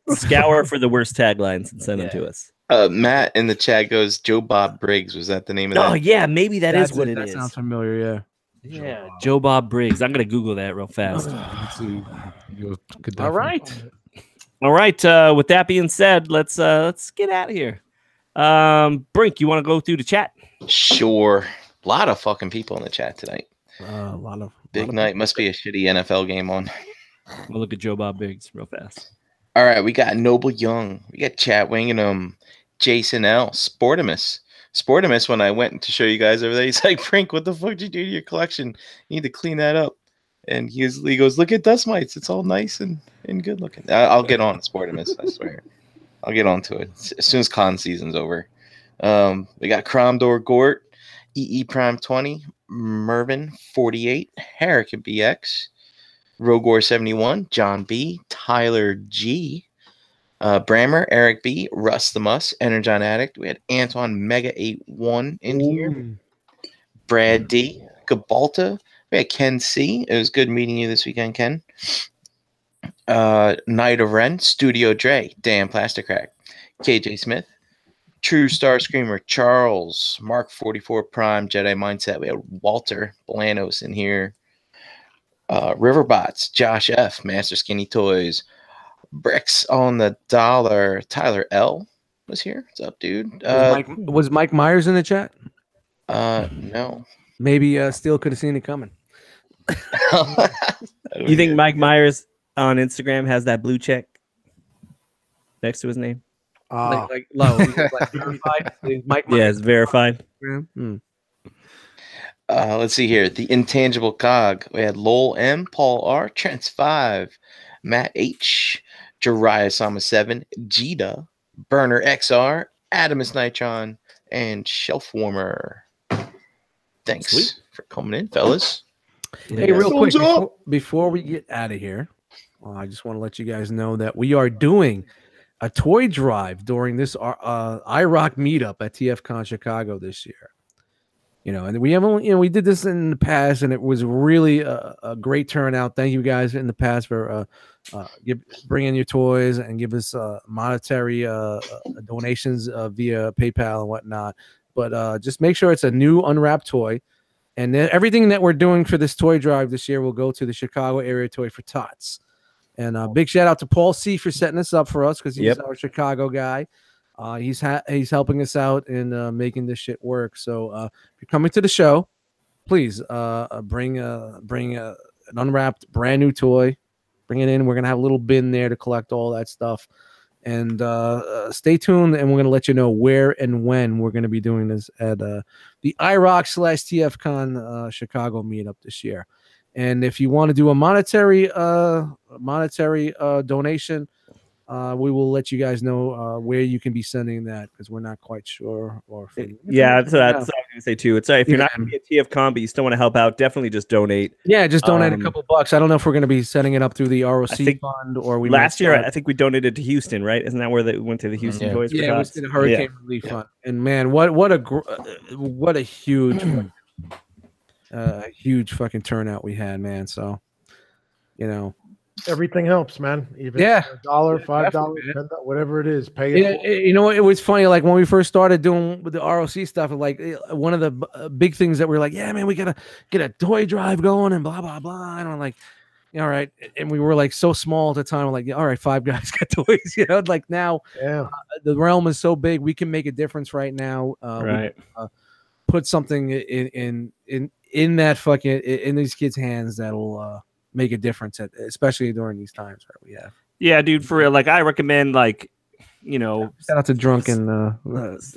Scour for the worst taglines and send them to us. Matt in the chat goes, Joe Bob Briggs. Was that the name of that? Oh yeah, maybe that's what it is. That sounds familiar. Yeah, Joe Bob Briggs. I'm gonna Google that real fast. All right. With that being said, let's get out of here. Brink, you want to go through the chat? Sure. A lot of fucking people in the chat tonight. A lot of big night. Must be a shitty NFL game on. We'll look at Joe Bob Briggs real fast. All right, we got Noble Young, we got Chat Wingingham, Jason L, Sportimus. When I went to show you guys over there, he's like, Brink, what the fuck did you do to your collection? You need to clean that up. And he goes, look at dust mites. It's all nice and good looking. I'll get on Sportimus, I swear. I'll get on to it as soon as con season's over. We got Cromdor Gort, EE Prime 20, Mervin 48, Hurricane BX, Rogor 71, John B, Tyler G, Brammer, Eric B, Russ the Muss, Energon Addict. We had Anton Mega 81 in here. Brad D, Gabalta. We had Ken C. It was good meeting you this weekend, Ken. Night of Ren, Studio Dre, Dan Plasticrack, KJ Smith, True Star Screamer, Charles, Mark 44 Prime, Jedi Mindset. We had Walter Blanos in here. Riverbots, Josh F, Master Skinny Toys, Bricks on the Dollar, Tyler L was here. What's up, dude? Was Mike Myers in the chat? No. Maybe Steele could have seen it coming. You think Mike Myers on Instagram has that blue check next to his name? Like low, like verified. Mike Myers. Yeah, it's verified. Let's see here. The Intangible Cog. We had Lowell M, Paul R, Trents 5, Matt H, Jariah Sama 7, Jita, Burner XR, Adamus Nitron, and Shelf Warmer. Thanks for coming in, fellas. Hey, real quick, before we get out of here, I just want to let you guys know that we are doing a toy drive during this iRock meetup at TFCon Chicago this year. And we haven't, we did this in the past, and it was really a great turnout. Thank you guys in the past for bringing your toys and give us monetary donations via PayPal and whatnot. But just make sure it's a new unwrapped toy. And then everything that we're doing for this toy drive this year will go to the Chicago Area Toy for Tots. And big shout out to Paul C for setting this up for us because he's our Chicago guy. He's helping us out in making this shit work. So if you're coming to the show, please bring an unwrapped brand new toy. Bring it in. We're gonna have a little bin there to collect all that stuff. And stay tuned, and we're gonna let you know where and when we're gonna be doing this at the iRock/TFCon Chicago meetup this year. And if you want to do a monetary donation, we will let you guys know where you can be sending that because we're not quite sure. That's what I was going to say too. It's if you're not going to be a TFCon, but you still want to help out, definitely just donate. Yeah, just donate a couple bucks. I don't know if we're going to be setting it up through the ROC fund or we. Last year, I think we donated to Houston, right? Isn't that where they went to the Houston Toys? Yeah, it was the Hurricane Relief Fund. And man, what a huge, huge fucking turnout we had, man. So, everything helps, man. Even $1, $5, $10, whatever it is, pay it. It was funny. Like when we first started doing with the ROC stuff, like one of the big things that we were like, yeah, man, we gotta get a toy drive going and blah blah blah. And I'm like, all right, and we were like so small at the time. We're like, all right, Five Guys got toys. You know, like now Yeah. the realm is so big, we can make a difference right now. Right. Put something in that fucking in these kids' hands that'll make a difference, especially during these times where we have. Yeah, dude, for real. Like, I recommend, like, you know, Shout out to Drunken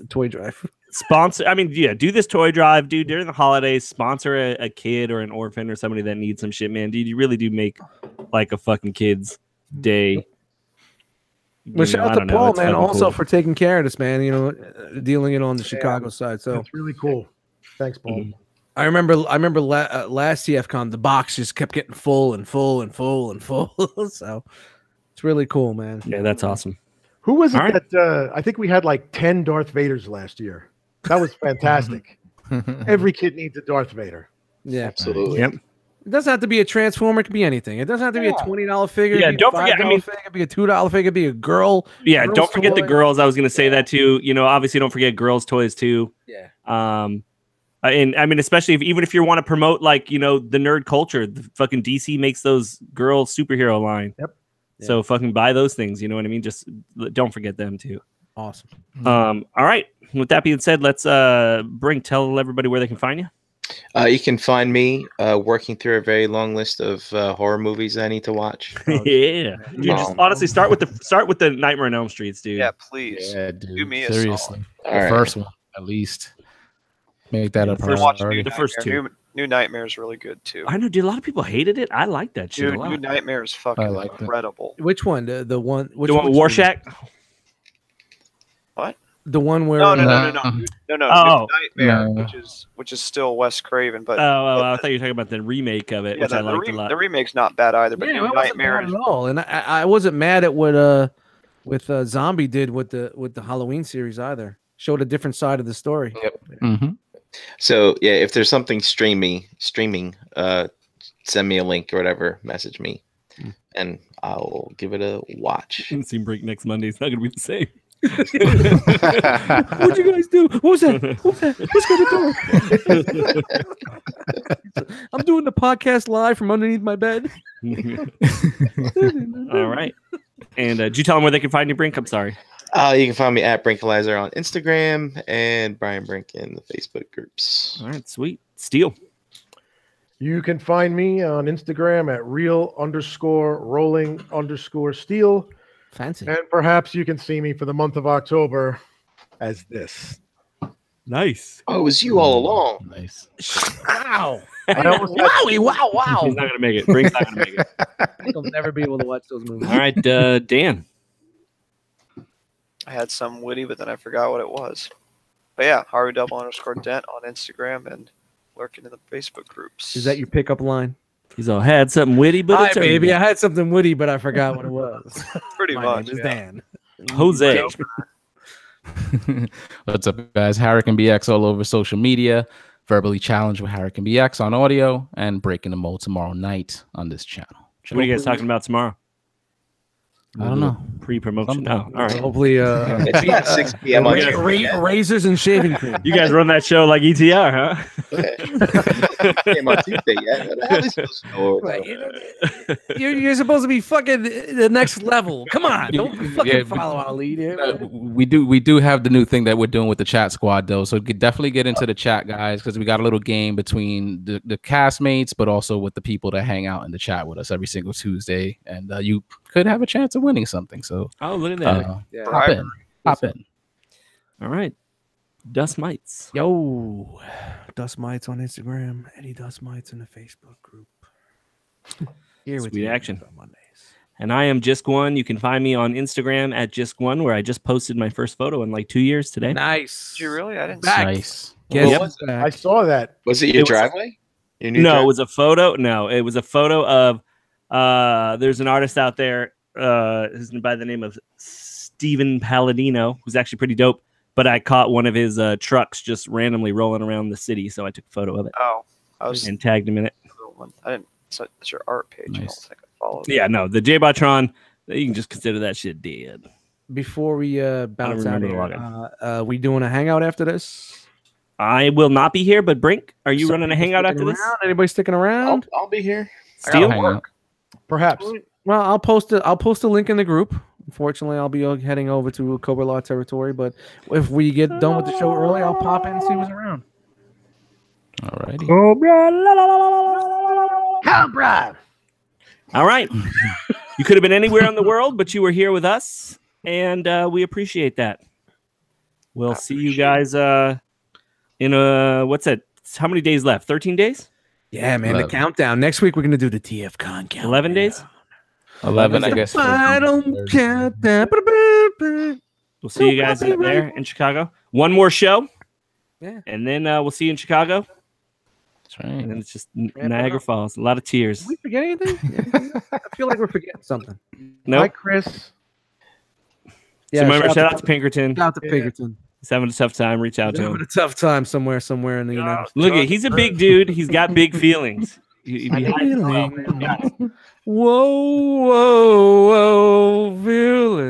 Toy Drive. sponsor. I mean, yeah, do this toy drive, dude, during the holidays. Sponsor a kid or an orphan or somebody that needs some shit, man. Dude, you really do make like a fucking kid's day. Well, shout out to Paul, man, also for taking care of this, man. You know, dealing it on the Chicago side. So That's really cool. Thanks, Paul. Mhm. I remember last TFCon, the box just kept getting full and full and full and full. So it's really cool, man. Yeah, that's awesome. Who was it All right. that I think we had like 10 Darth Vaders last year? That was fantastic. Every kid needs a Darth Vader. Yeah, Absolutely. Yep. it doesn't have to be a Transformer. It could be anything. It doesn't have to be a $20 figure. Yeah, It could be don't a forget, I $5 mean- figure. It could be a $2 figure. It could be a girl. Yeah, Girls' don't forget the toy. girls. I was gonna say that too. You know, obviously, don't forget girls' toys too. Yeah. And I mean, especially even if you want to promote, like, you know, the nerd culture, the fucking DC makes those girl superhero line. Yep. So fucking buy those things. You know what I mean? Just don't forget them too. Awesome. All right. With that being said, let's tell everybody where they can find you. You can find me working through a very long list of horror movies I need to watch. Yeah, dude. Just honestly start with the Nightmare on Elm Streets, dude. Yeah, please. Yeah, dude. Do me a Seriously. All The right. first one, at least. Make that a first- Watch priority. The first two. New Nightmare is really good too. I know, dude. A lot of people hated it. I like that shit Dude, a lot. New Nightmare is fucking I like that. incredible. Which one? The one. Which The one with which Warshak. The one where. No. Uh, Oh. New Nightmare, No. which is still Wes Craven, but I thought you were talking about the remake of it, yeah, which I the liked a lot. the remake's not bad either. But Yeah, New it wasn't Nightmare bad is at all, and I wasn't mad at what Zombie did with the Halloween series either. Showed a different side of the story. Mm-hmm. So yeah, if there's something streaming, send me a link or whatever, message me, and I'll give it a watch. Team break next Monday. It's not gonna be the same. What'd you guys do? What was that? What was that? Who's got the door? I'm doing the podcast live from underneath my bed. All right. And did you tell them where they can find you, Brink? I'm sorry. You can find me at Brinkalizer on Instagram and Brian Brink in the Facebook groups. All right, sweet. Steel. You can find me on Instagram at real_rolling_steel. Fancy. And perhaps you can see me for the month of October as this. Nice. Oh, it was you all along. Nice. Wow. Wowie, wow. He's not gonna make it. Brink's not gonna make it. I'll never be able to watch those movies. All right, Dan. I had some witty, but then I forgot what it was. But yeah, Haru_Dent on Instagram and lurking in the Facebook groups. Is that your pickup line? He's all had something witty, but Hi, it's baby. I had something witty, but I forgot what it was. pretty My much? name is Yeah. Dan. Jose. What's up, guys? Harrican BX all over social media. Verbally challenged with Harrican BX on audio and breaking the mold tomorrow night on this channel. What are you guys talking about tomorrow? I don't know. Pre-promotion. Oh, all right. Hopefully, It's not 6 p.m. on razors and shaving cream. You guys run that show like ETR, huh? Came on Tuesday yet. What the hell is this store? You're supposed to be fucking the next level. Come on, don't fucking Yeah, follow our lead here. We do have the new thing that we're doing with the chat squad though, so definitely get into the chat, guys, because we got a little game between the castmates, but also with the people that hang out in the chat with us every single Tuesday, and you could have a chance of winning something. So Oh, look at that. hop in. All right. Dust Mites. Yo, Dust Mites on Instagram. Eddie Dust Mites in the Facebook group. Here with Sweet you action. on Mondays. And I am Just1. You can find me on Instagram at Just1, where I just posted my first photo in like 2 years today. Nice. Did you really? I didn't see Back. Nice. Guess Yep. what's back? I saw that. Was it your It was- driveway? Your new No, it driveway? was a photo. No, it was a photo of there's an artist out there who's by the name of Steven Palladino, who's actually pretty dope. But I caught one of his trucks just randomly rolling around the city, so I took a photo of it Oh, I was. and tagged him in it. I didn't. It's your art page. I don't Nice. think I followed. Yeah, no, the J-Botron, you can just consider that shit dead. Before we bounce out remember the here, we doing a hangout after this? I will not be here, but Brink, are you Some running a people hangout sticking after this? around? Anybody sticking around? I'll be here. Steel? Hang out. Perhaps. Well, I'll post it. I'll post a link in the group. Unfortunately, I'll be heading over to Cobra Law territory. But if we get done with the show early, I'll pop in and see what's around. Alrighty. Cobra, la, la, la, la, la, la, la, Cobra. All right. You could have been anywhere in the world, but you were here with us, and we appreciate that. We'll see you guys in what's that? How many days left? 13 days? Yeah, man. 11. The countdown. Next week we're gonna do the TFCon count. 11 days? 11, I guess. I don't count that. We'll see you guys there in Chicago. One more show. Yeah. And then we'll see you in Chicago. That's right. And then it's just Niagara Falls. A lot of tears. Did we forget anything? I feel like we're forgetting something. No. Hi, Nope. Chris. So remember, shout out to Pinkerton. Shout out to Yeah. Pinkerton. He's having a tough time. Reach out He's to having him. a tough time somewhere in the United States. Look at, he's a big dude. He's got big feelings. He hides it well. Whoa, whoa, whoa, feeling.